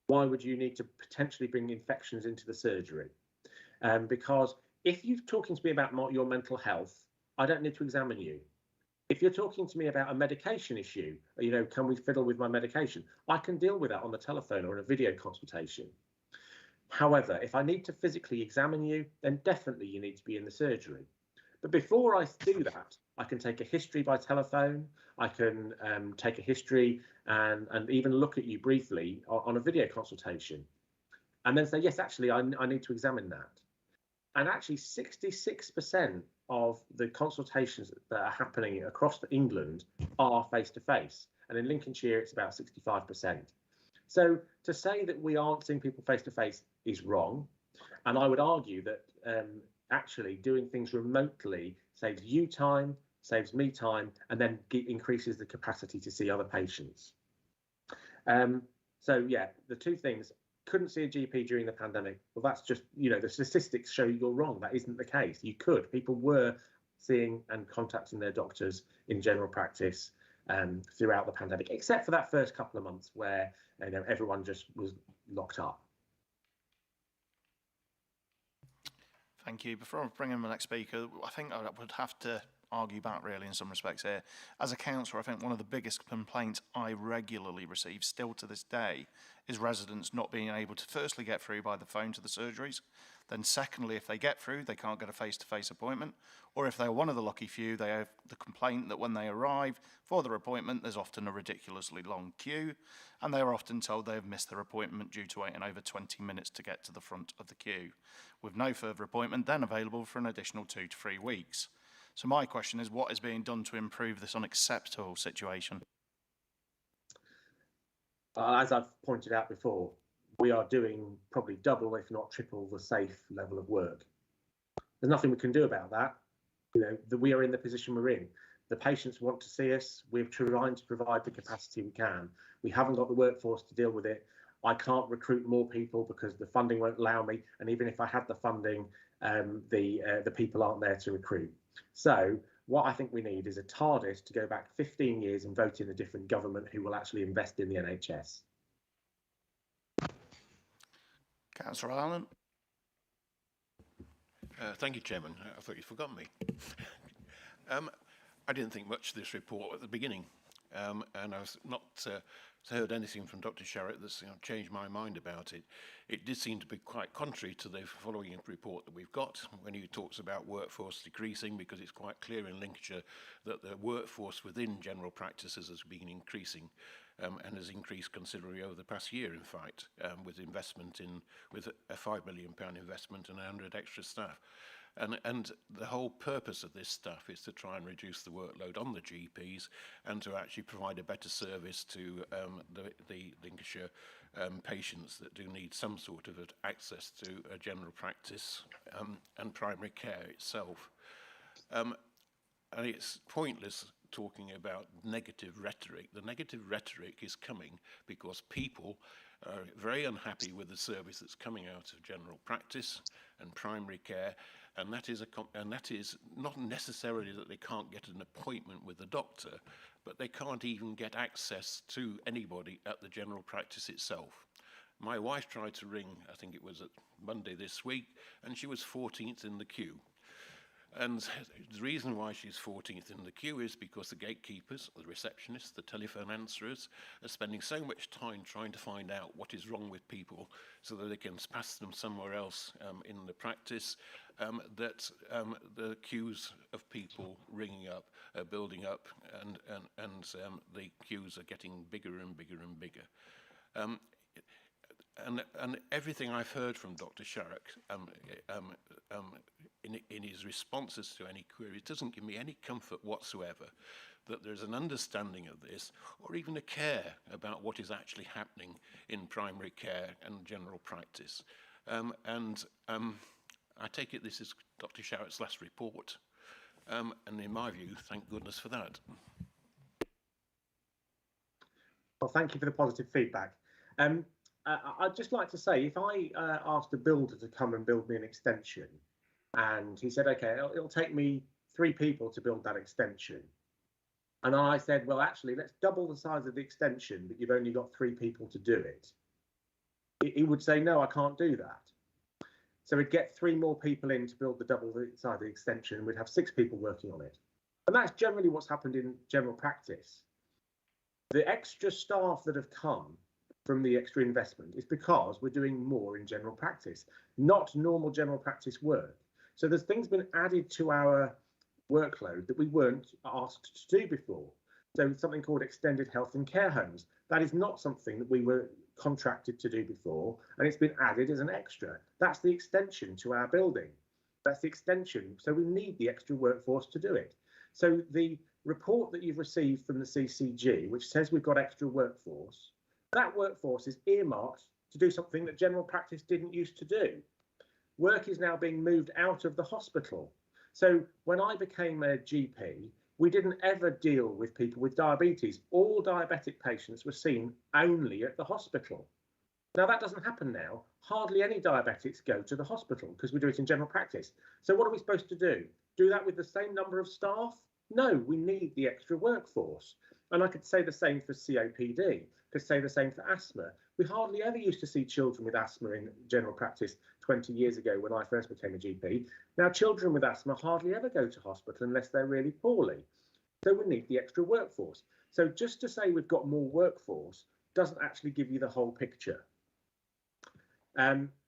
Why would you need to potentially bring infections into the surgery? Because if you're talking to me about your mental health, I don't need to examine you. If you're talking to me about a medication issue, you know, can we fiddle with my medication? I can deal with that on the telephone or in a video consultation. However, if I need to physically examine you, then definitely you need to be in the surgery. But before I do that, I can take a history by telephone. I can take a history and even look at you briefly on a video consultation, and then say, yes, actually, I need to examine that. And actually, 66% of the consultations that are happening across England are face-to-face. And in Lincolnshire, it's about 65%. So to say that we aren't seeing people face-to-face is wrong. And I would argue that actually doing things remotely saves you time, saves me time, and then increases the capacity to see other patients. So yeah, the two things, couldn't see a GP during the pandemic. Well, that's just, you know, the statistics show you're wrong. That isn't the case. You could. People were seeing and contacting their doctors in general practice throughout the pandemic, except for that first couple of months where, you know, everyone just was locked up. Thank you. Before I bring in the next speaker, I think I would have to argue back really in some respects here. As a counsellor, I think one of the biggest complaints I regularly receive still to this day is residents not being able to firstly get through by the phone to the surgeries. Then secondly, if they get through, they can't get a face-to-face appointment. Or if they're one of the lucky few, they have the complaint that when they arrive for their appointment, there's often a ridiculously long queue. And they are often told they have missed their appointment due to waiting over 20 minutes to get to the front of the queue, with no further appointment then available for an additional 2 to 3 weeks. So my question is, what is being done to improve this unacceptable situation? As I've pointed out before, we are doing probably double, if not triple, the safe level of work. There's nothing we can do about that. You know, we are in the position we're in. The patients want to see us. We're trying to provide the capacity we can. We haven't got the workforce to deal with it. I can't recruit more people because the funding won't allow me. And even if I had the funding, the people aren't there to recruit. So what I think we need is a TARDIS to go back 15 years and vote in a different government who will actually invest in the NHS. Councillor Allen. Thank you, Chairman. I thought you'd forgotten me. I didn't think much of this report at the beginning, and I've not heard anything from Dr. Sharrett that's changed my mind about it. It did seem to be quite contrary to the following report that we've got, when he talks about workforce decreasing, because it's quite clear in Lincolnshire that the workforce within general practices has been increasing. And has increased considerably over the past year, in fact, with investment with a £5 million investment and 100 extra staff. And the whole purpose of this stuff is to try and reduce the workload on the GPs and to actually provide a better service to the Lincolnshire patients that do need some sort of access to a general practice and primary care itself. And it's pointless talking about negative rhetoric. The negative rhetoric is coming because people are very unhappy with the service that's coming out of general practice and primary care, and that is not necessarily that they can't get an appointment with the doctor, but they can't even get access to anybody at the general practice itself. My wife tried to ring, I think it was at Monday this week, and she was 14th in the queue. And the reason why she's 14th in the queue is because the gatekeepers, the receptionists, the telephone answerers are spending so much time trying to find out what is wrong with people so that they can pass them somewhere else in the practice, that the queues of people ringing up are building up, and the queues are getting bigger and bigger and bigger. And everything I've heard from Dr. Sharrock in his responses to any queries doesn't give me any comfort whatsoever that there's an understanding of this or even a care about what is actually happening in primary care and general practice. I take it this is Dr. Sharrock's last report, and in my view, thank goodness for that. Well, thank you for the positive feedback. I'd just like to say, if I asked a builder to come and build me an extension, and he said, okay, it'll take me 3 people to build that extension. And I said, well, actually, let's double the size of the extension, but you've only got 3 people to do it. He would say, no, I can't do that. So we'd get 3 more people in to build the double the size of the extension, and we'd have 6 people working on it. And that's generally what's happened in general practice. The extra staff that have come from the extra investment is because we're doing more in general practice, not normal general practice work. So there's things been added to our workload that we weren't asked to do before. So something called extended health and care homes. That is not something that we were contracted to do before, and it's been added as an extra. That's the extension to our building. That's the extension. So we need the extra workforce to do it. So the report that you've received from the CCG, which says we've got extra workforce, that workforce is earmarked to do something that general practice didn't used to do. Work is now being moved out of the hospital. So when I became a GP, we didn't ever deal with people with diabetes. All diabetic patients were seen only at the hospital. Now that doesn't happen now. Hardly any diabetics go to the hospital because we do it in general practice. So what are we supposed to do? Do that with the same number of staff? No, we need the extra workforce. And I could say the same for COPD, could say the same for asthma. We hardly ever used to see children with asthma in general practice 20 years ago when I first became a GP. Now children with asthma hardly ever go to hospital unless they're really poorly. So we need the extra workforce. So just to say we've got more workforce doesn't actually give you the whole picture.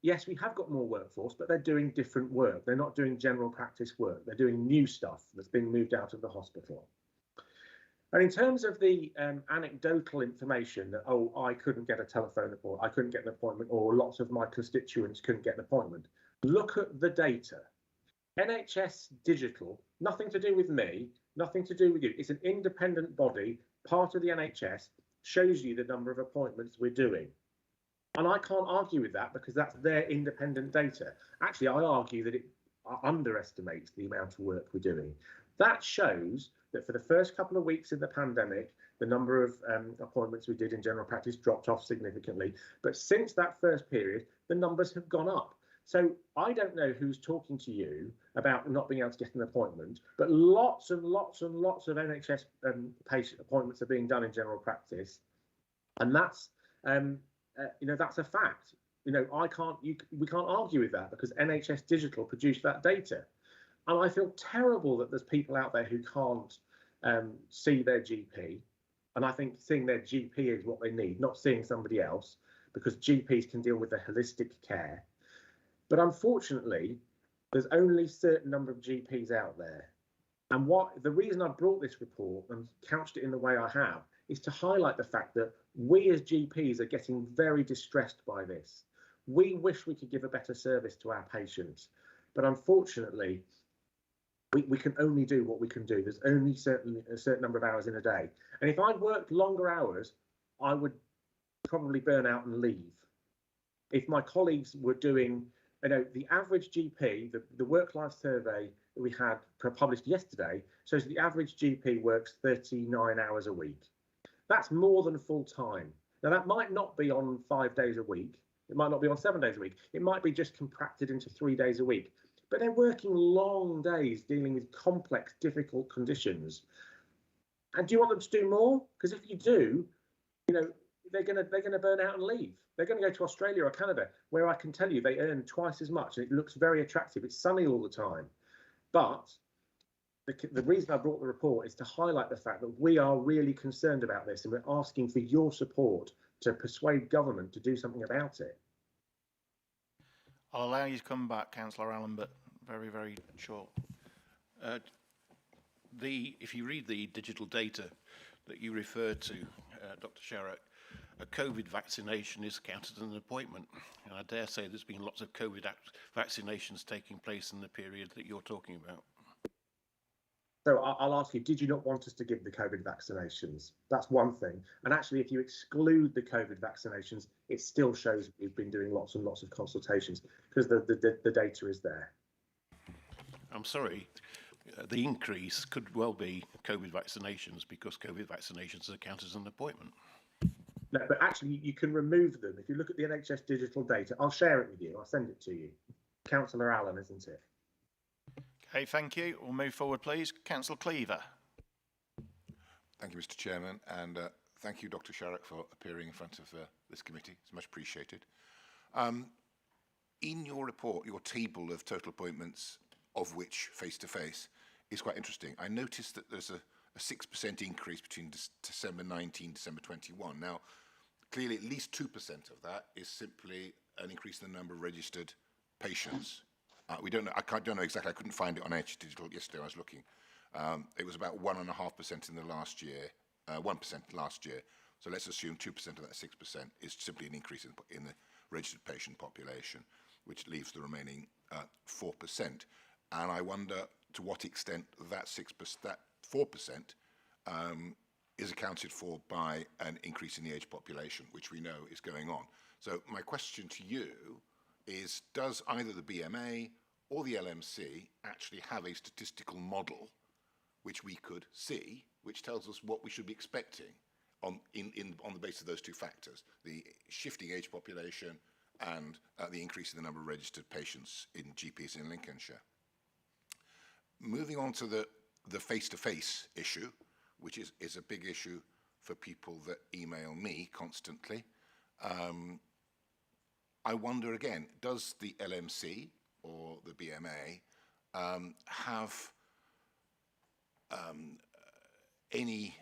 Yes, we have got more workforce, but they're doing different work. They're not doing general practice work. They're doing new stuff that's being moved out of the hospital. And in terms of the anecdotal information that, oh, I couldn't get a telephone appointment, I couldn't get an appointment, or lots of my constituents couldn't get an appointment, look at the data. NHS Digital, nothing to do with me, nothing to do with you. It's an independent body, part of the NHS, shows you the number of appointments we're doing. And I can't argue with that because that's their independent data. Actually, I argue that it underestimates the amount of work we're doing. That shows that for the first couple of weeks of the pandemic, the number of appointments we did in general practice dropped off significantly. But since that first period, the numbers have gone up. So I don't know who's talking to you about not being able to get an appointment, but lots and lots and lots of NHS patient appointments are being done in general practice. And that's, that's a fact. We can't argue with that because NHS Digital produced that data. And I feel terrible that there's people out there who can't see their GP. And I think seeing their GP is what they need, not seeing somebody else, because GPs can deal with the holistic care. But unfortunately, there's only a certain number of GPs out there. And the reason I brought this report and couched it in the way I have is to highlight the fact that we as GPs are getting very distressed by this. We wish we could give a better service to our patients, but unfortunately, we can only do what we can do. There's only a certain number of hours in a day. And if I worked longer hours, I would probably burn out and leave. If my colleagues were doing, the average GP, the work-life survey that we had published yesterday shows the average GP works 39 hours a week. That's more than full time. Now, that might not be on 5 days a week. It might not be on 7 days a week. It might be just contracted into 3 days a week. But they're working long days dealing with complex, difficult conditions. And do you want them to do more? Because if you do, they're going to burn out and leave. They're going to go to Australia or Canada, where I can tell you they earn twice as much. And it looks very attractive. It's sunny all the time. But the reason I brought the report is to highlight the fact that we are really concerned about this, and we're asking for your support to persuade government to do something about it. I'll allow you to come back, Councillor Allen, but very, very short. If you read the digital data that you referred to, Dr. Sharrock, a COVID vaccination is counted as an appointment. And I dare say there's been lots of COVID vaccinations taking place in the period that you're talking about. So I'll ask you, did you not want us to give the COVID vaccinations? That's one thing. And actually, if you exclude the COVID vaccinations, it still shows we've been doing lots and lots of consultations because the data is there. I'm sorry, the increase could well be COVID vaccinations because COVID vaccinations are counted as an appointment. No, but actually, you can remove them. If you look at the NHS digital data, I'll share it with you. I'll send it to you. Councillor Allen, isn't it? Okay, thank you. We'll move forward, please. Councillor Cleaver. Thank you, Mr. Chairman, and thank you, Dr. Sharrock, for appearing in front of this committee. It's much appreciated. In your report, your table of total appointments, of which face-to-face, is quite interesting. I noticed that there's a 6% increase between December 19, December 21. Now, clearly at least 2% of that is simply an increase in the number of registered patients. We don't know, don't know exactly, I couldn't find it on NHS Digital yesterday, I was looking. It was about 1.5% in the last year, 1% last year. So let's assume 2% of that 6% is simply an increase in the registered patient population, which leaves the remaining 4%. And I wonder to what extent that 4% is accounted for by an increase in the age population, which we know is going on. So my question to you is, does either the BMA or the LMC actually have a statistical model which we could see, which tells us what we should be expecting on the basis of those two factors, the shifting age population and the increase in the number of registered patients in GPs in Lincolnshire? Moving on to the face-to-face issue, which is a big issue for people that email me constantly. I wonder again, does the LMC or the BMA have any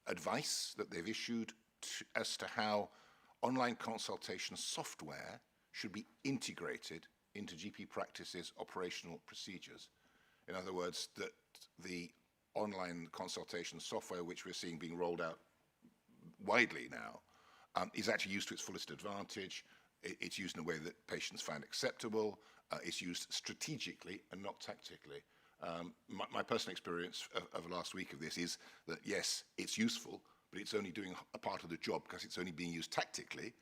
advice that they've issued as to how online consultation software should be integrated into GP practices' operational procedures? In other words, that the online consultation software, which we're seeing being rolled out widely now, is actually used to its fullest advantage. It's used in a way that patients find acceptable. It's used strategically and not tactically. My personal experience of last week of this is that, yes, it's useful, but it's only doing a part of the job because it's only being used tactically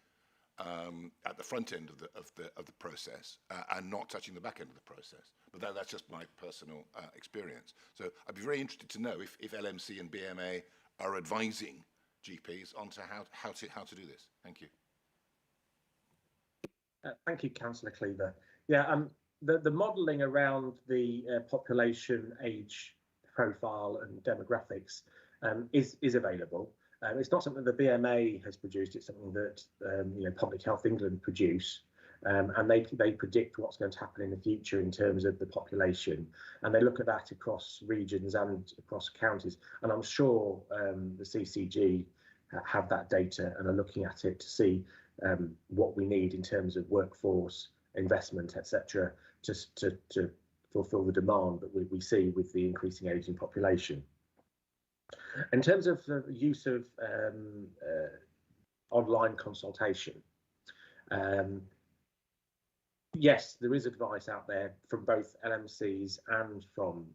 at the front end of the process and not touching the back end of the process. But that's just my personal experience. So I'd be very interested to know if LMC and BMA are advising GPs onto how to do this. Thank you. Thank you, Councillor Cleaver. Yeah, the modelling around the population age profile and demographics is available. It's not something the BMA has produced. It's something that Public Health England produce, and they predict what's going to happen in the future in terms of the population, and they look at that across regions and across counties. And I'm sure the CCG have that data and are looking at it to see what we need in terms of workforce, investment, etc., just to fulfil the demand that we see with the increasing ageing population. In terms of the use of online consultation, yes, there is advice out there from both LMCs and from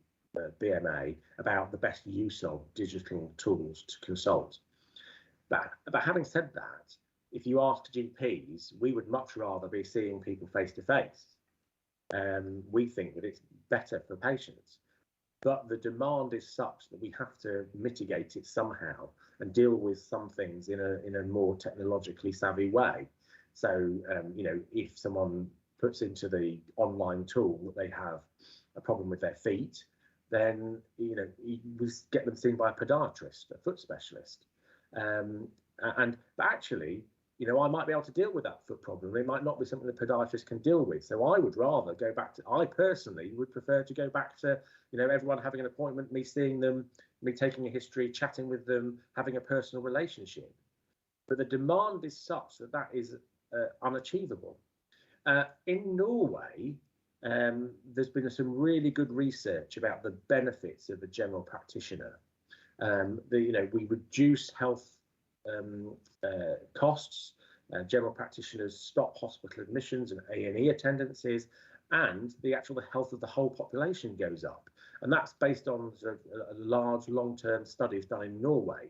BMA about the best use of digital tools to consult. But having said that, if you ask GPs, we would much rather be seeing people face to face. We think that it's better for patients. But the demand is such that we have to mitigate it somehow and deal with some things in a more technologically savvy way. So, if someone puts into the online tool that they have a problem with their feet, then we get them seen by a podiatrist, a foot specialist. But actually, I might be able to deal with that foot problem. It might not be something the podiatrist can deal with. So I would rather go back to, I personally would prefer to go back to, everyone having an appointment, me seeing them, me taking a history, chatting with them, having a personal relationship. But the demand is such that is unachievable. In Norway, there's been some really good research about the benefits of a general practitioner. We reduce health costs. General practitioners stop hospital admissions and A&E attendances, and the health of the whole population goes up. And that's based on large long-term studies done in Norway.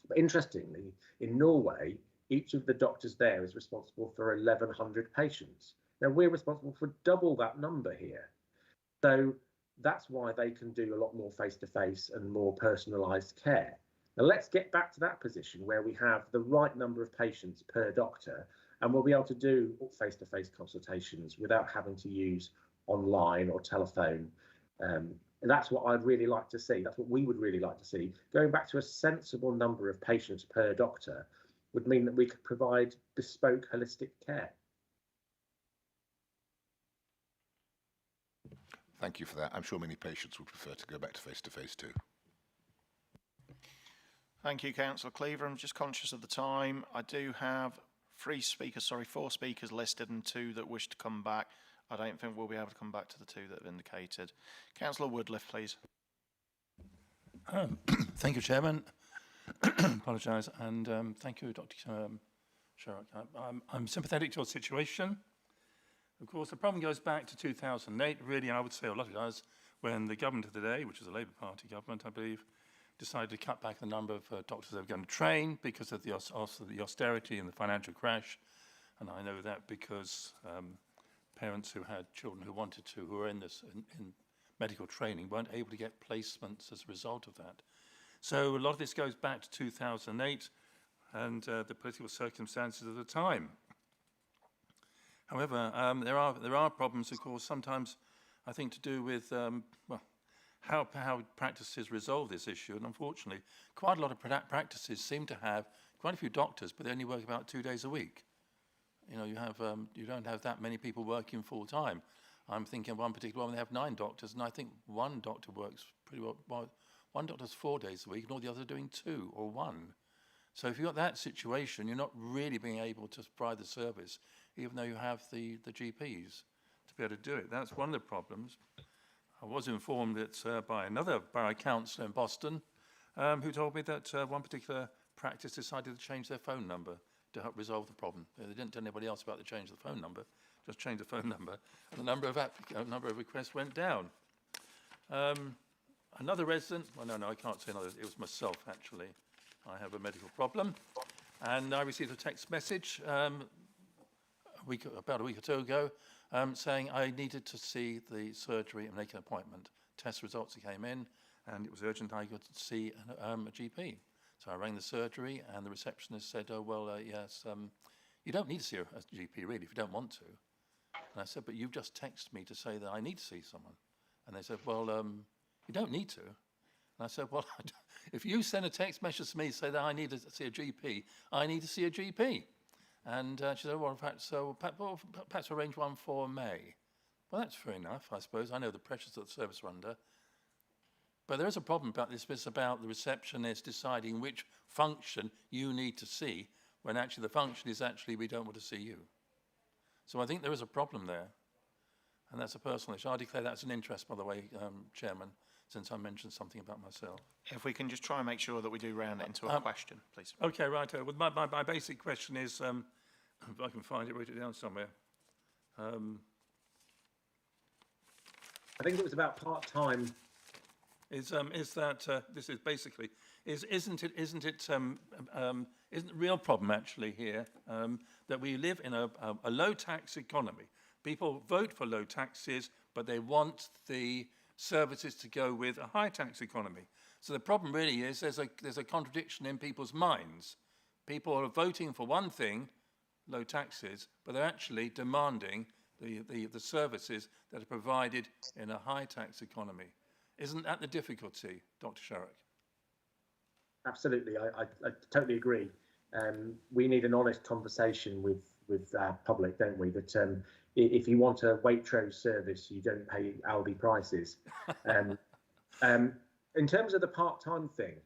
But interestingly, in Norway, each of the doctors there is responsible for 1,100 patients. Now, we're responsible for double that number here. So that's why they can do a lot more face-to-face and more personalised care. Now, let's get back to that position where we have the right number of patients per doctor, and we'll be able to do face-to-face consultations without having to use online or telephone. And that's what I'd really like to see. That's what we would really like to see. Going back to a sensible number of patients per doctor would mean that we could provide bespoke holistic care. Thank you for that. I'm sure many patients would prefer to go back to face too. Thank you, Councillor Cleaver. I'm just conscious of the time. I do have four speakers listed and 2 that wish to come back. I don't think we'll be able to come back to the 2 that have indicated. Councillor Woodliff, please. Thank you, Chairman. Apologise, and thank you, Dr. Sherrock. I'm sympathetic to your situation. Of course, the problem goes back to 2008, really, and I would say a lot of it does, when the government of the day, which is a Labour Party government, I believe, decided to cut back the number of doctors they were going to train because of the austerity and the financial crash. And I know that because parents who had children who wanted to, who were in medical training, weren't able to get placements as a result of that. So a lot of this goes back to 2008 and the political circumstances of the time. However, there are problems, of course, sometimes I think to do with how practices resolve this issue. And unfortunately, quite a lot of practices seem to have quite a few doctors, but they only work about 2 days a week. You know, you don't have that many people working full time. I'm thinking of one particular one, they have 9 doctors, and I think one doctor works pretty well. One doctor's 4 days a week, and all the others are doing 2 or 1. So if you've got that situation, you're not really being able to provide the service, even though you have the GPs to be able to do it. That's one of the problems. I was informed that by another borough councillor in Boston who told me that one particular practice decided to change their phone number to help resolve the problem. They didn't tell anybody else about the change of the phone number, just change the phone number, and the number of requests went down. Another resident, well, no, I can't say another, it was myself, actually. I have a medical problem, and I received a text message about a week or 2 ago saying I needed to see the surgery and make an appointment. Test results came in, and it was urgent I got to see a GP. So I rang the surgery, and the receptionist said, oh, well, yes, you don't need to see a GP, really, if you don't want to. And I said, but you've just texted me to say that I need to see someone. And they said, well, you don't need to. And I said, well, if you send a text message to me to say that I need to see a GP, I need to see a GP. And she said, well, in fact, so perhaps arrange one for May. Well, that's fair enough, I suppose. I know the pressures that the service are under. But there is a problem about this. It's about the receptionist deciding which function you need to see, when actually the function is actually we don't want to see you. So I think there is a problem there. And that's a personal issue. I declare that's an interest, by the way, Chairman, since I mentioned something about myself. If we can just try and make sure that we do round it into a question, please. Okay, right. Well, my basic question is, if I can find it, write it down somewhere. I think it was about part-time. Isn't the real problem actually here that we live in a low tax economy? People vote for low taxes, but they want the services to go with a high tax economy. So the problem really is there's a contradiction in people's minds. People are voting for one thing, low taxes, but they're actually demanding the services that are provided in a high tax economy. Isn't that the difficulty, Dr. Sherrock? Absolutely, I totally agree. We need an honest conversation with our public, don't we? That if you want a Waitrose service, you don't pay Aldi prices. In terms of the part-time thing,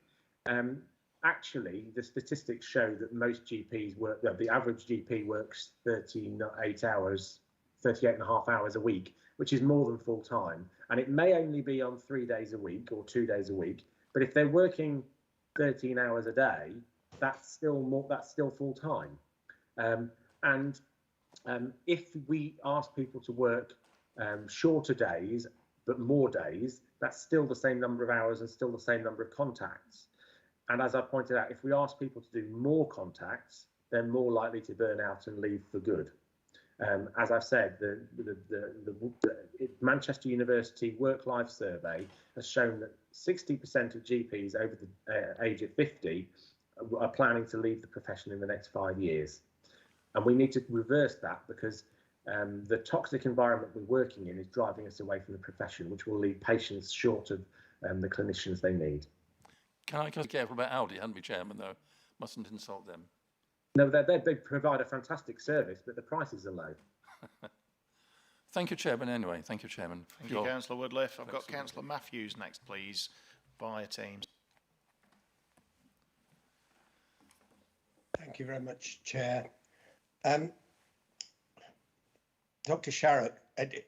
actually, the statistics show that most GPs work, the average GP works 38 and a half hours a week, which is more than full-time. And it may only be on 3 days a week or 2 days a week, but if they're working 13 hours a day, that's still full-time. If we ask people to work shorter days, but more days, that's still the same number of hours and still the same number of contacts. And as I pointed out, if we ask people to do more contacts, they're more likely to burn out and leave for good. As I've said, the Manchester University Work-Life Survey has shown that 60% of GPs over the age of 50 are planning to leave the profession in the next 5 years. And we need to reverse that because the toxic environment we're working in is driving us away from the profession, which will leave patients short of the clinicians they need. Can I be careful about Aldi, haven't we, Chairman, though? Mustn't insult them. No, they provide a fantastic service, but the prices are low. Thank you, Chairman, anyway. Thank you, Chairman. Thank you, Councillor Woodliff. I've got Councillor Matthews next, please, via Teams. Thank you very much, Chair. Dr. Sharrock,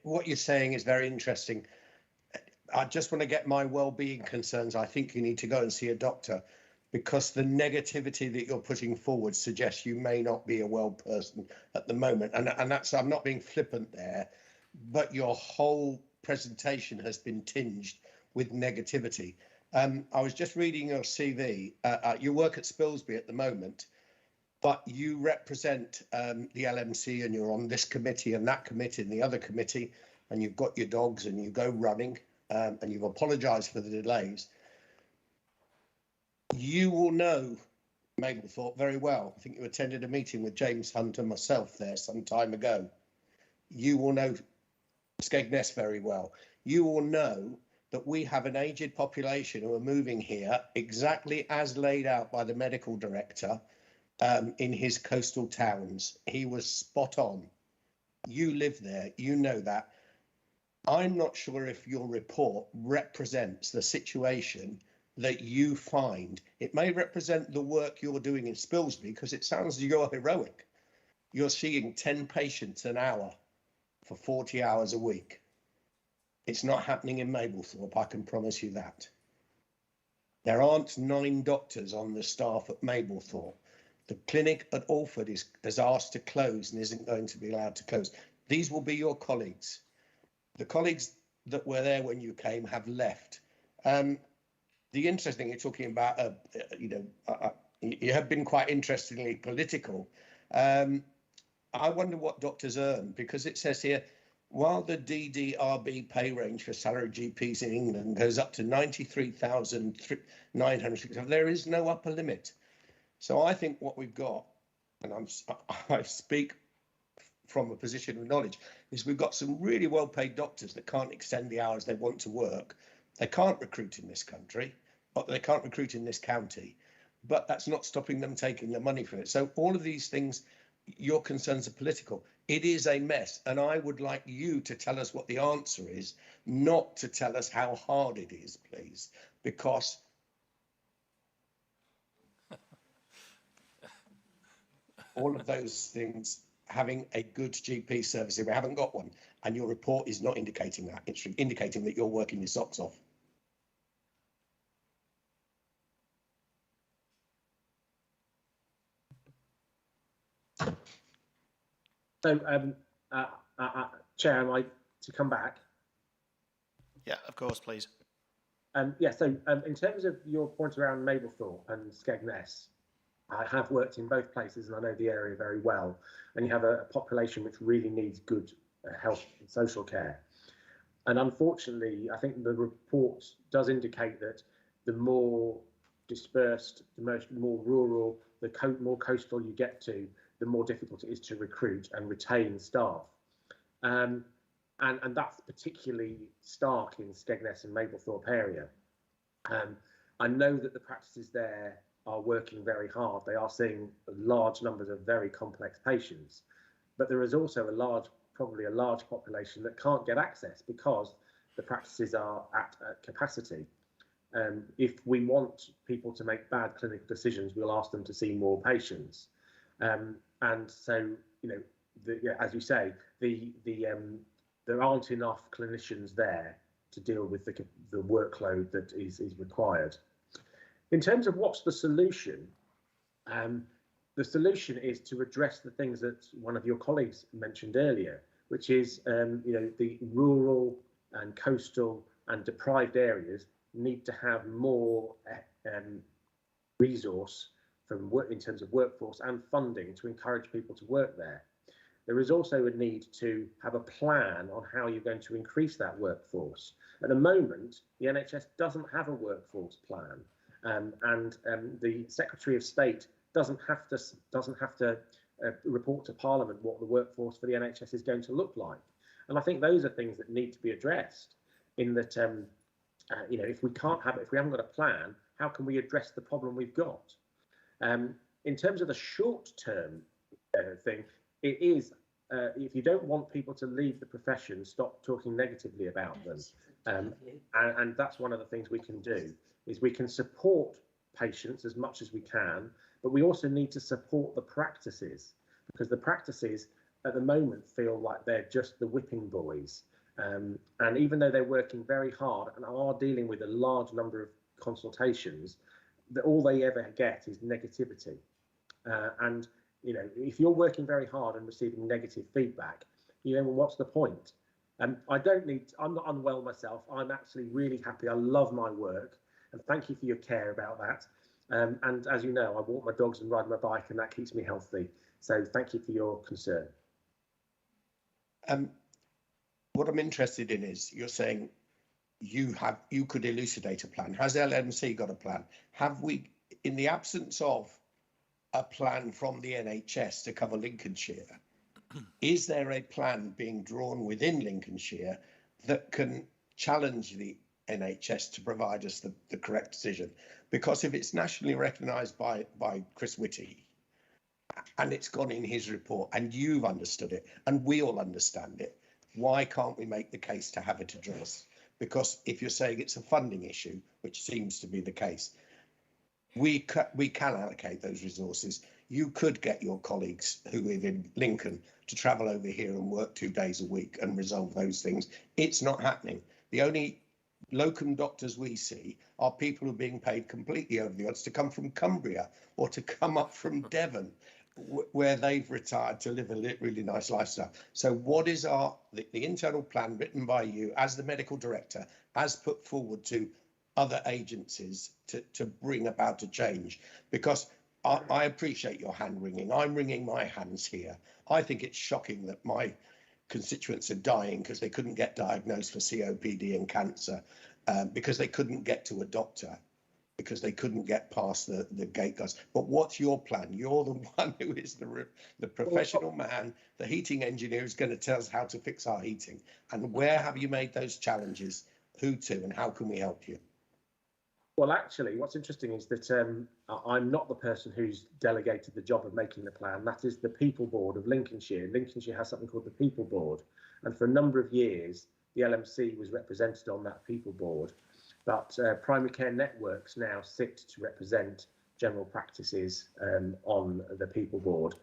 what you're saying is very interesting. I just want to get my well-being concerns. I think you need to go and see a doctor, because the negativity that you're putting forward suggests you may not be a well person at the moment. And that's, I'm not being flippant there, but your whole presentation has been tinged with negativity. I was just reading your CV. You work at Spilsby at the moment, but you represent the LMC, and you're on this committee and that committee and the other committee, and you've got your dogs and you go running, and you've apologised for the delays. You will know Mablethorpe very well. I think you attended a meeting with James Hunt and myself there some time ago. You will know Skegness very well. You will know that we have an aged population who are moving here exactly as laid out by the medical director in his coastal towns. He was spot on. You live there, you know that. I'm not sure if your report represents the situation that you find. It may represent the work you're doing in Spilsby, because it sounds you're heroic. You're seeing 10 patients an hour for 40 hours a week. It's not happening in Mablethorpe, I can promise you that. There aren't 9 doctors on the staff at Mablethorpe. The clinic at Alford is asked to close and isn't going to be allowed to close. These will be your colleagues. The colleagues that were there when you came have left. The interesting thing you're talking about, you have been quite interestingly political. I wonder what doctors earn, because it says here, while the DDRB pay range for salaried GPs in England goes up to 93,900, there is no upper limit. So I think what we've got, and I speak from a position of knowledge, is we've got some really well-paid doctors that can't extend the hours they want to work. They can't recruit in this country, but they can't recruit in this county, but that's not stopping them taking the money for it. So all of these things, your concerns are political. It is a mess, and I would like you to tell us what the answer is, not to tell us how hard it is, please, because all of those things, having a good GP service, if we haven't got one, and your report is not indicating that, it's indicating that you're working your socks off. So, Chair, am I to come back? Yeah, of course, please. In terms of your point around Mablethorpe and Skegness, I have worked in both places and I know the area very well. And you have a population which really needs good health and social care. And unfortunately, I think the report does indicate that the more dispersed, the more rural, the more coastal you get to, the more difficult it is to recruit and retain staff. And that's particularly stark in Skegness and Mablethorpe area. I know that the practices there are working very hard. They are seeing large numbers of very complex patients, but there is also probably a large population that can't get access because the practices are at capacity. If we want people to make bad clinical decisions, we'll ask them to see more patients. And so, as you say, there aren't enough clinicians there to deal with the workload that is required. In terms of what's the solution, the solution is to address the things that one of your colleagues mentioned earlier, which is, the rural and coastal and deprived areas need to have more resource in terms of workforce and funding to encourage people to work there. There is also a need to have a plan on how you're going to increase that workforce. At the moment, the NHS doesn't have a workforce plan, and the Secretary of State doesn't have to report to Parliament what the workforce for the NHS is going to look like. And I think those are things that need to be addressed. In that, if we haven't got a plan, how can we address the problem we've got? In terms of the short-term thing, it is if you don't want people to leave the profession, stop talking negatively about them. And that's one of the things we can do, is we can support patients as much as we can, but we also need to support the practices, because the practices at the moment feel like they're just the whipping boys. And even though they're working very hard and are dealing with a large number of consultations, all they ever get is negativity. And you know, if you're working very hard and receiving negative feedback, you know, well, what's the point? I'm not unwell myself. I'm actually really happy. I love my work, and thank you for your care about that. And as you know, I walk my dogs and ride my bike, and that keeps me healthy. So thank you for your concern. What I'm interested in is, you're saying you could elucidate a plan. Has LMC got a plan? Have we, in the absence of a plan from the NHS to cover Lincolnshire, is there a plan being drawn within Lincolnshire that can challenge the NHS to provide us the correct decision? Because if it's nationally recognised by Chris Whitty, and it's gone in his report, and you've understood it, and we all understand it, why can't we make the case to have it addressed? Because if you're saying it's a funding issue, which seems to be the case, we can allocate those resources. You could get your colleagues who live in Lincoln to travel over here and work 2 days a week and resolve those things. It's not happening. The only locum doctors we see are people who are being paid completely over the odds to come from Cumbria or to come up from Devon, where they've retired to live a really nice lifestyle. So what is the internal plan written by you as the medical director, as put forward to other agencies to bring about a change? Because I appreciate your hand wringing. I'm wringing my hands here. I think it's shocking that my constituents are dying because they couldn't get diagnosed for COPD and cancer, because they couldn't get to a doctor, because they couldn't get past the gate guys. But what's your plan? You're the one who is the professional man, the heating engineer who's going to tell us how to fix our heating. And where have you made those challenges? Who to, and how can we help you? Well, actually, what's interesting is that I'm not the person who's delegated the job of making the plan. That is the People Board of Lincolnshire. Lincolnshire has something called the People Board. And for a number of years, the LMC was represented on that People Board. But primary care networks now sit to represent general practices on the People Board.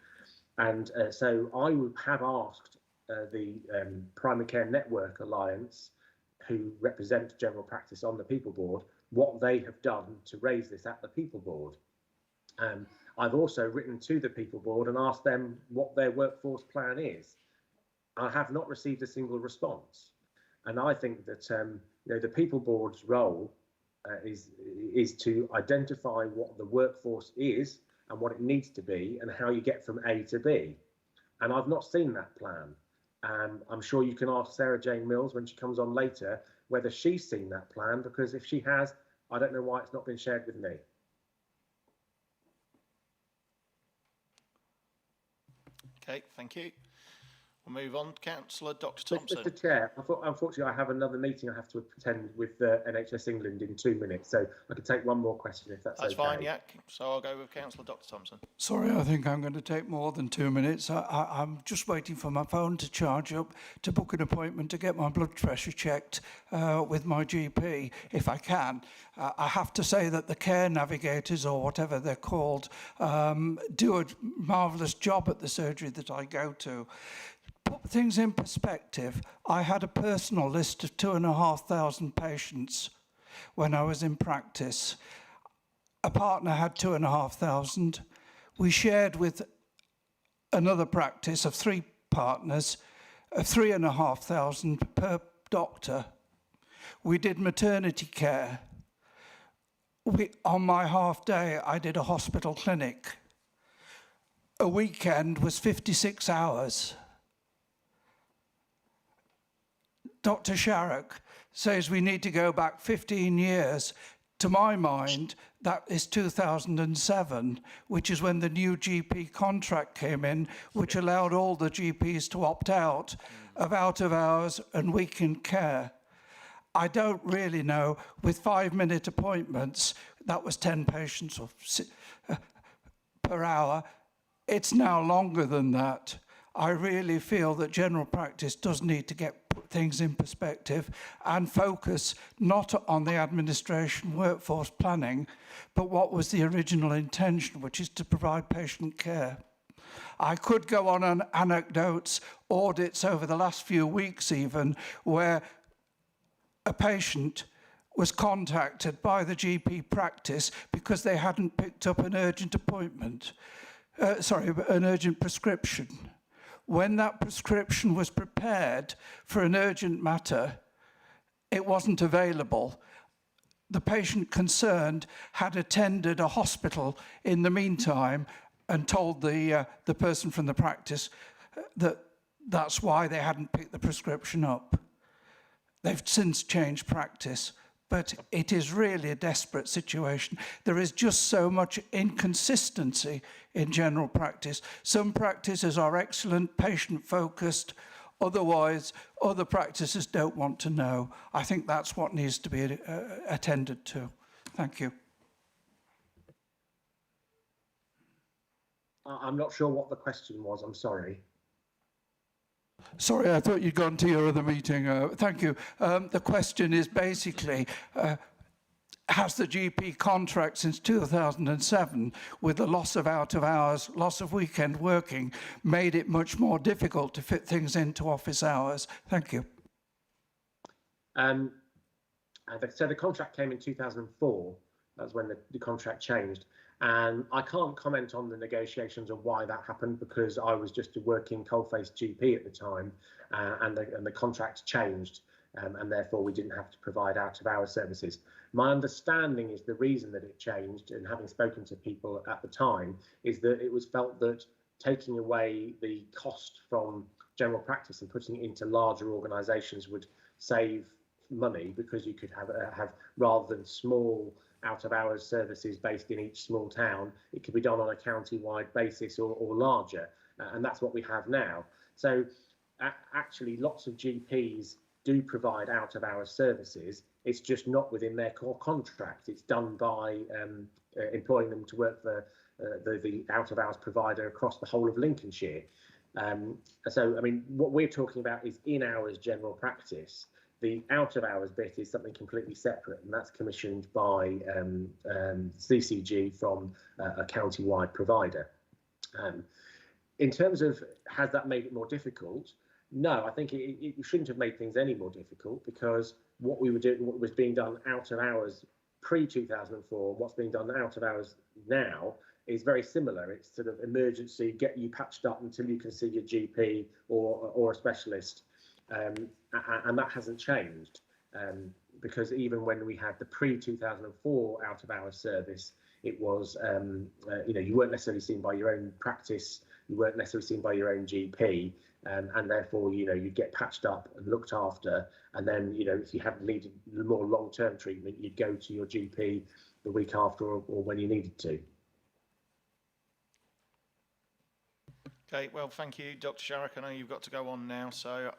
And so I would have asked the Primary Care Network Alliance, who represent general practice on the People Board, what they have done to raise this at the People Board. I've also written to the People Board and asked them what their workforce plan is. I have not received a single response. And I think that you know, the People Board's role is to identify what the workforce is and what it needs to be and how you get from A to B. And I've not seen that plan. I'm sure you can ask Sarah Jane Mills when she comes on later whether she's seen that plan, because if she has, I don't know why it's not been shared with me. Okay, thank you. We'll move on. Councillor Dr Thompson. Mr Chair, unfortunately I have another meeting I have to attend with NHS England in 2 minutes, so I could take one more question if that's okay. That's fine, yeah. So I'll go with Councillor Dr Thompson. Sorry, I think I'm going to take more than 2 minutes. I'm just waiting for my phone to charge up to book an appointment to get my blood pressure checked with my GP, if I can. I have to say that the care navigators, or whatever they're called, do a marvellous job at the surgery that I go to. Put things in perspective, I had a personal list of 2,500 patients when I was in practice. A partner had 2,500. We shared with another practice of 3 partners, 3,500 per doctor. We did maternity care. On my half day, I did a hospital clinic. A weekend was 56 hours. Dr. Sharrock says we need to go back 15 years. To my mind, that is 2007, which is when the new GP contract came in, which allowed all the GPs to opt out of out-of-hours and weekend care. I don't really know, with 5-minute appointments, that was 10 patients per hour. It's now longer than that. I really feel that general practice does need to put things in perspective and focus not on the administration workforce planning, but what was the original intention, which is to provide patient care. I could go on anecdotes, audits over the last few weeks even, where a patient was contacted by the GP practice because they hadn't picked up an urgent appointment, an urgent prescription. When that prescription was prepared for an urgent matter, it wasn't available. The patient concerned had attended a hospital in the meantime and told the person from the practice that that's why they hadn't picked the prescription up. They've since changed practice, but it is really a desperate situation. There is just so much inconsistency in general practice. Some practices are excellent, patient-focused. Otherwise, other practices don't want to know. I think that's what needs to be attended to. Thank you. I'm not sure what the question was. I'm sorry. Sorry, I thought you'd gone to your other meeting. Thank you. The question is basically, has the GP contract since 2007, with the loss of out of hours, loss of weekend working, made it much more difficult to fit things into office hours? Thank you. So the contract came in 2004. That's when the contract changed. And I can't comment on the negotiations and why that happened, because I was just a working coalface GP at the time, and the contract changed, and therefore we didn't have to provide out-of-hours services. My understanding is the reason that it changed, and having spoken to people at the time, is that it was felt that taking away the cost from general practice and putting it into larger organisations would save money, because you could have rather than small out-of-hours services based in each small town, it could be done on a county-wide basis or larger, and that's what we have now. So actually lots of GPs do provide out-of-hours services. It's just not within their core contract. It's done by employing them to work for the out-of-hours provider across the whole of Lincolnshire. So, I mean, what we're talking about is in-hours general practice. The out-of-hours bit is something completely separate, and that's commissioned by CCG from a county-wide provider. In terms of, has that made it more difficult? No, I think it shouldn't have made things any more difficult, because what we were doing, what was being done out of hours pre-2004, what's being done out of hours now is very similar. It's sort of emergency, get you patched up until you can see your GP or a specialist. And that hasn't changed, because even when we had the pre-2004 out-of-hours service, it was, you weren't necessarily seen by your own practice, you weren't necessarily seen by your own GP, and therefore, you'd get patched up and looked after, and then, if you hadn't needed more long-term treatment, you'd go to your GP the week after or when you needed to. Okay, well, thank you, Dr. Sharrock. I know you've got to go on now, so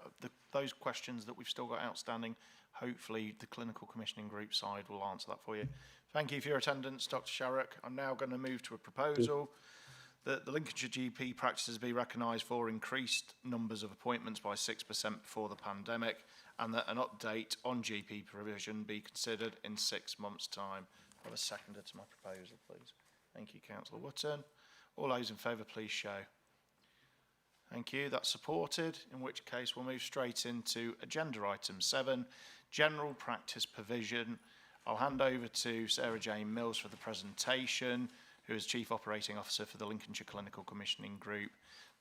those questions that we've still got outstanding, hopefully the clinical commissioning group side will answer that for you. Thank you for your attendance, Dr. Sharrock. I'm now going to move to a proposal that the Lincolnshire GP practices be recognised for increased numbers of appointments by 6% before the pandemic, and that an update on GP provision be considered in 6 months' time. I'll have a seconder to my proposal, please. Thank you, Councillor Wootton. All those in favour, please show. Thank you. That's supported, in which case we'll move straight into agenda item 7, general practice provision. I'll hand over to Sarah Jane Mills for the presentation, who is Chief Operating Officer for the Lincolnshire Clinical Commissioning Group.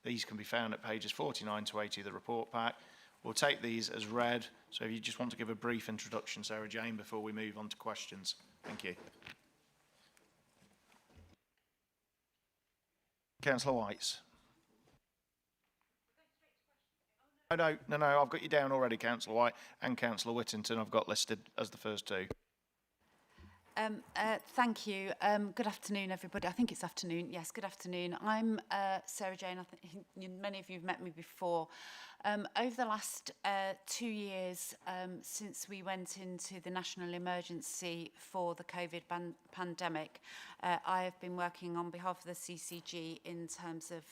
These can be found at pages 49 to 80 of the report pack. We'll take these as read, so if you just want to give a brief introduction, Sarah Jane, before we move on to questions. Thank you. Councillor Whites. No, I've got you down already, Councillor White and Councillor Whittington. I've got listed as the first two. Thank you. Good afternoon, everybody. I think it's afternoon. Yes, good afternoon. I'm Sarah Jane. I think many of you have met me before. Over the last 2 years, since we went into the national emergency for the COVID pandemic, I have been working on behalf of the CCG in terms of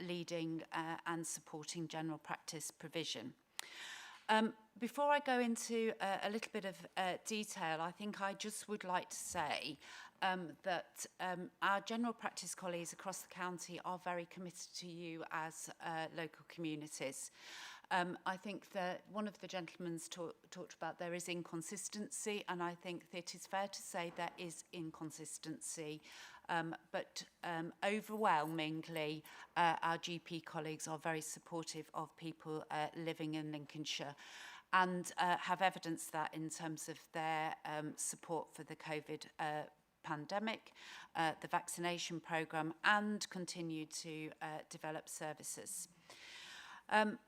leading and supporting general practice provision. Before I go into a little bit of detail, I think I just would like to say that our general practice colleagues across the county are very committed to you as local communities. I think that one of the gentlemen talked about there is inconsistency, and I think that it is fair to say there is inconsistency. But overwhelmingly, our GP colleagues are very supportive of people living in Lincolnshire and have evidenced that in terms of their support for the COVID pandemic, the vaccination programme, and continue to develop services.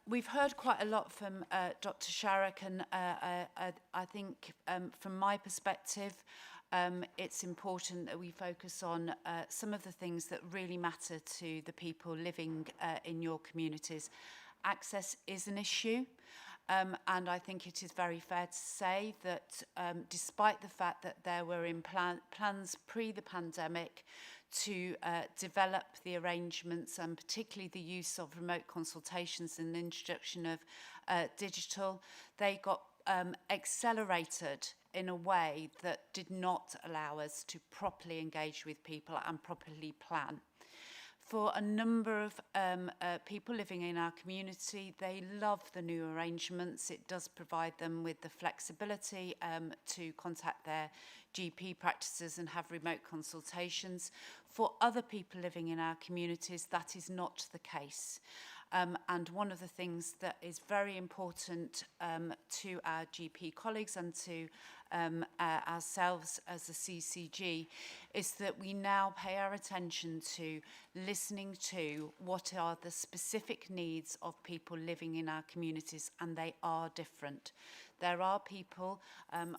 We've heard quite a lot from Dr. Sharrock, and I think from my perspective, it's important that we focus on some of the things that really matter to the people living in your communities. Access is an issue, and I think it is very fair to say that despite the fact that there were plans pre the pandemic to develop the arrangements, and particularly the use of remote consultations and the introduction of digital, they got accelerated in a way that did not allow us to properly engage with people and properly plan. For a number of people living in our community, they love the new arrangements. It does provide them with the flexibility to contact their GP practices and have remote consultations. For other people living in our communities, that is not the case. And one of the things that is very important to our GP colleagues and to ourselves as a CCG is that we now pay our attention to listening to what are the specific needs of people living in our communities, and they are different. There are people,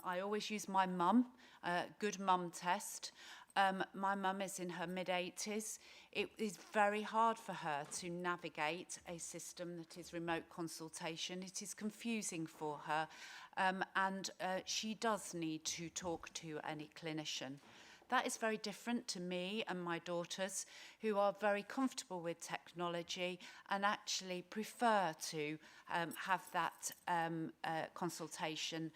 I always use my mum, good mum test. My mum is in her mid-80s. It is very hard for her to navigate a system that is remote consultation. It is confusing for her, and she does need to talk to any clinician. That is very different to me and my daughters, who are very comfortable with technology and actually prefer to have that consultation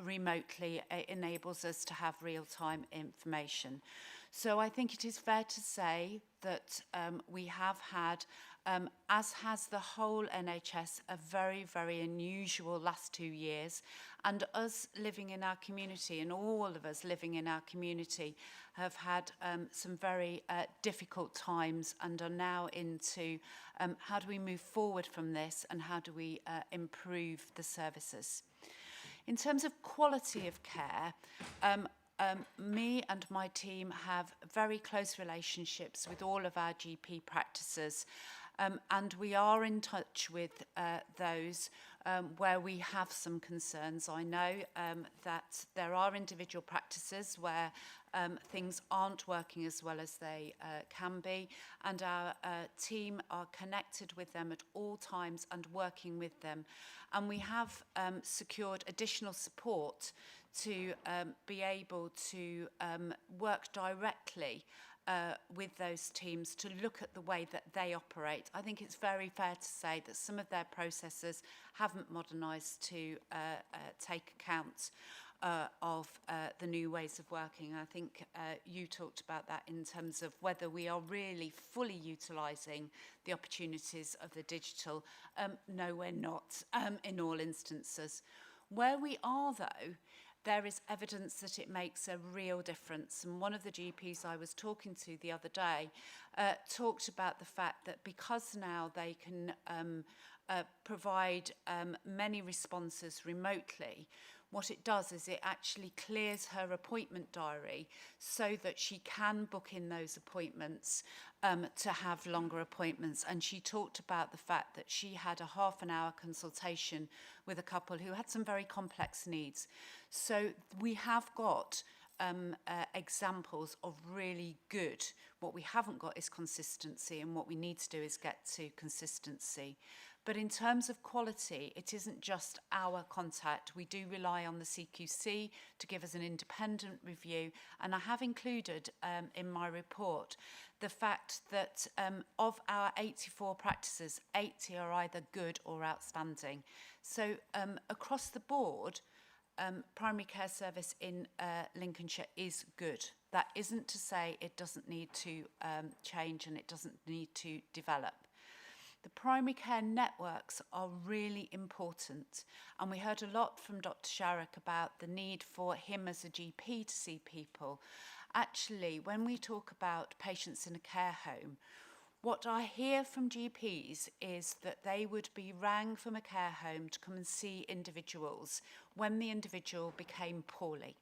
remotely. It enables us to have real-time information. So I think it is fair to say that we have had, as has the whole NHS, a very, very unusual last 2 years. And us living in our community, and all of us living in our community, have had some very difficult times and are now into how do we move forward from this and how do we improve the services. In terms of quality of care, me and my team have very close relationships with all of our GP practices, and we are in touch with those where we have some concerns. I know that there are individual practices where things aren't working as well as they can be, and our team are connected with them at all times and working with them. And we have secured additional support to be able to work directly with those teams to look at the way that they operate. I think it's very fair to say that some of their processes haven't modernised to take account of the new ways of working. I think you talked about that in terms of whether we are really fully utilising the opportunities of the digital. No, we're not in all instances. Where we are, though, there is evidence that it makes a real difference. And one of the GPs I was talking to the other day talked about the fact that because now they can provide many responses remotely, what it does is it actually clears her appointment diary so that she can book in those appointments to have longer appointments. And she talked about the fact that she had a half-an-hour consultation with a couple who had some very complex needs. So we have got examples of really good. What we haven't got is consistency, and what we need to do is get to consistency. But in terms of quality, it isn't just our contact. We do rely on the CQC to give us an independent review. And I have included in my report the fact that of our 84 practices, 80 are either good or outstanding. So across the board, primary care service in Lincolnshire is good. That isn't to say it doesn't need to change and it doesn't need to develop. The primary care networks are really important, and we heard a lot from Dr. Sharrock about the need for him as a GP to see people. Actually, when we talk about patients in a care home, what I hear from GPs is that they would be rang from a care home to come and see individuals when the individual became poorly.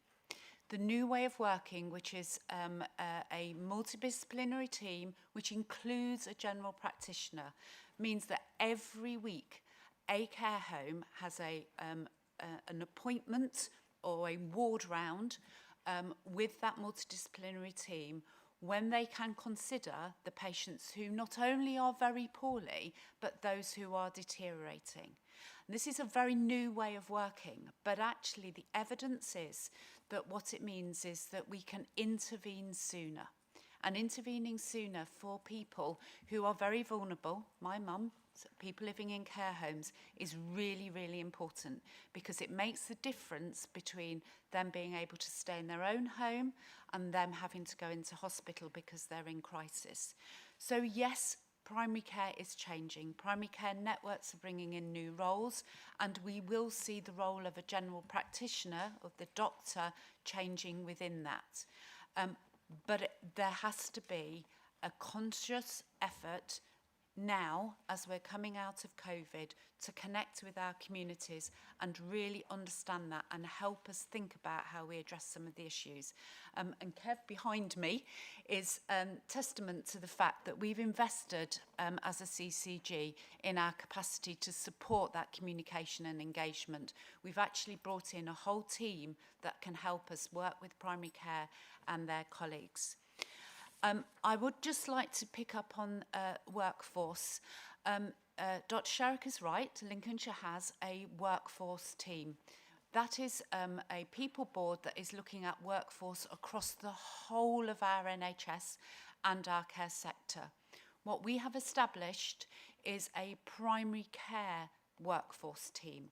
The new way of working, which is a multidisciplinary team, which includes a general practitioner, means that every week a care home has an appointment or a ward round with that multidisciplinary team when they can consider the patients who not only are very poorly, but those who are deteriorating. And this is a very new way of working, but actually the evidence is that what it means is that we can intervene sooner. And intervening sooner for people who are very vulnerable, my mum, people living in care homes, is really, really important, because it makes the difference between them being able to stay in their own home and them having to go into hospital because they're in crisis. So yes, primary care is changing. Primary care networks are bringing in new roles, and we will see the role of a general practitioner, of the doctor, changing within that. But there has to be a conscious effort now, as we're coming out of COVID, to connect with our communities and really understand that and help us think about how we address some of the issues. And Kev behind me is testament to the fact that we've invested as a CCG in our capacity to support that communication and engagement. We've actually brought in a whole team that can help us work with primary care and their colleagues. I would just like to pick up on workforce. Dr. Sharrock is right, Lincolnshire has a workforce team. That is a people board that is looking at workforce across the whole of our NHS and our care sector. What we have established is a primary care workforce team.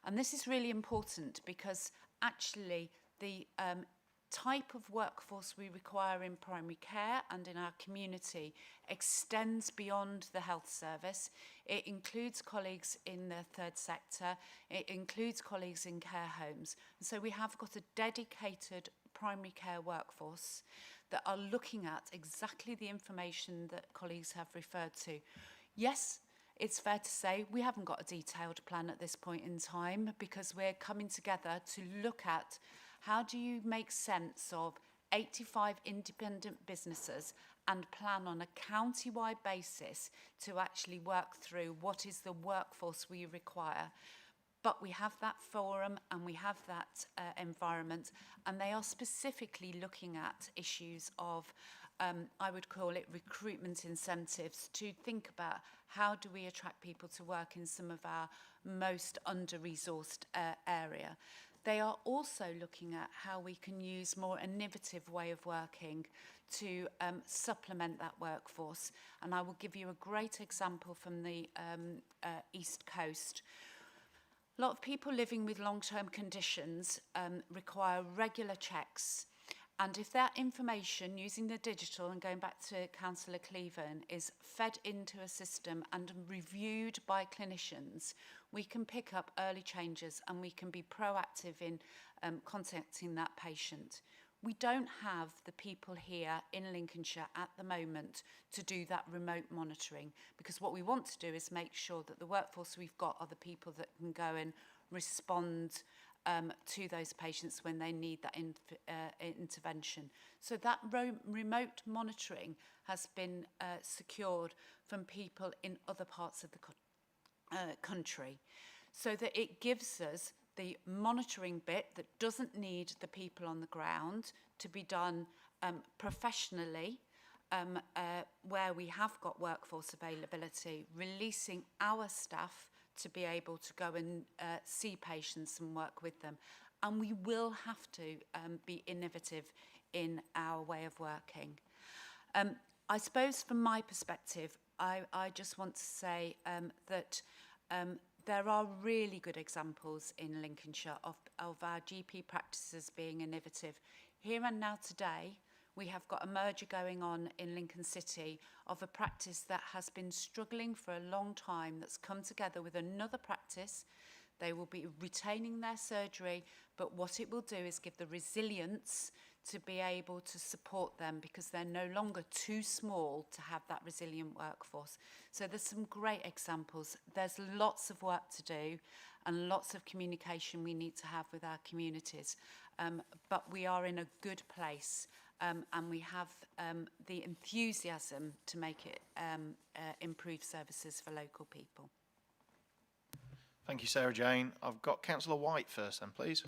And this is really important because actually the type of workforce we require in primary care and in our community extends beyond the health service. It includes colleagues in the third sector. It includes colleagues in care homes. And so we have got a dedicated primary care workforce that are looking at exactly the information that colleagues have referred to. Yes, it's fair to say we haven't got a detailed plan at this point in time, because we're coming together to look at how do you make sense of 85 independent businesses and plan on a county-wide basis to actually work through what is the workforce we require. But we have that forum and we have that environment, and they are specifically looking at issues of, I would call it recruitment incentives, to think about how do we attract people to work in some of our most under-resourced area. They are also looking at how we can use more innovative way of working to supplement that workforce. And I will give you a great example from the East Coast. A lot of people living with long-term conditions require regular checks. And if that information, using the digital and going back to Councillor Cleven, is fed into a system and reviewed by clinicians, we can pick up early changes and we can be proactive in contacting that patient. We don't have the people here in Lincolnshire at the moment to do that remote monitoring, because what we want to do is make sure that the workforce we've got are the people that can go and respond to those patients when they need that intervention. So that remote monitoring has been secured from people in other parts of the country, so that it gives us the monitoring bit that doesn't need the people on the ground to be done professionally, where we have got workforce availability, releasing our staff to be able to go and see patients and work with them. And we will have to be innovative in our way of working. I suppose from my perspective, I just want to say that there are really good examples in Lincolnshire of our GP practices being innovative. Here and now today, we have got a merger going on in Lincoln City of a practice that has been struggling for a long time, that's come together with another practice. They will be retaining their surgery, but what it will do is give the resilience to be able to support them, because they're no longer too small to have that resilient workforce. So there's some great examples. There's lots of work to do and lots of communication we need to have with our communities. But we are in a good place, and we have the enthusiasm to make it improve services for local people. Thank you, Sarah Jane. I've got Councillor White first then, please.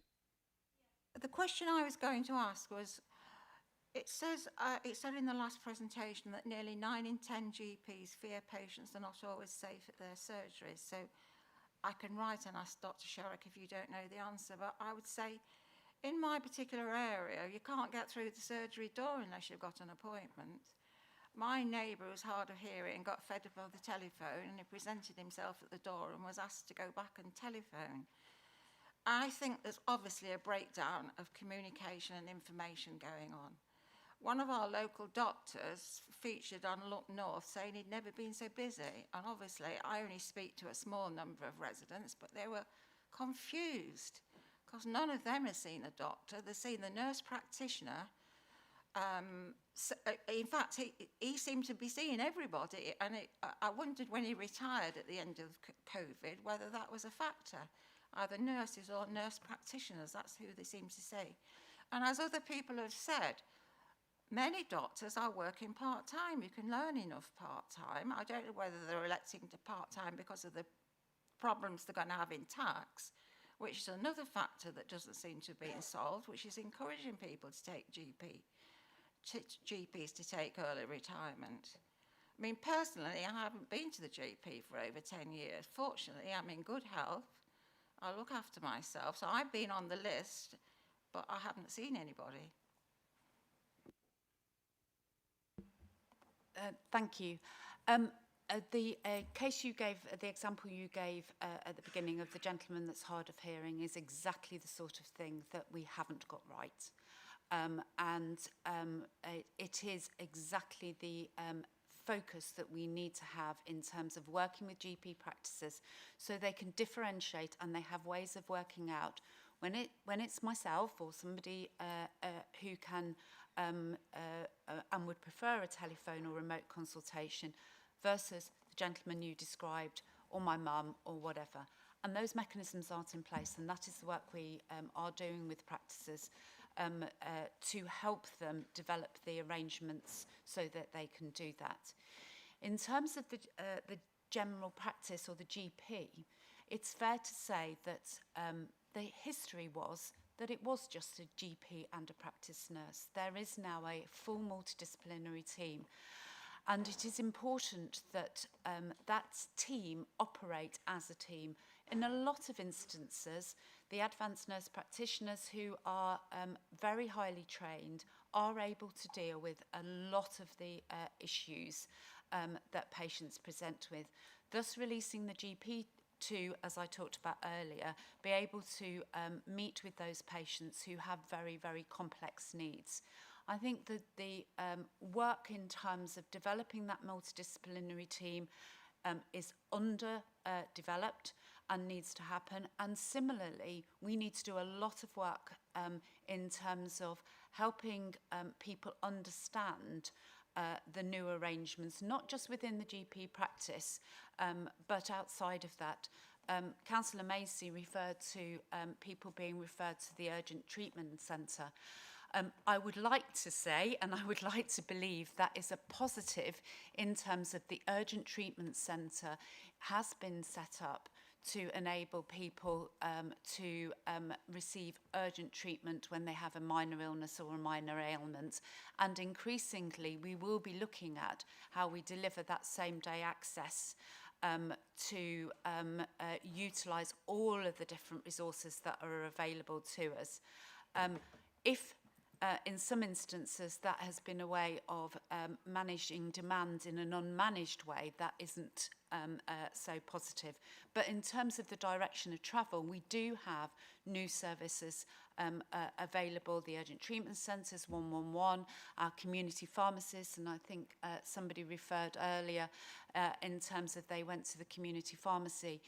The question I was going to ask was, it said in the last presentation that nearly 9 in 10 GPs fear patients are not always safe at their surgeries. So I can write and ask Dr. Sherrick if you don't know the answer, but I would say in my particular area, you can't get through the surgery door unless you've got an appointment. My neighbour was hard of hearing and got fed up of the telephone, and he presented himself at the door and was asked to go back and telephone. I think there's obviously a breakdown of communication and information going on. One of our local doctors featured on Look North saying he'd never been so busy, and obviously I only speak to a small number of residents, but they were confused because none of them has seen a doctor. They've seen the nurse practitioner. In fact, he seemed to be seeing everybody, and I wondered when he retired at the end of COVID whether that was a factor. Either nurses or nurse practitioners, that's who they seem to see. And as other people have said, many doctors are working part-time. You can learn enough part-time. I don't know whether they're electing to part-time because of the problems they're going to have in tax, which is another factor that doesn't seem to be solved, which is encouraging people to take GPs to take early retirement. I mean, personally, I haven't been to the GP for over 10 years. Fortunately, I'm in good health. I look after myself. So I've been on the list, but I haven't seen anybody. Thank you. The case you gave, the example you gave at the beginning of the gentleman that's hard of hearing is exactly the sort of thing that we haven't got right. It is exactly the focus that we need to have in terms of working with GP practices so they can differentiate and they have ways of working out when it's myself or somebody who can and would prefer a telephone or remote consultation versus the gentleman you described or my mum or whatever. And those mechanisms aren't in place, and that is the work we are doing with practices to help them develop the arrangements so that they can do that. In terms of the general practice or the GP, it's fair to say that the history was that it was just a GP and a practice nurse. There is now a full multidisciplinary team, and it is important that that team operate as a team. In a lot of instances, the advanced nurse practitioners who are very highly trained are able to deal with a lot of the issues that patients present with, thus releasing the GP to, as I talked about earlier, be able to meet with those patients who have very, very complex needs. I think that the work in terms of developing that multidisciplinary team is underdeveloped and needs to happen. And similarly, we need to do a lot of work in terms of helping people understand the new arrangements, not just within the GP practice, but outside of that. Councillor Macy referred to people being referred to the urgent treatment centre. I would like to say, and I would like to believe, that is a positive in terms of the urgent treatment centre has been set up to enable people to receive urgent treatment when they have a minor illness or a minor ailment. And increasingly, we will be looking at how we deliver that same-day access to utilise all of the different resources that are available to us. If in some instances that has been a way of managing demand in an unmanaged way, that isn't so positive. But in terms of the direction of travel, we do have new services available, the urgent treatment centres, 111, our community pharmacists, and I think somebody referred earlier in terms of they went to the community pharmacy.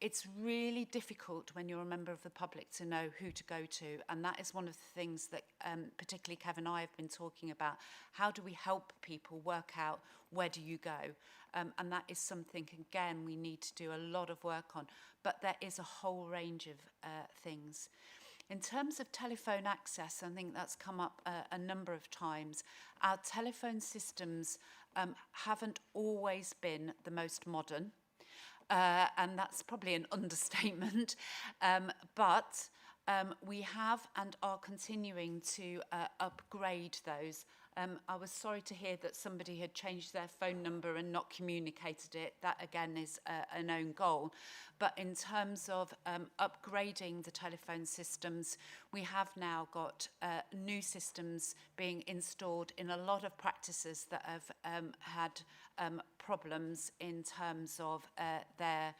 It's really difficult when you're a member of the public to know who to go to, and that is one of the things that particularly Kev and I have been talking about. How do we help people work out where do you go? And that is something, again, we need to do a lot of work on, but there is a whole range of things. In terms of telephone access, I think that's come up a number of times. Our telephone systems haven't always been the most modern. And that's probably an understatement, but we have and are continuing to upgrade those. I was sorry to hear that somebody had changed their phone number and not communicated it. That again is a known goal. But in terms of upgrading the telephone systems, we have now got new systems being installed in a lot of practices that have had problems in terms of their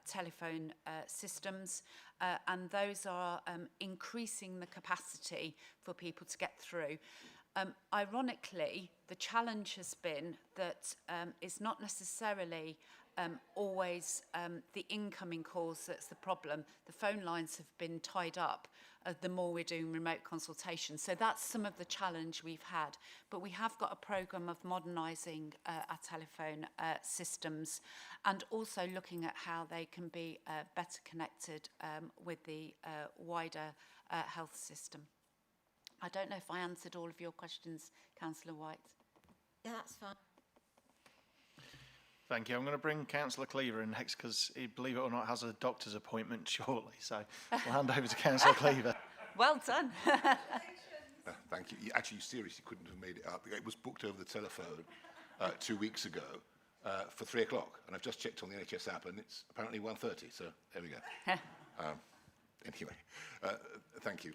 telephone systems, and those are increasing the capacity for people to get through. Ironically, the challenge has been that it's not necessarily always the incoming calls that's the problem. The phone lines have been tied up the more we're doing remote consultation. So that's some of the challenge we've had. But we have got a programme of modernising our telephone systems and also looking at how they can be better connected with the wider health system. I don't know if I answered all of your questions, Councillor White. Yeah, that's fine. Thank you. I'm going to bring Councillor Cleaver in next because he, believe it or not, has a doctor's appointment shortly. So we'll hand over to Councillor Cleaver. Well done. Thank you. Actually, you seriously couldn't have made it up. It was booked over the telephone 2 weeks ago for 3 o'clock. And I've just checked on the NHS app and it's apparently 1:30. So there we go. Anyway, thank you.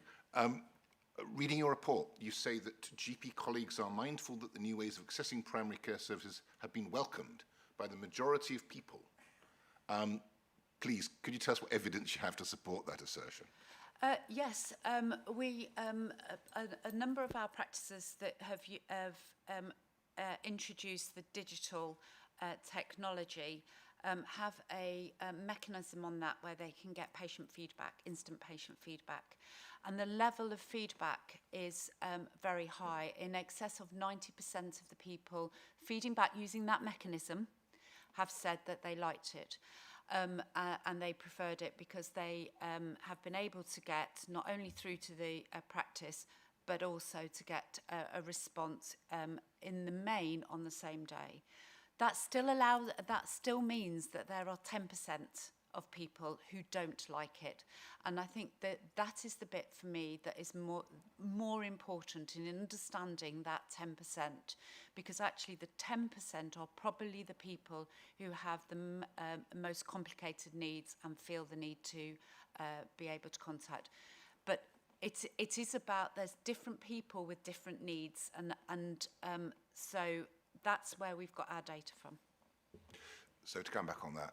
Reading your report, you say that GP colleagues are mindful that the new ways of accessing primary care services have been welcomed by the majority of people. Please, could you tell us what evidence you have to support that assertion? Yes, we a number of our practices that have introduced the digital technology have a mechanism on that where they can get patient feedback, instant patient feedback. And the level of feedback is very high. In excess of 90% of the people feeding back using that mechanism have said that they liked it. And they preferred it because they have been able to get not only through to the practice, but also to get a response in the main on the same day. That still means that there are 10% of people who don't like it. And I think that is the bit for me that is more important in understanding that 10%, because actually the 10% are probably the people who have the most complicated needs and feel the need to be able to contact. But it is about, there's different people with different needs, and so that's where we've got our data from. So to come back on that,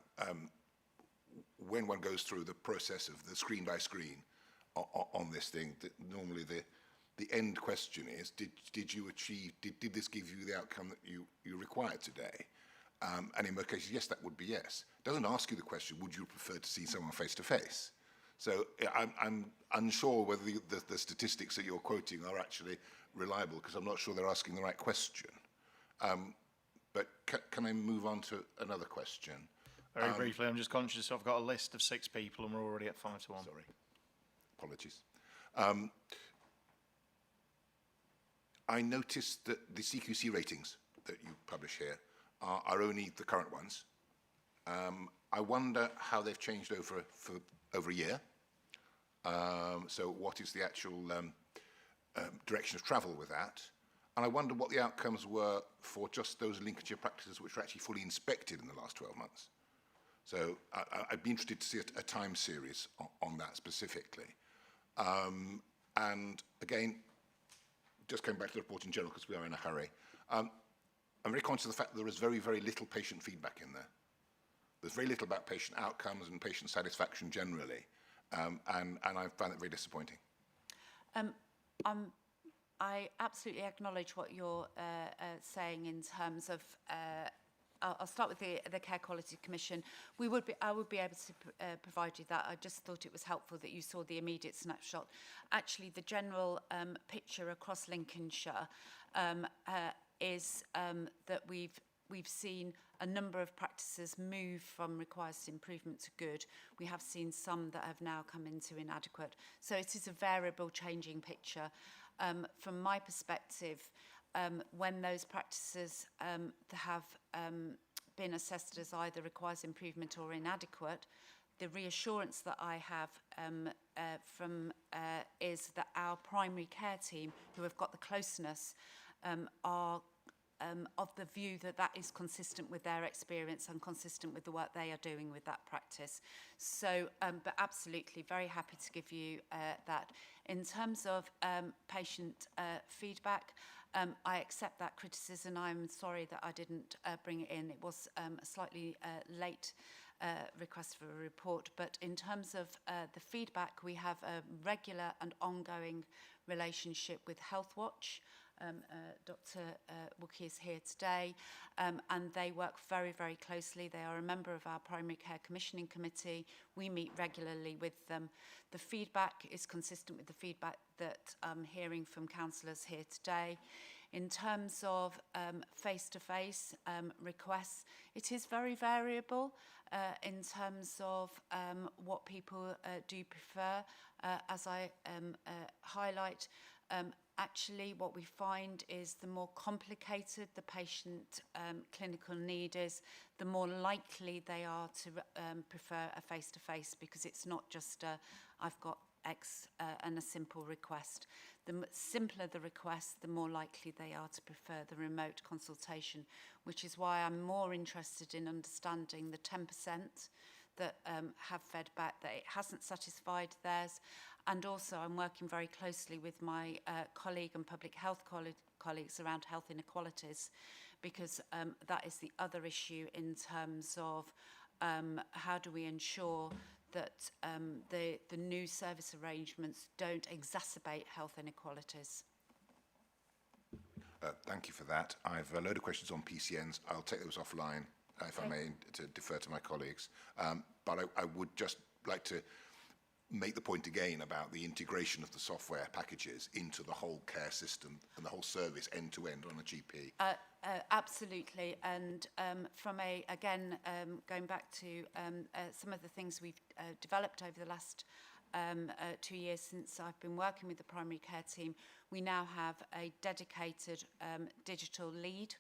when one goes through the process of the screen by screen on this thing, normally the end question is, did you achieve, did this give you the outcome that you required today? And in most cases, yes, that would be yes. It doesn't ask you the question, would you prefer to see someone face to face? So I'm unsure whether the statistics that you're quoting are actually reliable, because I'm not sure they're asking the right question. But can I move on to another question? Very briefly, I'm just conscious I've got a list of 6 people and we're already at 5 to 1. Sorry, apologies. I noticed that the CQC ratings that you publish here are only the current ones. I wonder how they've changed over a year. So what is the actual direction of travel with that? And I wonder what the outcomes were for just those Lincolnshire practices which were actually fully inspected in the last 12 months. So I'd be interested to see a time series on that specifically. And again, just going back to the report in general, because we are in a hurry, I'm very conscious of the fact that there is very, very little patient feedback in there. There's very little about patient outcomes and patient satisfaction generally, and I find it very disappointing. I absolutely acknowledge what you're saying in terms of. I'll start with the Care Quality Commission. I would be able to provide you that. I just thought it was helpful that you saw the immediate snapshot. Actually, the general picture across Lincolnshire is that we've seen a number of practices move from requires improvement to good. We have seen some that have now come into inadequate. So it is a variable, changing picture. From my perspective, when those practices have been assessed as either requires improvement or inadequate, the reassurance that I have is that our primary care team, who have got the closeness, are of the view that that is consistent with their experience and consistent with the work they are doing with that practice. So, but absolutely, very happy to give you that. In terms of patient feedback, I accept that criticism. I'm sorry that I didn't bring it in. It was a slightly late request for a report, but in terms of the feedback, we have a regular and ongoing relationship with Healthwatch. Dr. Wookie is here today, and they work very, very closely. They are a member of our Primary Care Commissioning Committee. We meet regularly with them. The feedback is consistent with the feedback that I'm hearing from councillors here today. In terms of face-to-face requests, it is very variable in terms of what people do prefer. As I highlight, actually what we find is the more complicated the patient clinical need is, the more likely they are to prefer a face-to-face, because it's not just I've got X and a simple request. The simpler the request, the more likely they are to prefer the remote consultation, which is why I'm more interested in understanding the 10% that have fed back that it hasn't satisfied theirs. And also I'm working very closely with my colleague and public health colleagues around health inequalities, because that is the other issue in terms of how do we ensure that the new service arrangements don't exacerbate health inequalities. Thank you for that. I've a load of questions on PCNs. I'll take those offline, if I may, to defer to my colleagues. But I would just like to make the point again about the integration of the software packages into the whole care system and the whole service end to end on a GP. Absolutely, and from going back to some of the things we've developed over the last 2 years since I've been working with the primary care team, we now have a dedicated digital lead.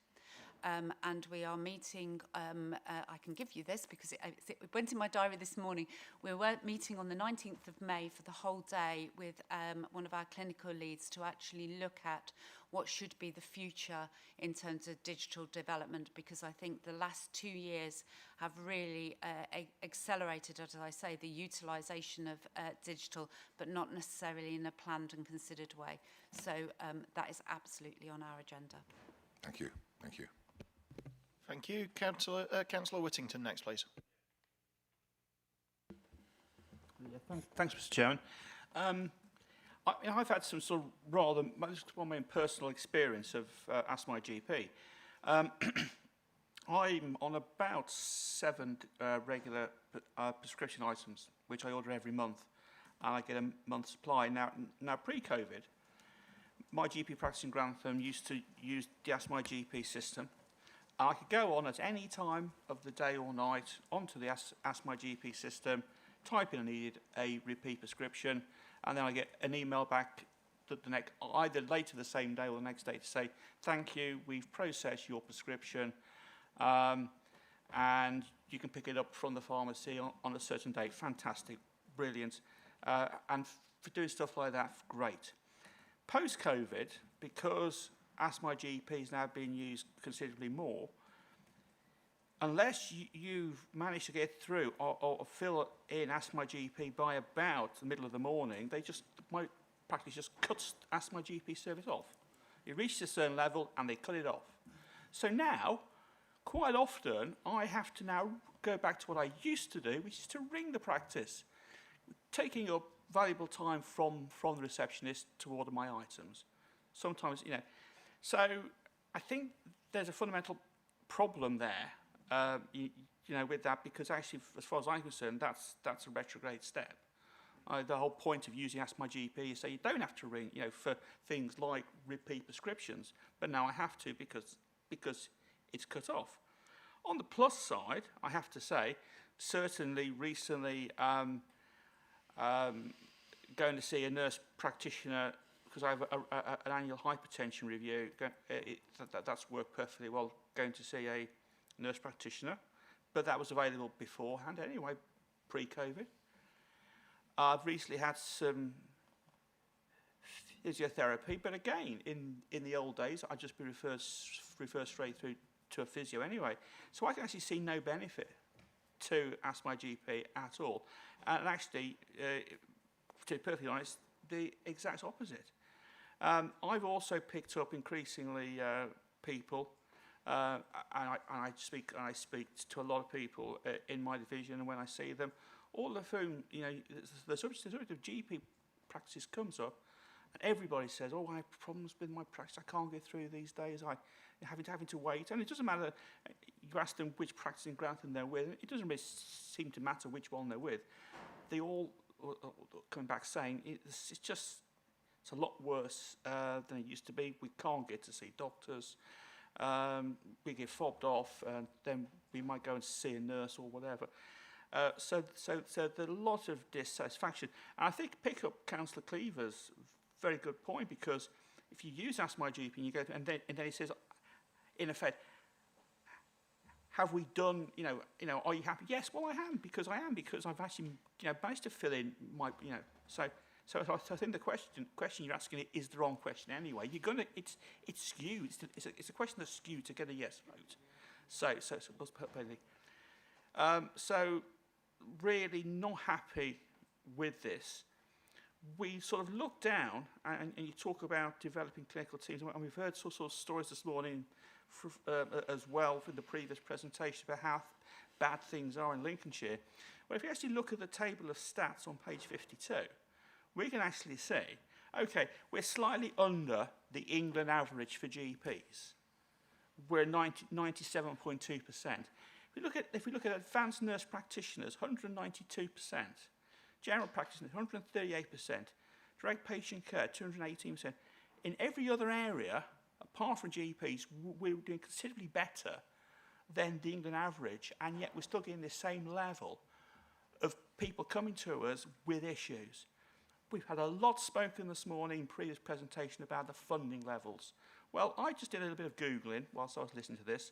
And we are meeting, I can give you this because it went in my diary this morning. We were meeting on the 19th of May for the whole day with one of our clinical leads to actually look at what should be the future in terms of digital development, because I think the last 2 years have really accelerated, as I say, the utilisation of digital, but not necessarily in a planned and considered way. So that is absolutely on our agenda. Thank you. Thank you. Thank you. Councillor Whittington next, please. Yeah, thanks, Mr. Chairman. I've had some sort of rather, one my own personal experience of Ask My GP. I'm on about 7 regular prescription items, which I order every month, and I get a month's supply. Now pre-COVID, my GP practice in Grantham used to use the Ask My GP system. I could go on at any time of the day or night onto the Ask My GP system, type in I needed a repeat prescription, and then I get an email back the next, either later the same day or the next day, to say, thank you, we've processed your prescription, and you can pick it up from the pharmacy on a certain date. Fantastic, brilliant. And for doing stuff like that, great. Post-COVID, because Ask My GP is now being used considerably more, unless you've managed to get through or fill in Ask My GP by about the middle of the morning, my practice just cuts Ask My GP service off. It reaches a certain level and they cut it off. So now, quite often, I have to now go back to what I used to do, which is to ring the practice, taking up valuable time from the receptionist to order my items. Sometimes, you know. So I think there's a fundamental problem there. You know, with that, because actually, as far as I'm concerned, that's a retrograde step. The whole point of using Ask My GP is so you don't have to ring, you know, for things like repeat prescriptions, but now I have to because it's cut off. On the plus side, I have to say, certainly recently going to see a nurse practitioner because I have an annual hypertension review. That's worked perfectly well. Going to see a nurse practitioner, but that was available beforehand anyway, pre-COVID. I've recently had some physiotherapy, but again, in the old days, I'd just be referred straight through to a physio anyway. So I can actually see no benefit to Ask My GP at all. And actually, to be perfectly honest, the exact opposite. I've also picked up increasingly people, and I speak to a lot of people in my division, and when I see them, all of whom, you know, the subject of GP practice comes up, and everybody says, "Oh, I have problems with my practice. I can't get through these days. I'm having to wait." And it doesn't matter. You ask them which practice in Grantham they're with. It doesn't really seem to matter which one they're with. They all come back saying it's a lot worse than it used to be. We can't get to see doctors. We get fobbed off, and then we might go and see a nurse or whatever. So there's a lot of dissatisfaction. And I think pick up Councillor Cleaver's very good point, because if you use Ask My GP and you go and then he says, in effect, have we done, you know, are you happy? Yes, well I am, because I've actually, you know, managed to fill in my, you know, so I think the question you're asking is the wrong question anyway. It's skewed. It's a question that's skewed to get a yes vote. So really not happy with this. We sort of look down, and you talk about developing clinical teams, and we've heard sort of stories this morning as well from the previous presentation about how bad things are in Lincolnshire. Well, if you actually look at the table of stats on page 52, we can actually see, okay, we're slightly under the England average for GPs. We're 97.2%. If we look at advanced nurse practitioners, 192%. General practitioners, 138%. Direct patient care, 218%. In every other area, apart from GPs, we're doing considerably better than the England average, and yet we're still getting the same level of people coming to us with issues. We've had a lot spoken this morning in previous presentation about the funding levels. Well, I just did a little bit of Googling whilst I was listening to this,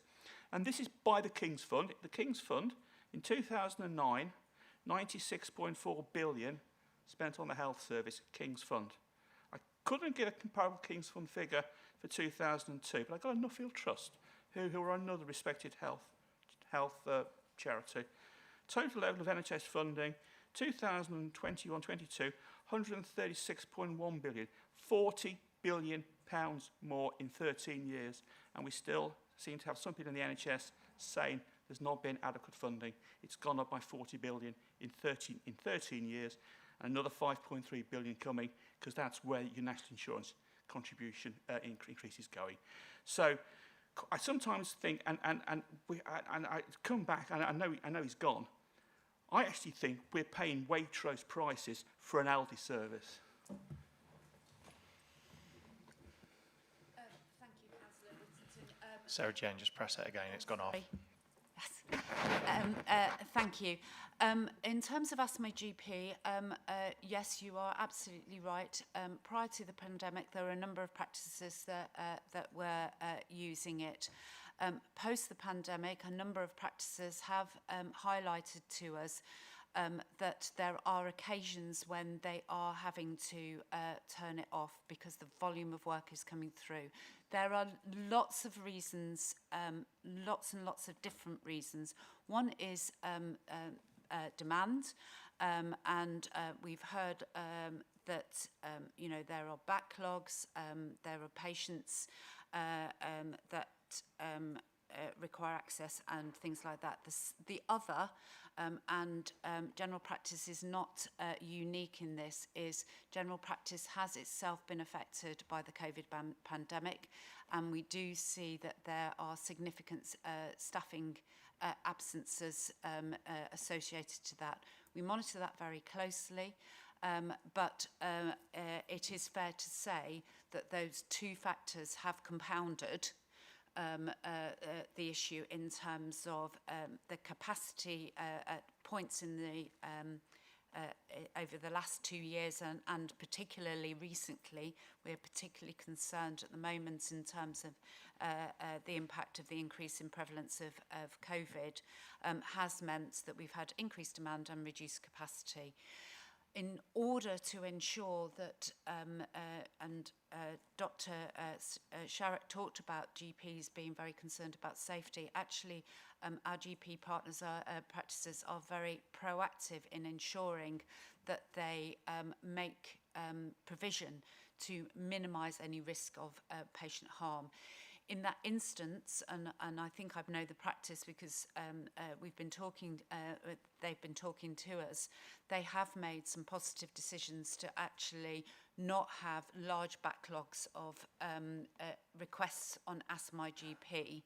and this is by the King's Fund. The King's Fund, in 2009, 96.4 billion spent on the health service, King's Fund. I couldn't get a comparable King's Fund figure for 2002, but I got a Nuffield Trust, who are another respected health charity. Total level of NHS funding, 2021-22, 136.1 billion, 40 billion pounds more in 13 years, and we still seem to have some people in the NHS saying there's not been adequate funding. It's gone up by 40 billion in 13 years, and another 5.3 billion coming, because that's where your national insurance contribution increase is going. So I sometimes think, and I come back, and I know he's gone. I actually think we're paying Waitrose prices for an Aldi service. Thank you, Councillor Whittington. Sarah Jane, just press it again. It's gone off. Yes. Thank you. In terms of Ask My GP, yes, you are absolutely right. Prior to the pandemic, there were a number of practices that were using it. Post the pandemic, a number of practices have highlighted to us that there are occasions when they are having to turn it off because the volume of work is coming through. There are lots of reasons, lots and lots of different reasons. One is demand, and we've heard that you know, there are backlogs, there are patients that require access and things like that. The other, and general practice is not unique in this, is general practice has itself been affected by the COVID pandemic, and we do see that there are significant staffing absences associated to that. We monitor that very closely, but it is fair to say that those two factors have compounded the issue in terms of the capacity at points in the over the last 2 years, and particularly recently. We're particularly concerned at the moment in terms of the impact of the increase in prevalence of COVID has meant that we've had increased demand and reduced capacity. In order to ensure that, and Dr. Sharrock talked about GPs being very concerned about safety, actually our GP partners, practices are very proactive in ensuring that they make provision to minimise any risk of patient harm. In that instance, and I think I know the practice because we've been talking, they've been talking to us, they have made some positive decisions to actually not have large backlogs of requests on Ask My GP,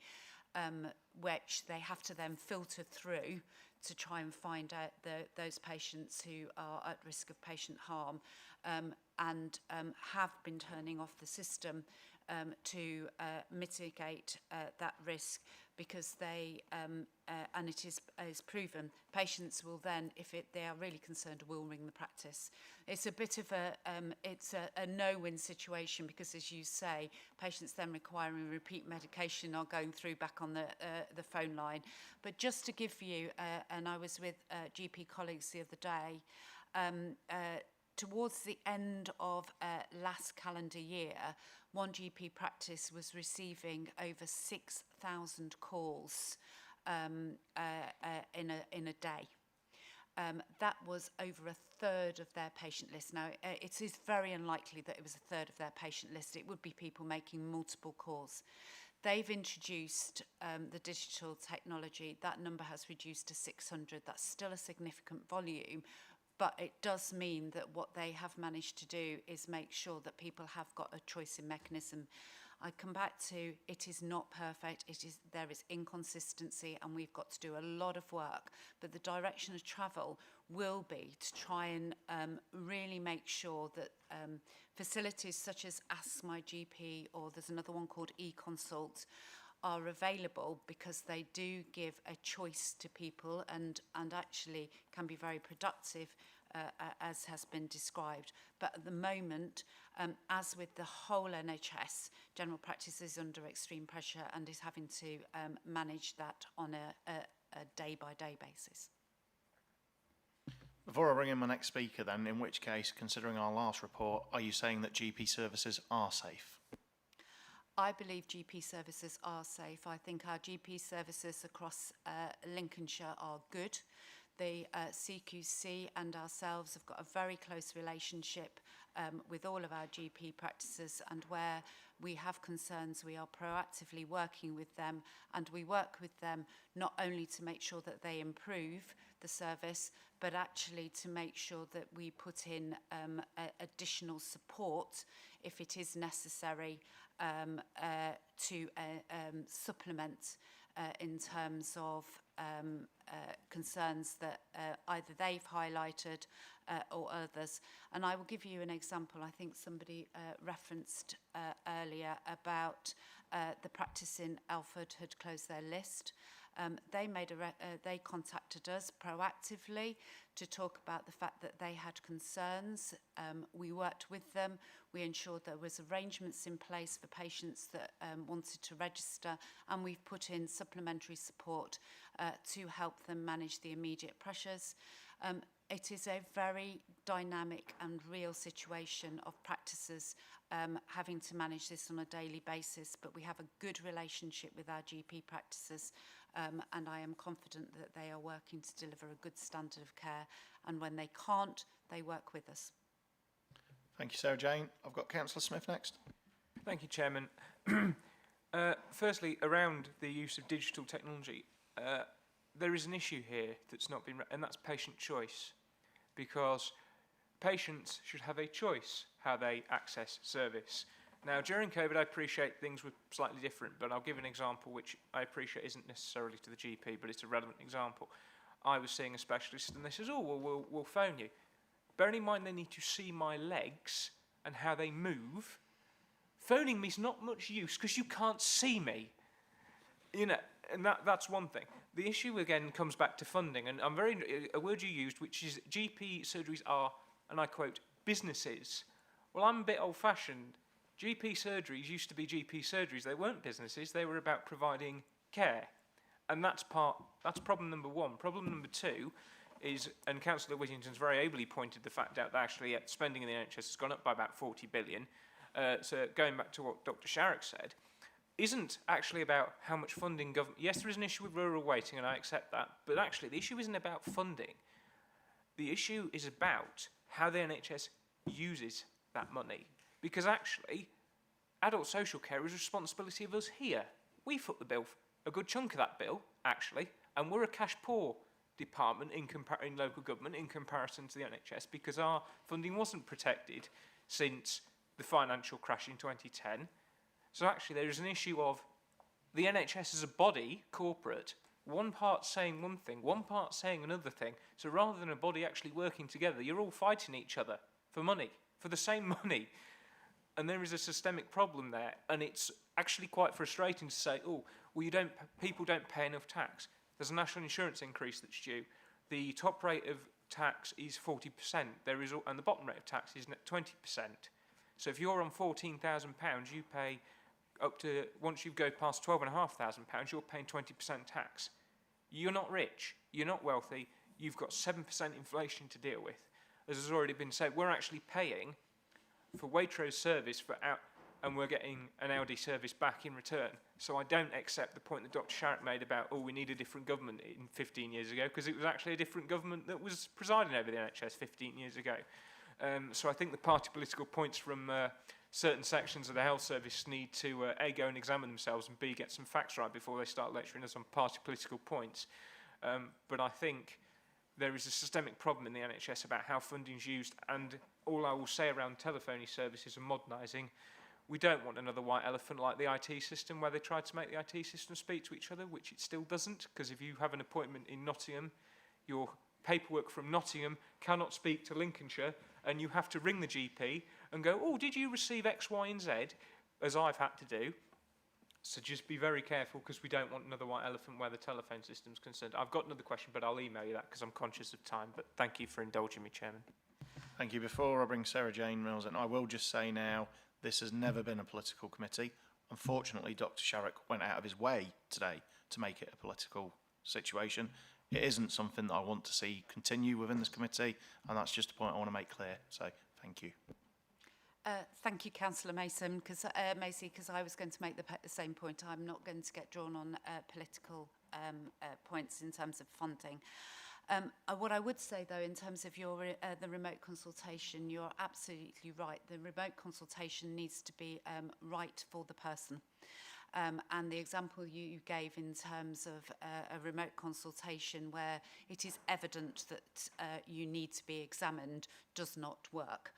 which they have to then filter through to try and find out those patients who are at risk of patient harm, and have been turning off the system to mitigate that risk, because they, and it is proven, patients will then, if they are really concerned, will ring the practice. It's a bit of a no-win situation, because, as you say, patients then requiring repeat medication are going through back on the phone line. But just to give you, and I was with GP colleagues the other day, towards the end of last calendar year, one GP practice was receiving over 6,000 calls in a day. That was over a third of their patient list. Now, it is very unlikely that it was a third of their patient list. It would be people making multiple calls. They've introduced the digital technology. That number has reduced to 600. That's still a significant volume, but it does mean that what they have managed to do is make sure that people have got a choice in mechanism. I come back to, it is not perfect, there is inconsistency, and we've got to do a lot of work, but the direction of travel will be to try and really make sure that facilities such as Ask My GP, or there's another one called eConsult, are available, because they do give a choice to people, and actually can be very productive, as has been described. But at the moment, as with the whole NHS, general practice is under extreme pressure and is having to manage that on a day-by-day basis. Before I bring in my next speaker then, in which case, considering our last report, are you saying that GP services are safe? I believe GP services are safe. I think our GP services across Lincolnshire are good. The CQC and ourselves have got a very close relationship with all of our GP practices, and where we have concerns, we are proactively working with them, and we work with them not only to make sure that they improve the service, but actually to make sure that we put in additional support if it is necessary, to supplement in terms of concerns that either they've highlighted or others. And I will give you an example. I think somebody referenced earlier about the practice in Alford had closed their list. They contacted us proactively to talk about the fact that they had concerns. We worked with them. We ensured there was arrangements in place for patients that wanted to register, and we've put in supplementary support to help them manage the immediate pressures. It is a very dynamic and real situation of practices having to manage this on a daily basis, but we have a good relationship with our GP practices, and I am confident that they are working to deliver a good standard of care, and when they can't, they work with us. Thank you, Sarah Jane. I've got Councillor Smith next. Thank you, Chairman. Firstly, around the use of digital technology, there is an issue here that's not been, and that's patient choice, because patients should have a choice how they access service. Now, during COVID, I appreciate things were slightly different, but I'll give an example which I appreciate isn't necessarily to the GP, but it's a relevant example. I was seeing a specialist, and they says, "Oh, well, we'll phone you." Bearing in mind they need to see my legs and how they move, phoning me's not much use because you can't see me. You know, and that's one thing. The issue again comes back to funding, and a word you used, which is GP surgeries are, and I quote, businesses. Well, I'm a bit old-fashioned. GP surgeries used to be GP surgeries. They weren't businesses. They were about providing care, and that's problem number one. Problem number two is, and Councillor Whittington's very ably pointed the fact out that actually spending in the NHS has gone up by about 40 billion. So going back to what Dr. Sharrock said, isn't actually about how much funding government. Yes, there is an issue with rural waiting, and I accept that, but actually the issue isn't about funding. The issue is about how the NHS uses that money. Because actually, adult social care is a responsibility of us here. We foot the bill, a good chunk of that bill, actually, and we're a cash poor department in local government in comparison to the NHS, because our funding wasn't protected since the financial crash in 2010. So actually there is an issue of the NHS as a body, corporate, one part saying one thing, one part saying another thing. So rather than a body actually working together, you're all fighting each other for money, for the same money. And there is a systemic problem there. And it's actually quite frustrating to say, oh, well, people don't pay enough tax. There's a national insurance increase that's due. The top rate of tax is 40%. And the bottom rate of tax is 20%. So if you're on £14,000, you pay up to, once you go past £12,500, you're paying 20% tax. You're not rich, you're not wealthy, you've got 7% inflation to deal with. As has already been said, we're actually paying for Waitrose service and we're getting an Audi service back in return. So I don't accept the point that Dr. Sharrock made about, oh, we need a different government 15 years ago, because it was actually a different government that was presiding over the NHS 15 years ago. So I think the party political points from certain sections of the health service need to A, go and examine themselves, and B, get some facts right before they start lecturing us on party political points. But I think there is a systemic problem in the NHS about how funding is used, and all I will say around telephony services and modernising, we don't want another white elephant like the IT system, where they tried to make the IT system speak to each other, which it still doesn't, because if you have an appointment in Nottingham, your paperwork from Nottingham cannot speak to Lincolnshire, and you have to ring the GP and go, oh, did you receive X, Y, and Z, as I've had to do? So just be very careful, because we don't want another white elephant where the telephone system's concerned. I've got another question, but I'll email you that because I'm conscious of time. But thank you for indulging me, Chairman. Thank you. Before I bring Sarah Jane Mills in, I will just say now, this has never been a political committee. Unfortunately, Dr. Sharrock went out of his way today to make it a political situation. It isn't something that I want to see continue within this committee, and that's just a point I want to make clear. So, thank you. Thank you, Councillor Mason, Macy, because I was going to make the same point. I'm not going to get drawn on political points in terms of funding. What I would say, though, in terms of the remote consultation, you're absolutely right. The remote consultation needs to be right for the person. And the example you gave in terms of a remote consultation where it is evident that you need to be examined does not work.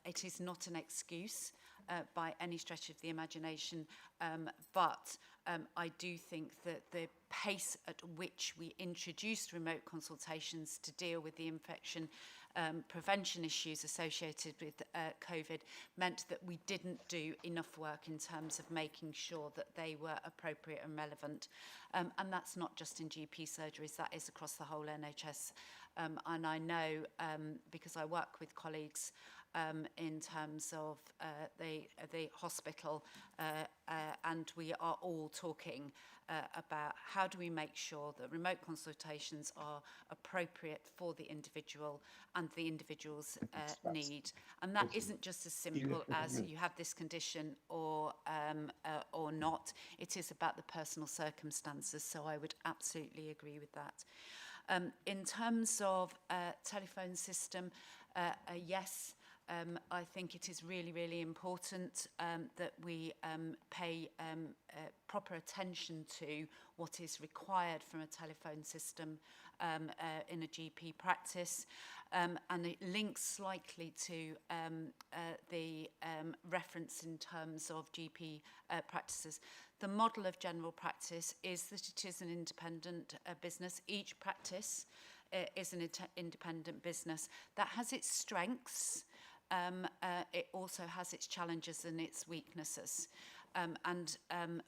It is not an excuse. by any stretch of the imagination, but I do think that the pace at which we introduced remote consultations to deal with the infection prevention issues associated with COVID meant that we didn't do enough work in terms of making sure that they were appropriate and relevant. And that's not just in GP surgeries, that is across the whole NHS. And I know, because I work with colleagues in terms of the hospital, and we are all talking about how do we make sure that remote consultations are appropriate for the individual and the individual's need. And that isn't just as simple as you have this condition or not. It is about the personal circumstances, so I would absolutely agree with that. In terms of telephone system, yes, I think it is really, really important that we pay proper attention to what is required from a telephone system in a GP practice. And it links slightly to the reference in terms of GP practices. The model of general practice is that it is an independent business. Each practice is an independent business that has its strengths. It also has its challenges and its weaknesses. And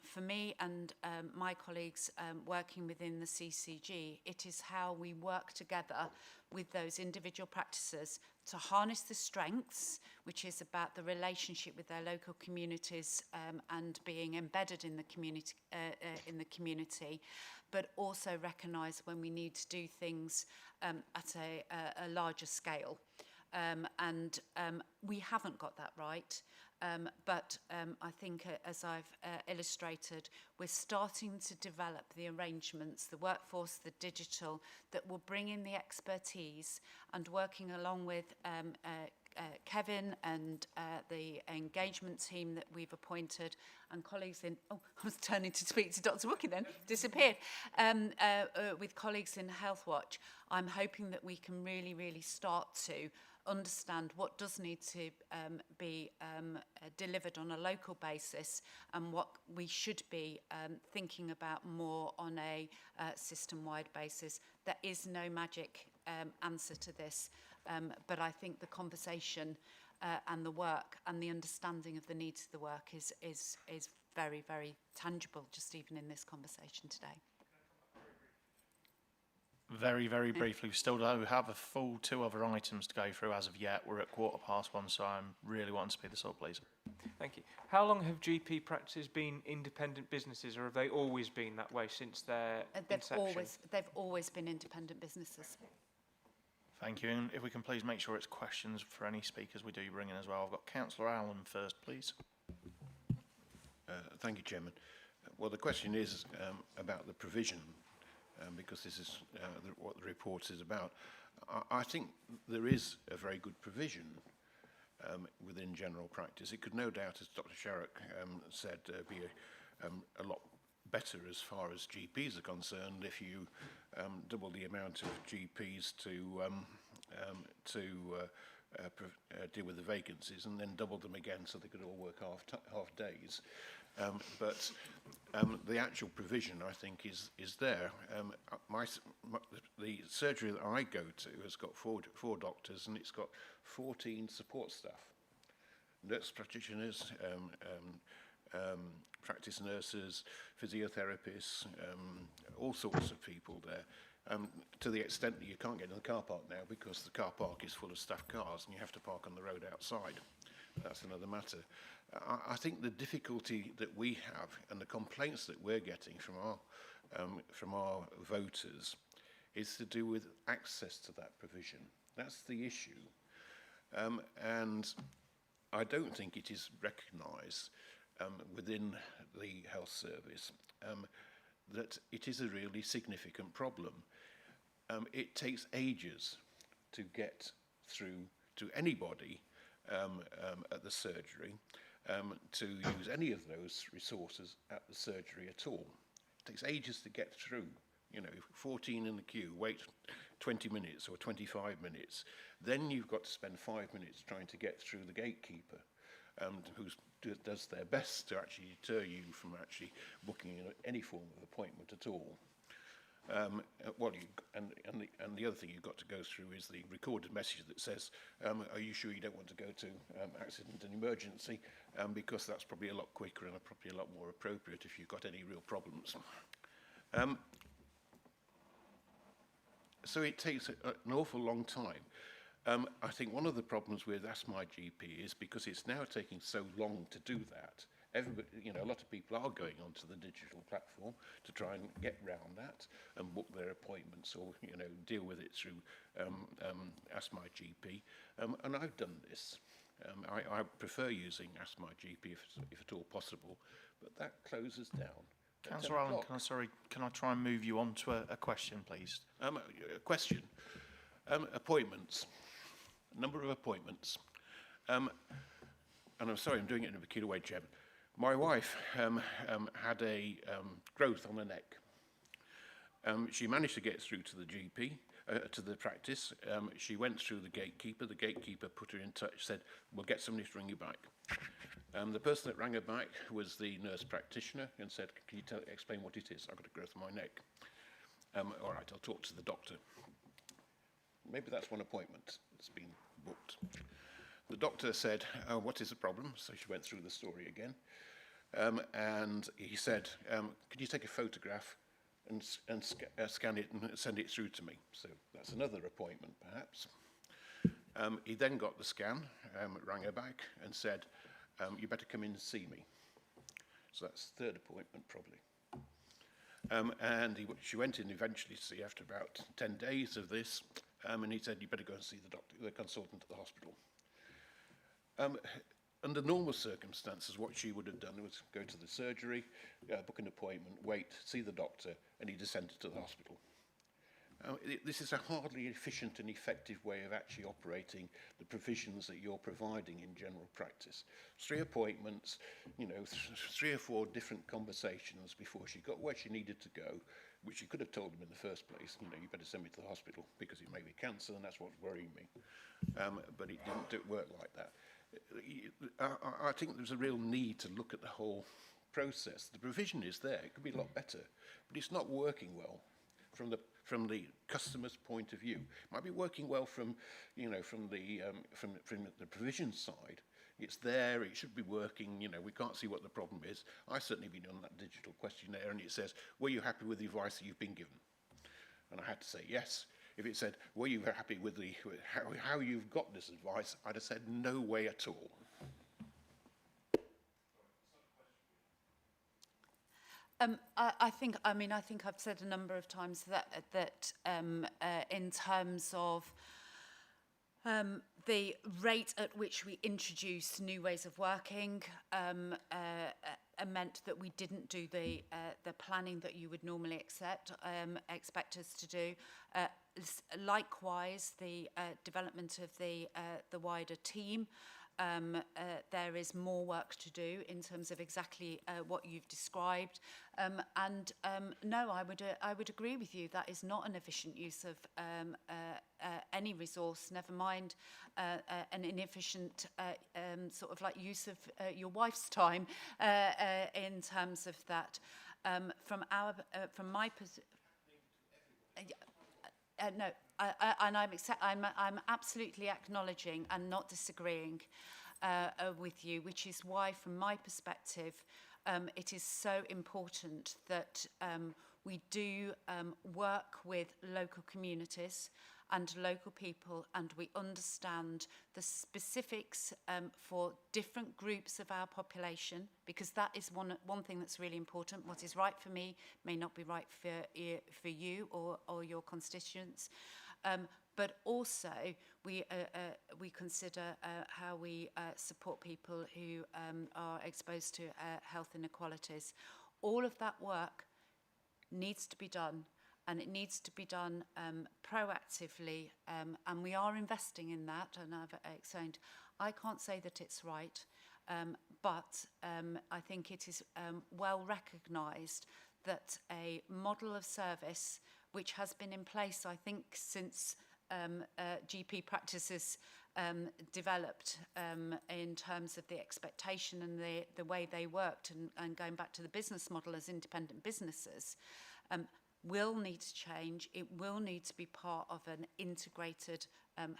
for me and my colleagues working within the CCG, it is how we work together with those individual practices to harness the strengths, which is about the relationship with their local communities and being embedded in the community, but also recognise when we need to do things at a larger scale. And we haven't got that right. But I think, as I've illustrated, we're starting to develop the arrangements, the workforce, the digital, that will bring in the expertise, and working along with Kevin and the engagement team that we've appointed, and colleagues in, I was turning to speak to Dr. Wookie then, disappeared, with colleagues in Health Watch. I'm hoping that we can really, really start to understand what does need to be delivered on a local basis, and what we should be thinking about more on a system-wide basis. There is no magic answer to this, but I think the conversation and the work and the understanding of the needs of the work is very, very tangible, just even in this conversation today. Very, very briefly, we still do have a full 2 other items to go through as of yet. We're at 1:15, so I'm really wanting to speed this up, please. Thank you. How long have GP practices been independent businesses, or have they always been that way since their inception? They've always been independent businesses. Thank you. And if we can please make sure it's questions for any speakers we do bring in as well. I've got Councillor Allen first, please. Thank you, Chairman. Well, the question is about the provision, because this is what the report is about. I think there is a very good provision within general practice. It could no doubt, as Dr. Sharrock said, be a lot better as far as GPs are concerned if you double the amount of GPs to deal with the vacancies, and then double them again so they could all work half days. But the actual provision, I think, is there. The surgery that I go to has got four doctors, and it's got 14 support staff, nurse practitioners, practice nurses, physiotherapists, all sorts of people there. To the extent that you can't get in the car park now because the car park is full of staff cars and you have to park on the road outside. That's another matter. I think the difficulty that we have and the complaints that we're getting from our voters is to do with access to that provision. That's the issue. And I don't think it is recognised within the health service that it is a really significant problem. It takes ages to get through to anybody at the surgery to use any of those resources at the surgery at all. It takes ages to get through. 14 in the queue, wait 20 minutes or 25 minutes. Then you've got to spend 5 minutes trying to get through the gatekeeper, who's does their best to actually deter you from actually booking any form of appointment at all. And the other thing you've got to go through is the recorded message that says, are you sure you don't want to go to accident and emergency? Because that's probably a lot quicker and probably a lot more appropriate if you've got any real problems. So it takes an awful long time. I think one of the problems with Ask My GP is because it's now taking so long to do that. Everybody, a lot of people are going onto the digital platform to try and get round that and book their appointments or, deal with it through Ask My GP. And I've done this. I prefer using Ask My GP if at all possible, but that closes down. Councillor Allen, can I try and move you on to a question, please? A question. Appointments. Number of appointments. And I'm sorry, I'm doing it in a peculiar way, Chairman. My wife had a growth on her neck. She managed to get through to the GP, to the practice. She went through the gatekeeper. The gatekeeper put her in touch, said, we'll get somebody to ring you back. The person that rang her back was the nurse practitioner and said, can you explain what it is? I've got a growth on my neck. All right, I'll talk to the doctor. Maybe that's one appointment that's been booked. The doctor said, what is the problem? So she went through the story again. And he said, can you take a photograph and scan it and send it through to me? So that's another appointment, perhaps. He then got the scan, rang her back and said, you better come in and see me. So that's the third appointment, probably. She went in eventually to see after about 10 days of this, and he said, you better go and see the doctor, the consultant at the hospital. Under normal circumstances, what she would have done was go to the surgery, book an appointment, wait, see the doctor, and he'd send her to the hospital. This is a hardly efficient and effective way of actually operating the provisions that you're providing in general practice. 3 appointments, 3 or 4 different conversations before she got where she needed to go, which she could have told them in the first place, you better send me to the hospital because it may be cancer and that's what's worrying me. But it didn't work like that. I think there's a real need to look at the whole process. The provision is there, it could be a lot better, but it's not working well from the customer's point of view. It might be working well from the provision side. It's there, it should be working, we can't see what the problem is. I've certainly been on that digital questionnaire and it says, were you happy with the advice that you've been given? And I had to say yes. If it said, were you happy with how you've got this advice, I'd have said no way at all. I think I've said a number of times that in terms of the rate at which we introduced new ways of working meant that we didn't do the planning that you would normally expect us to do. Likewise, the development of the wider team. There is more work to do in terms of exactly what you've described, and no, I would agree with you. That is not an efficient use of any resource. Never mind an inefficient sort of like use of your wife's time in terms of that. From my perspective. No, and I'm absolutely acknowledging and not disagreeing with you, which is why, from my perspective, it is so important that we do work with local communities and local people, and we understand the specifics for different groups of our population, because that is one thing that's really important. What is right for me may not be right for you or your constituents. But also we consider how we support people who are exposed to health inequalities. All of that work needs to be done, and it needs to be done proactively, and we are investing in that, and I've explained. I can't say that it's right, but I think it is well recognised that a model of service which has been in place, I think, since GP practices developed in terms of the expectation and the way they worked, and going back to the business model as independent businesses, will need to change. It will need to be part of an integrated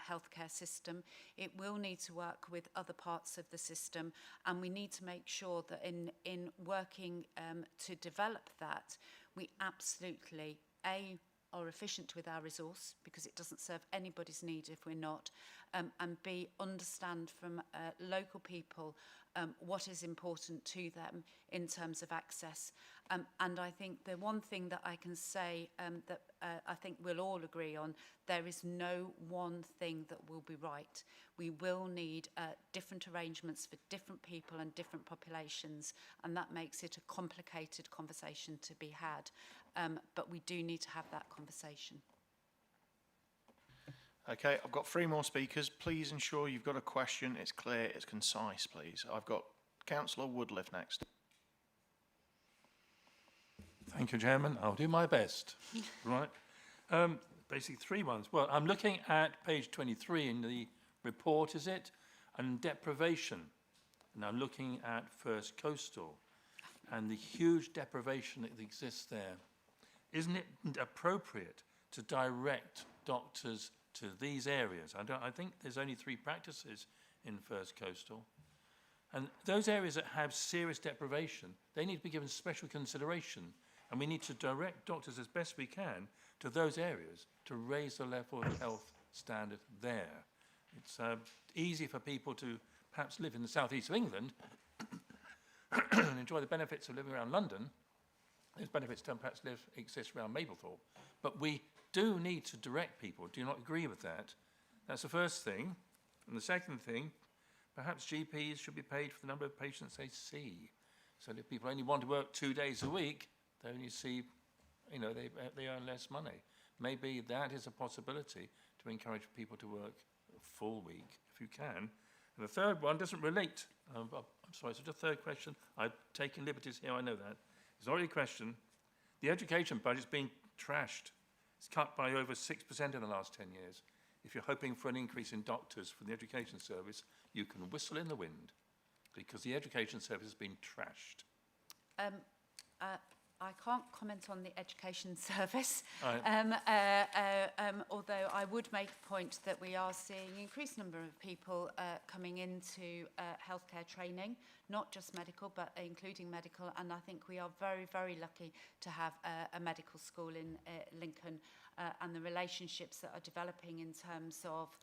healthcare system. It will need to work with other parts of the system, and we need to make sure that in working to develop that, we absolutely, are efficient with our resource, because it doesn't serve anybody's need if we're not, and B, understand from local people what is important to them in terms of access. And I think the one thing that I can say that I think we'll all agree on, there is no one thing that will be right. We will need different arrangements for different people and different populations, and that makes it a complicated conversation to be had. But we do need to have that conversation. Okay, I've got 3 more speakers. Please ensure you've got a question. It's clear, it's concise, please. I've got Councillor Woodliff next. Thank you, Chairman. I'll do my best. Right. Basically 3 ones. Well, I'm looking at page 23 in the report, is it? And deprivation. And I'm looking at First Coastal and the huge deprivation that exists there. Isn't it appropriate to direct doctors to these areas? I think there's only 3 practices in First Coastal. And those areas that have serious deprivation, they need to be given special consideration. And we need to direct doctors as best we can to those areas to raise the level of health standard there. It's easy for people to perhaps live in the southeast of England and enjoy the benefits of living around London. Those benefits don't perhaps exist around Mablethorpe. But we do need to direct people. Do you not agree with that? That's the first thing. And the second thing, perhaps GPs should be paid for the number of patients they see. So if people only want to work 2 days a week, they only see, they earn less money. Maybe that is a possibility to encourage people to work a full week, if you can. And the third one doesn't relate. I'm sorry, so the third question. I've taken liberties here, I know that. It's not really a question. The education budget's been trashed. It's cut by over 6% in the last 10 years. If you're hoping for an increase in doctors for the education service, you can whistle in the wind, because the education service has been trashed. I can't comment on the education service, Right. although I would make a point that we are seeing an increased number of people coming into healthcare training, not just medical, but including medical. And I think we are very, very lucky to have a medical school in Lincoln, and the relationships that are developing in terms of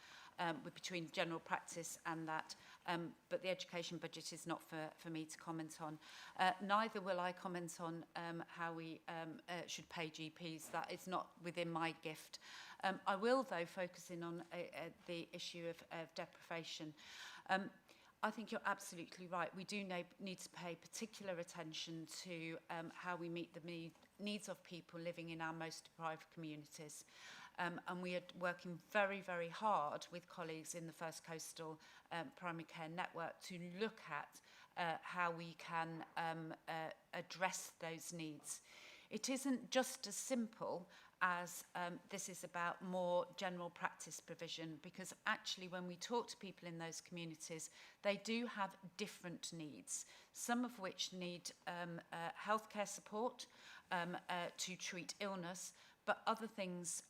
between general practice and that. But the education budget is not for me to comment on. Neither will I comment on how we should pay GPs. That is not within my gift. I will, though, focus in on the issue of deprivation. I think you're absolutely right. We do need to pay particular attention to how we meet the needs of people living in our most deprived communities. And we are working very, very hard with colleagues in the First Coastal Primary Care Network to look at how we can address those needs. It isn't just as simple as this is about more general practice provision, because actually when we talk to people in those communities, they do have different needs, some of which need healthcare support to treat illness, but other things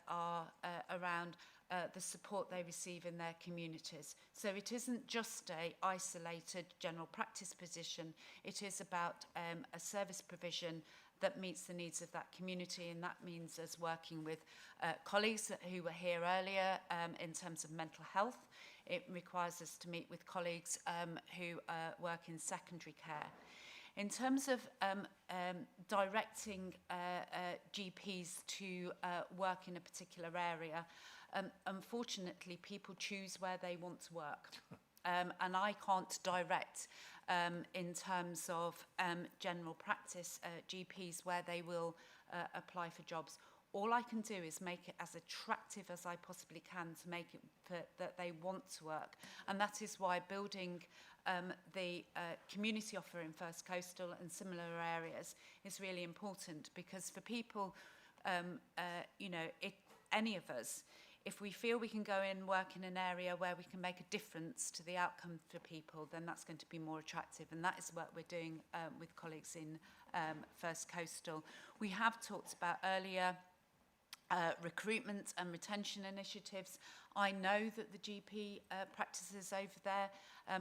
are around the support they receive in their communities. So it isn't just a isolated general practice position, it is about a service provision that meets the needs of that community, and that means us working with colleagues who were here earlier in terms of mental health. It requires us to meet with colleagues who work in secondary care. In terms of directing GPs to work in a particular area, unfortunately, people choose where they want to work. And I can't direct in terms of general practice GPs where they will apply for jobs. All I can do is make it as attractive as I possibly can to make it that they want to work. And that is why building the community offer in First Coastal and similar areas is really important, because for people, any of us, If we feel we can go in, work in an area where we can make a difference to the outcome for people, then that's going to be more attractive. And that is what we're doing with colleagues in First Coastal. We have talked about earlier recruitment and retention initiatives. I know that the GP practices over there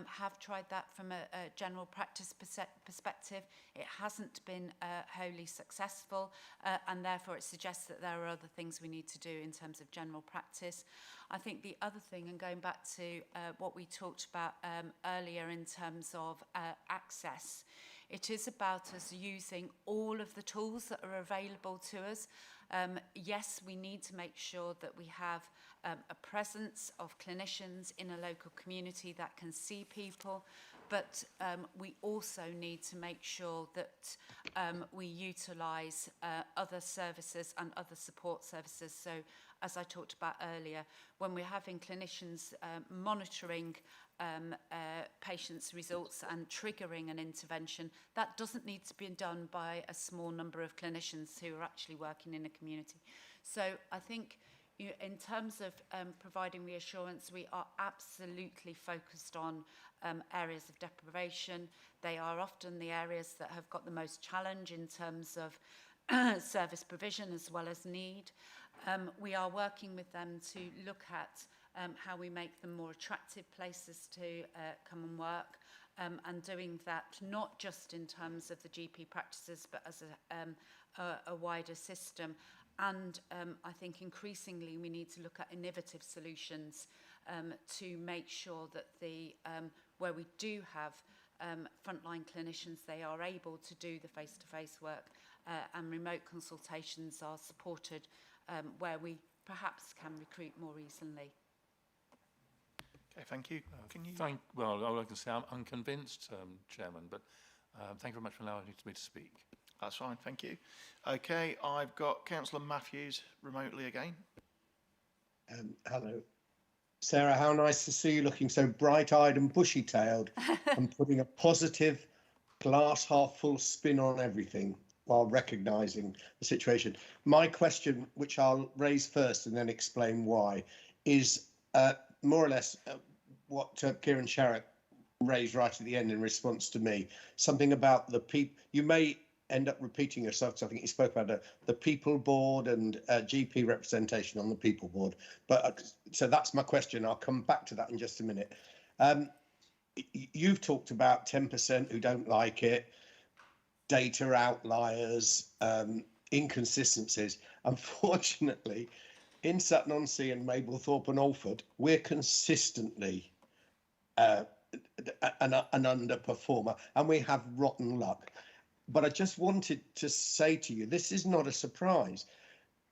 have tried that from a general practice perspective. It hasn't been wholly successful, and therefore it suggests that there are other things we need to do in terms of general practice. I think the other thing, and going back to what we talked about earlier in terms of access, it is about us using all of the tools that are available to us. Yes, we need to make sure that we have a presence of clinicians in a local community that can see people, but we also need to make sure that we utilise other services and other support services. So, as I talked about earlier, when we're having clinicians monitoring patients' results and triggering an intervention, that doesn't need to be done by a small number of clinicians who are actually working in a community. So I think in terms of providing reassurance, we are absolutely focused on areas of deprivation. They are often the areas that have got the most challenge in terms of service provision as well as need. We are working with them to look at how we make them more attractive places to come and work, and doing that not just in terms of the GP practices but as a wider system. And I think increasingly we need to look at innovative solutions to make sure that where we do have frontline clinicians, they are able to do the face-to-face work, and remote consultations are supported where we perhaps can recruit more easily. Okay, thank you. Can you? Well, all I can say, I'm unconvinced, Chairman, but thank you very much for allowing me to speak. That's fine, thank you. Okay, I've got Councillor Matthews remotely again. Hello. Sarah, how nice to see you looking so bright-eyed and bushy-tailed and putting a positive glass half full spin on everything while recognising the situation. My question, which I'll raise first and then explain why, is more or less what Kieran Sharrock raised right at the end in response to me. Something about the people. You may end up repeating yourself, because I think you spoke about the people board and GP representation on the people board. But so that's my question. I'll come back to that in just a minute. You've talked about 10% who don't like it, data outliers, inconsistencies. Unfortunately, in Sutton-on-Sea and Mablethorpe and Alford, we're consistently an underperformer, and we have rotten luck. But I just wanted to say to you, this is not a surprise.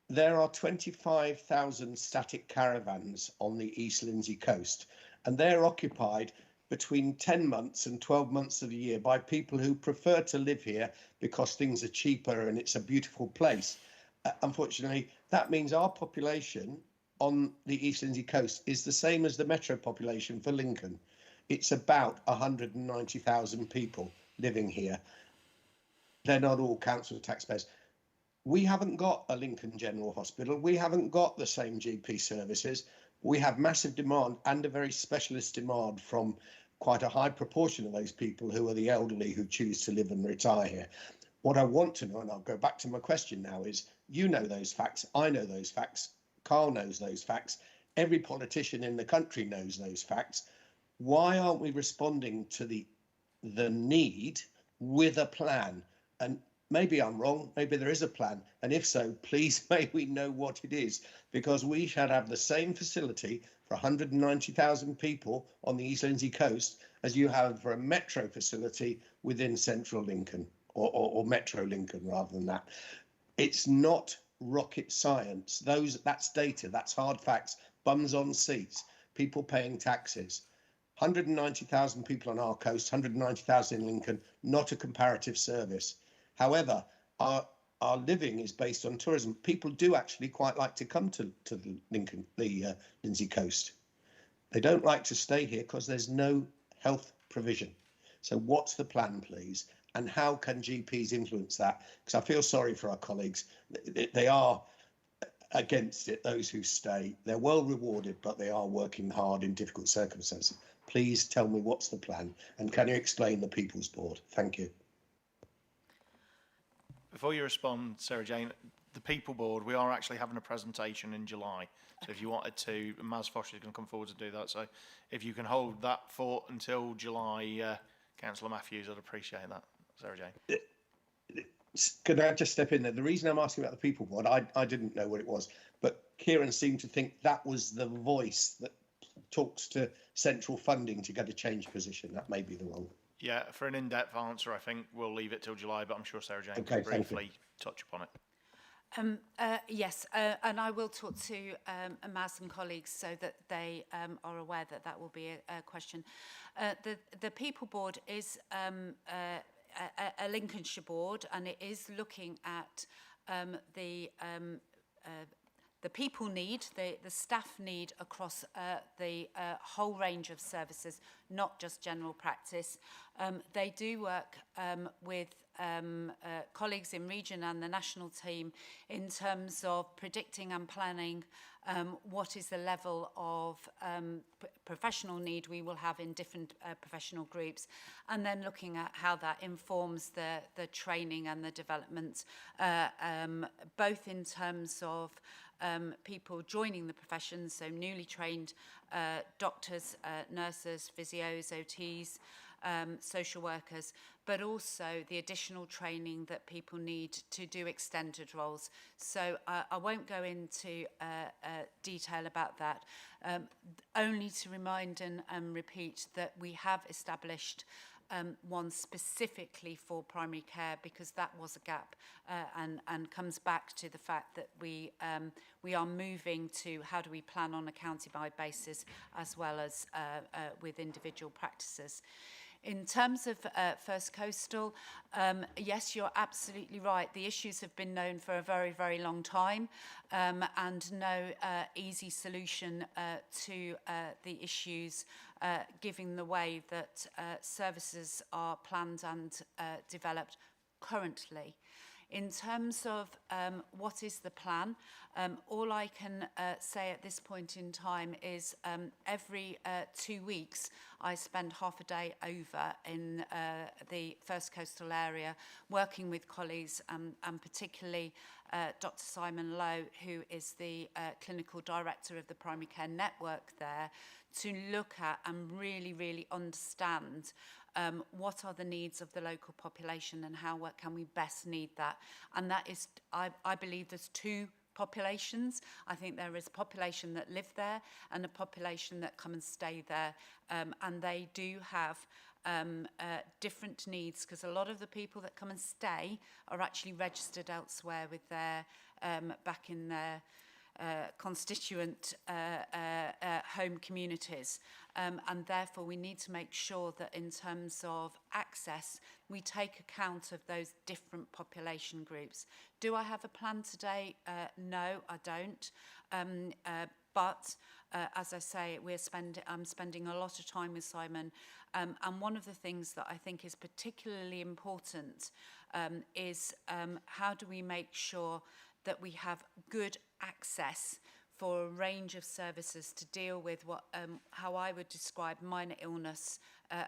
There are 25,000 static caravans on the East Lindsey coast, and they're occupied between 10 months and 12 months of the year by people who prefer to live here because things are cheaper and it's a beautiful place. Unfortunately, that means our population on the East Lindsey coast is the same as the metro population for Lincoln. It's about 190,000 people living here. They're not all council taxpayers. We haven't got a Lincoln General Hospital. We haven't got the same GP services. We have massive demand, and a very specialist demand from quite a high proportion of those people who are the elderly who choose to live and retire here. What I want to know, and I'll go back to my question now, is you know those facts, I know those facts, Carl knows those facts, every politician in the country knows those facts. Why aren't we responding to the need with a plan? And maybe I'm wrong, maybe there is a plan, and if so, please may we know what it is, because we should have the same facility for 190,000 people on the East Lindsey coast as you have for a metro facility within central Lincoln, or metro Lincoln rather than that. It's not rocket science. That's data, that's hard facts, bums on seats, people paying taxes. 190,000 people on our coast, 190,000 in Lincoln, not a comparative service. However, our living is based on tourism. People do actually quite like to come to the Lindsey coast. They don't like to stay here because there's no health provision. So what's the plan, please? And how can GPs influence that? Because I feel sorry for our colleagues. They are against it, those who stay. They're well rewarded, but they are working hard in difficult circumstances. Please tell me what's the plan, and can you explain the People's Board? Thank you. Before you respond, Sarah Jane, the People Board, we are actually having a presentation in July. So if you wanted to, Maz Fosh is going to come forward to do that. So if you can hold that fort until July, Councillor Matthews, I'd appreciate that. Sarah Jane. Can I just step in there? The reason I'm asking about the People Board, I didn't know what it was, but Kieran seemed to think that was the voice that talks to central funding to get a change position. That may be the wrong. Yeah, for an in-depth answer, I think we'll leave it till July, but I'm sure Sarah Jane Okay, can briefly touch upon it. Yes, and I will talk to Maz and colleagues so that they are aware that that will be a question. The People Board is a Lincolnshire board, and it is looking at the people need, the staff need across the whole range of services, not just general practice. They do work with colleagues in region and the national team in terms of predicting and planning what is the level of professional need we will have in different professional groups, and then looking at how that informs the training and the development, both in terms of people joining the profession, so newly trained doctors, nurses, physios, OTs, social workers, but also the additional training that people need to do extended roles. So I won't go into detail about that, only to remind and repeat that we have established one specifically for primary care, because that was a gap, and comes back to the fact that we are moving to how do we plan on a county-wide basis as well as with individual practices. In terms of First Coastal, yes, you're absolutely right. The issues have been known for a very, very long time, and no easy solution to the issues, given the way that services are planned and developed currently. In terms of what is the plan, all I can say at this point in time is every 2 weeks I spend half a day over in the First Coastal area working with colleagues, and particularly Dr. Simon Lowe, who is the clinical director of the primary care network there, to look at and really, really understand what are the needs of the local population and how can we best need that. And that is, I believe there's two populations. I think there is a population that live there and a population that come and stay there, and they do have different needs, because a lot of the people that come and stay are actually registered elsewhere with their back in their constituent home communities, and therefore we need to make sure that in terms of access we take account of those different population groups. Do I have a plan today? No, I don't, but as I say, I'm spending a lot of time with Simon, and one of the things that I think is particularly important is how do we make sure that we have good access for a range of services to deal with what how I would describe minor illness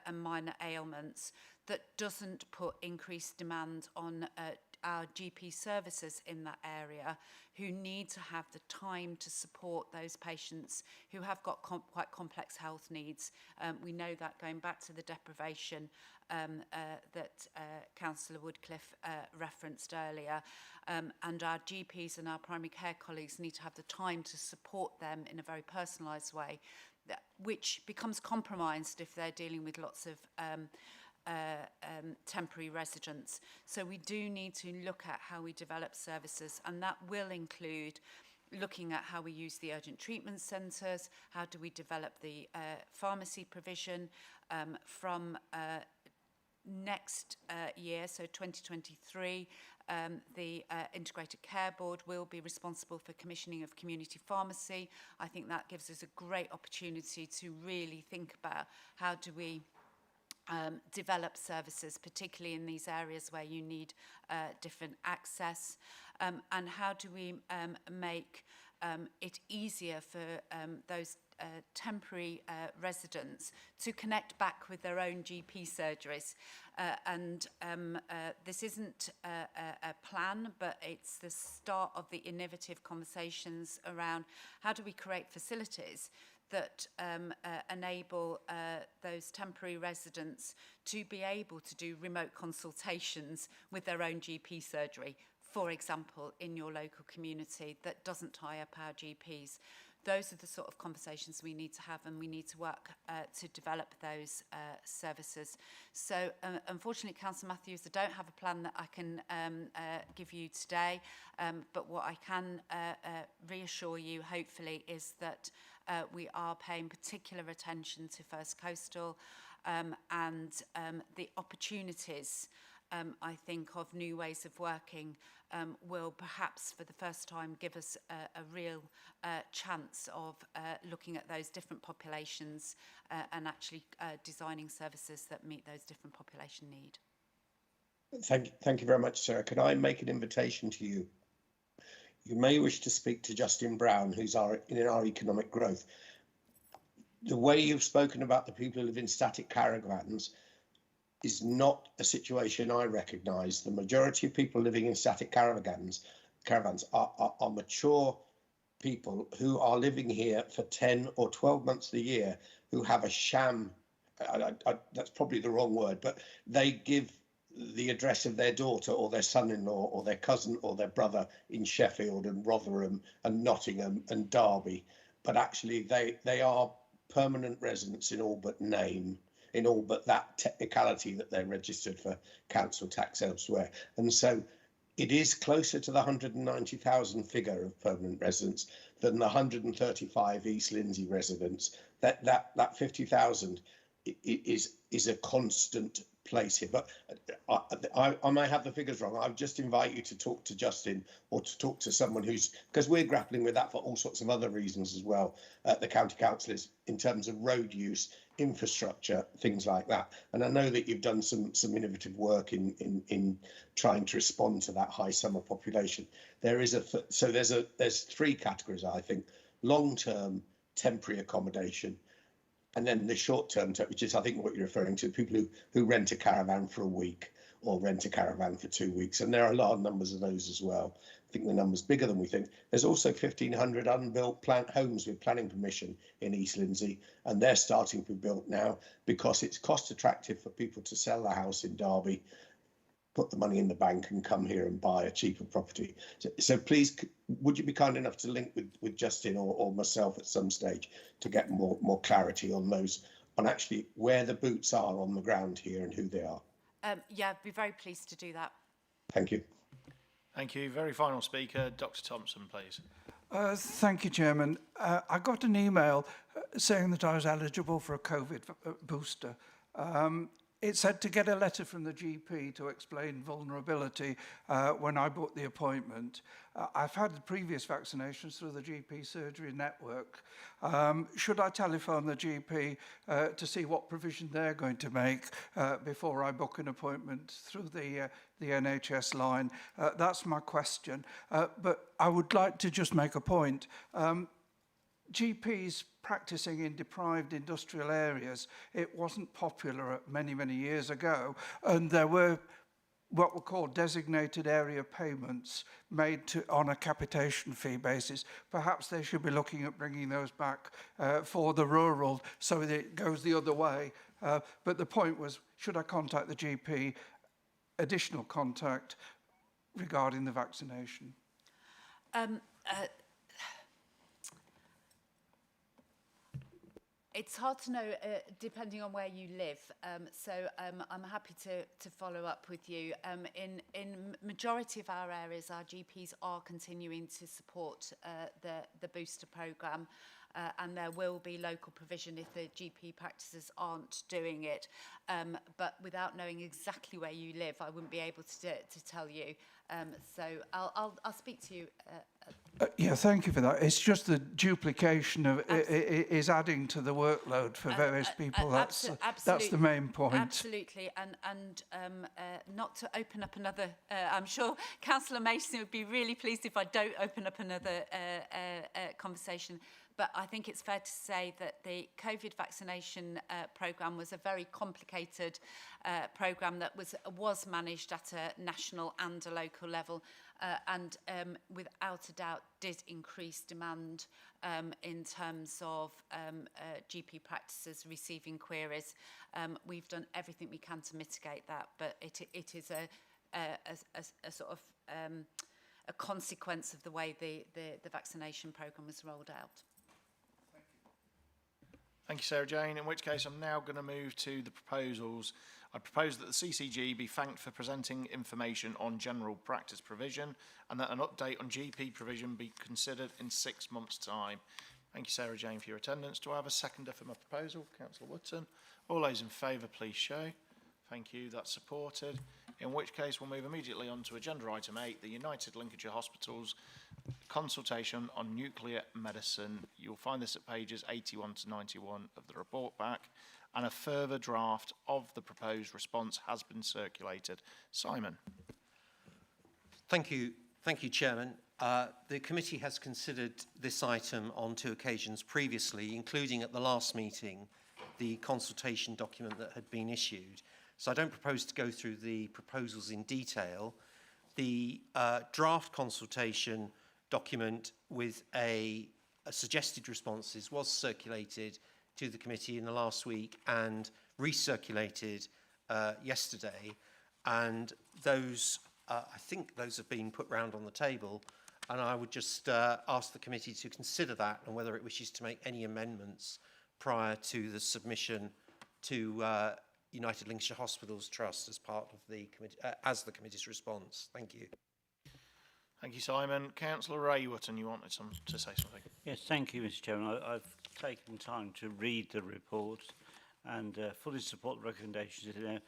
and minor ailments, that doesn't put increased demand on our GP services in that area, who need to have the time to support those patients who have got quite complex health needs. We know that going back to the deprivation that Councillor Woodcliffe referenced earlier, and our GPs and our primary care colleagues need to have the time to support them in a very personalised way, which becomes compromised if they're dealing with lots of temporary residents. So we do need to look at how we develop services, and that will include looking at how we use the urgent treatment centres, how do we develop the pharmacy provision from next year, so 2023. The Integrated Care Board will be responsible for commissioning of community pharmacy. I think that gives us a great opportunity to really think about how do we develop services, particularly in these areas where you need different access? And how do we make it easier for those temporary residents to connect back with their own GP surgeries? This isn't a plan, but it's the start of the innovative conversations around how do we create facilities that enable those temporary residents to be able to do remote consultations with their own GP surgery, for example, in your local community that doesn't tie up our GPs. Those are the sort of conversations we need to have, and we need to work to develop those services. So unfortunately, Councillor Matthews, I don't have a plan that I can give you today, but what I can reassure you, hopefully, is that we are paying particular attention to First Coastal and the opportunities, I think, of new ways of working will perhaps for the first time give us a real chance of looking at those different populations and actually designing services that meet those different population need. Thank you very much, Sarah. Can I make an invitation to you? You may wish to speak to Justin Brown, who's in our economic growth. The way you've spoken about the people who live in static caravans is not a situation I recognise. The majority of people living in static caravans are mature people who are living here for 10 or 12 months of the year, who have a sham, that's probably the wrong word, but they give the address of their daughter or their son-in-law or their cousin or their brother in Sheffield and Rotherham and Nottingham and Derby, but actually they are permanent residents in all but name, in all but that technicality that they're registered for council tax elsewhere. And so it is closer to the 190,000 figure of permanent residents than the 135 East Lindsey residents. That 50,000 is a constant place here. But I might have the figures wrong. I'll just invite you to talk to Justin or to talk to someone who's, because we're grappling with that for all sorts of other reasons as well, the county councillors, in terms of road use, infrastructure, things like that. And I know that you've done some innovative work in trying to respond to that high summer population. There's three categories, I think: long-term, temporary accommodation, and then the short-term, which is, I think, what you're referring to, people who rent a caravan for a week or rent a caravan for 2 weeks. And there are a lot of numbers of those as well. I think the number's bigger than we think. There's also 1,500 unbuilt homes with planning permission in East Lindsey, and they're starting to be built now because it's cost attractive for people to sell their house in Derby, put the money in the bank and come here and buy a cheaper property. So please, would you be kind enough to link with Justin or myself at some stage to get more clarity on those, on actually where the boots are on the ground here and who they are? Yeah, I'd be very pleased to do that. Thank you. Thank you. Very final speaker, Dr. Thompson, please. Thank you, Chairman. I got an email saying that I was eligible for a COVID booster. It said to get a letter from the GP to explain vulnerability when I booked the appointment. I've had the previous vaccinations through the GP surgery network. Should I telephone the GP to see what provision they're going to make before I book an appointment through the NHS line? That's my question. But I would like to just make a point. GPs practicing in deprived industrial areas, it wasn't popular many, many years ago, and there were what were called designated area payments made on a capitation fee basis. Perhaps they should be looking at bringing those back for the rural so that it goes the other way. But the point was, should I contact the GP, additional contact regarding the vaccination? It's hard to know depending on where you live, so I'm happy to follow up with you. In majority of our areas, our GPs are continuing to support the booster programme, and there will be local provision if the GP practices aren't doing it. But without knowing exactly where you live, I wouldn't be able to tell you. So I'll speak to you Yeah, thank you for that. It's just the duplication of is adding to the workload for various people. That's the main point. Absolutely, and not to open up another. I'm sure Councillor Mason would be really pleased if I don't open up another conversation. But I think it's fair to say that the COVID vaccination programme was a very complicated programme that was managed at a national and a local level, and without a doubt did increase demand in terms of GP practices receiving queries. We've done everything we can to mitigate that, but it is a sort of a consequence of the way the vaccination programme was rolled out. Thank you, Sarah Jane. In which case, I'm now going to move to the proposals. I propose that the CCG be thanked for presenting information on general practice provision and that an update on GP provision be considered in 6 months' time. Thank you, Sarah Jane, for your attendance. Do I have a seconder for my proposal? Councillor Wootton. All those in favour, please show. Thank you. That's supported. In which case, we'll move immediately on to agenda item 8, the United Lincolnshire Hospitals consultation on nuclear medicine. You'll find this at pages 81 to 91 of the report back, and a further draft of the proposed response has been circulated. Simon. Thank you, Chairman. The committee has considered this item on 2 occasions previously, including at the last meeting, the consultation document that had been issued. So I don't propose to go through the proposals in detail. The draft consultation document with a suggested responses was circulated to the committee in the last week and recirculated yesterday. And those, I think those have been put round on the table. And I would just ask the committee to consider that and whether it wishes to make any amendments prior to the submission to United Lincolnshire Hospitals Trust as part of the committee, as the committee's response. Thank you. Thank you, Simon. Councillor Raywotton, you wanted to say something? Yes, thank you, Mr. Chairman. I've taken time to read the report and fully support the recommendations in there.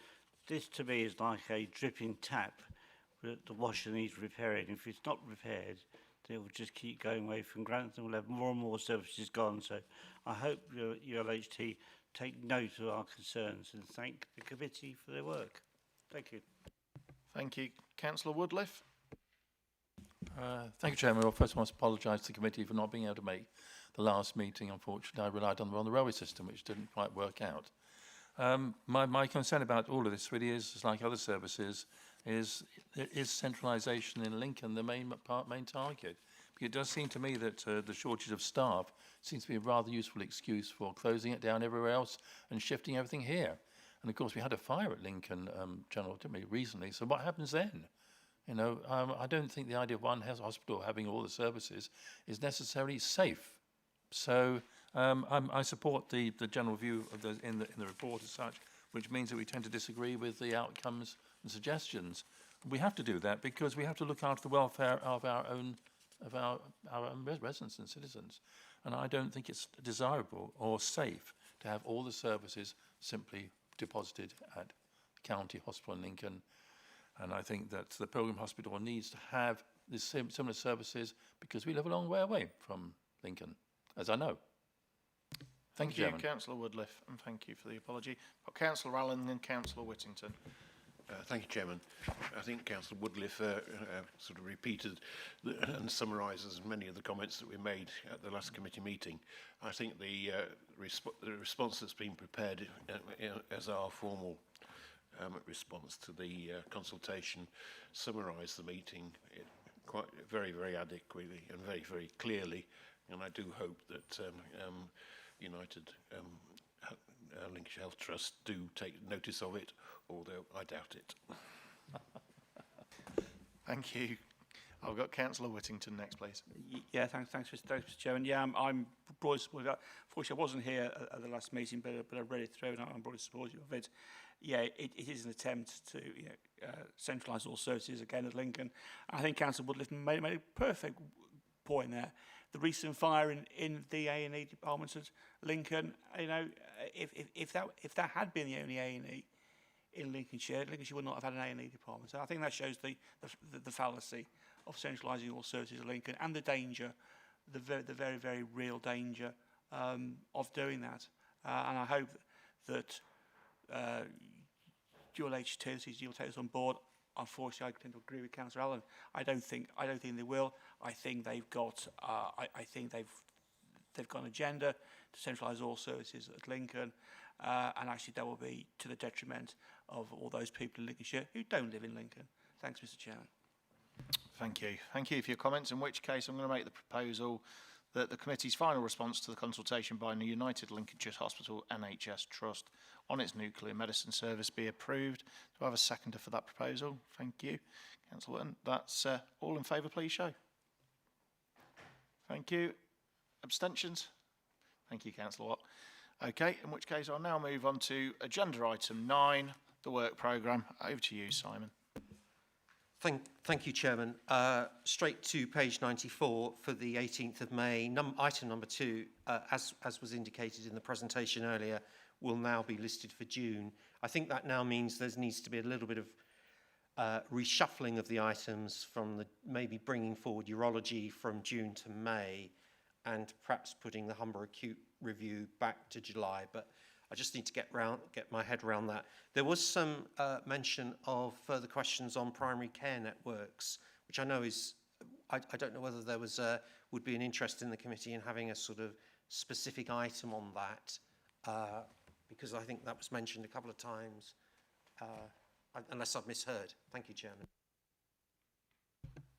This, to me, is like a dripping tap that the washer needs repairing. If it's not repaired, they will just keep going away from Grantham. We'll have more and more services gone. So I hope your LHT take note of our concerns and thank the committee for their work. Thank you. Thank you. Councillor Woodliff. Thank you, Chairman. Well, first I must apologise to the committee for not being able to make the last meeting. Unfortunately, I relied on the railway system, which didn't quite work out. My concern about all of this really is like other services, is centralisation in Lincoln the main target? Because it does seem to me that the shortage of staff seems to be a rather useful excuse for closing it down everywhere else and shifting everything here. And of course, we had a fire at Lincoln General, didn't we, recently? So what happens then? You know, I don't think the idea of one hospital having all the services is necessarily safe. So I support the general view of in the report as such, which means that we tend to disagree with the outcomes and suggestions. We have to do that because we have to look after the welfare of our own residents and citizens. And I don't think it's desirable or safe to have all the services simply deposited at the County Hospital in Lincoln. And I think that the Pilgrim Hospital needs to have the similar services because we live a long way away from Lincoln, as I know. Thank you, Chairman. Councillor Woodliff, and thank you for the apology. But Councillor Allen and Councillor Whittington. Thank you, Chairman. I think Councillor Woodliff sort of repeated and summarises many of the comments that we made at the last committee meeting. I think the response that's been prepared as our formal response to the consultation summarised the meeting quite very adequately and very clearly, and I do hope that United Lincolnshire Health Trust do take notice of it, although I doubt it. Thank you. I've got Councillor Whittington next, please. Yeah, thanks, Mr. Chairman. Yeah, I'm broadly supportive. Unfortunately, I wasn't here at the last meeting, but I read it through and I'm broadly supportive of it. Yeah, it is an attempt to centralise all services again at Lincoln. I think Councillor Woodliff made a perfect point there. The recent fire in the A&E department at Lincoln, you know, if that had been the only A&E in Lincolnshire would not have had an A&E department. So I think that shows the fallacy of centralising all services in Lincoln, and the danger, the very, very real danger of doing that. And I hope that you'll take this on board. Unfortunately, I tend to agree with Councillor Allen. I don't think they will. I think they've got. I think they've got an agenda to centralise all services at Lincoln, and actually that will be to the detriment of all those people in Lincolnshire who don't live in Lincoln. Thanks, Mr. Chairman. Thank you. Thank you for your comments, in which case I'm going to make the proposal that the committee's final response to the consultation by the United Lincolnshire Hospital NHS Trust on its nuclear medicine service be approved. Do I have a seconder for that proposal? Thank you. Councillor Witten. That's all in favour, please show. Thank you. Abstentions? Thank you, Councillor Watt. Okay, in which case I'll now move on to agenda item 9, the work programme. Over to you, Simon. Thank you, Chairman. Straight to page 94 for the 18th of May. Item number 2, as was indicated in the presentation earlier, will now be listed for June. I think that now means there needs to be a little bit of reshuffling of the items from maybe bringing forward urology from June to May, and perhaps putting the Humber Acute Review back to July. But I just need to get my head around that. There was some mention of further questions on primary care networks, which I know is, I don't know whether there was would be an interest in the committee in having a sort of specific item on that, because I think that was mentioned a couple of times, unless I've misheard. Thank you, Chairman.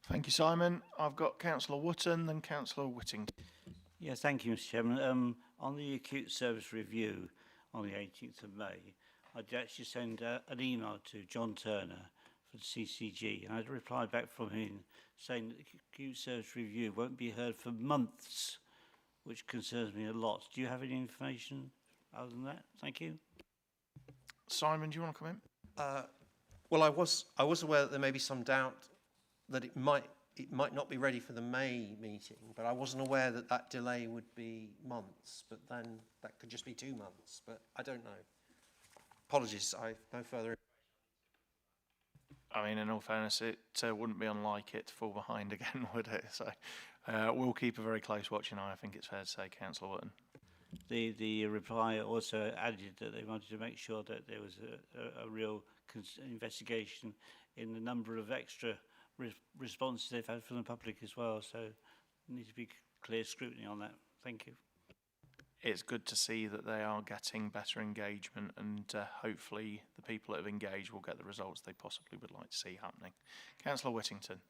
Thank you, Simon. I've got Councillor Wootton, then Councillor Whittington. Yeah, thank you, Mr. Chairman. On the acute service review on the 18th of May, I'd actually send an email to John Turner for the CCG, and I'd reply back from him saying that the acute service review won't be heard for months, which concerns me a lot. Do you have any information other than that? Thank you. Simon, do you want to come in? Well, I was aware that there may be some doubt that it might not be ready for the May meeting, but I wasn't aware that that delay would be months, but then that could just be 2 months, but I don't know. Apologies, I have no further. I mean, in all fairness, it wouldn't be unlike it to fall behind again, would it? So we'll keep a very close watching eye, I think it's fair to say, Councillor Wootton. The reply also added that they wanted to make sure that there was a real investigation in the number of extra responses they've had from the public as well, so there needs to be clear scrutiny on that. Thank you. It's good to see that they are getting better engagement, and hopefully the people that have engaged will get the results they possibly would like to see happening. Councillor Whittington.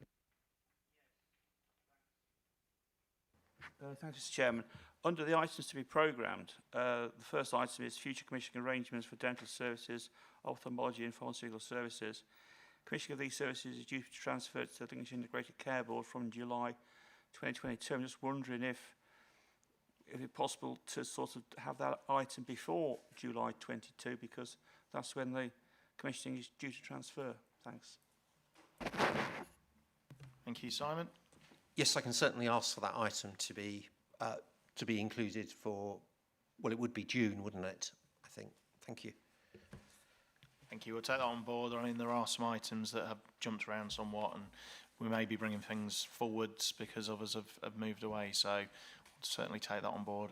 Thank you, Mr. Chairman. Under the items to be programmed, the first item is future commissioning arrangements for dental services, ophthalmology and pharmaceutical services. Commissioning of these services is due to be transferred to the Lincolnshire Integrated Care Board from July 2022. I'm just wondering if it's possible to sort of have that item before July 22, because that's when the commissioning is due to transfer. Thanks. Thank you, Simon. Yes, I can certainly ask for that item to be included for, well, it would be June, wouldn't it? I think. Thank you. Thank you. We'll take that on board. I mean, there are some items that have jumped around somewhat, and we may be bringing things forwards because others have moved away. So we'll certainly take that on board.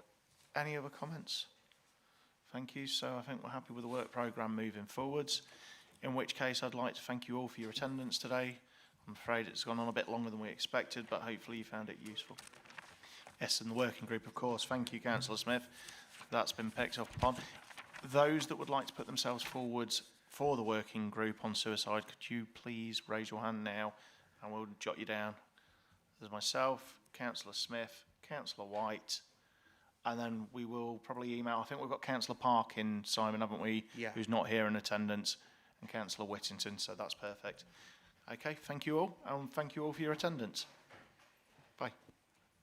Any other comments? Thank you. So I think we're happy with the work programme moving forwards, in which case I'd like to thank you all for your attendance today. I'm afraid it's gone on a bit longer than we expected, but hopefully you found it useful. Yes, and the working group, of course. Thank you, Councillor Smith. That's been picked up upon. Those that would like to put themselves forwards for the working group on suicide, could you please raise your hand now and we'll jot you down. There's myself, Councillor Smith, Councillor White, and then we will probably email, I think we've got Councillor Parkin, Simon, haven't we? Yeah. Who's not here in attendance, and Councillor Whittington, so that's perfect. Okay, thank you all, and thank you all for your attendance.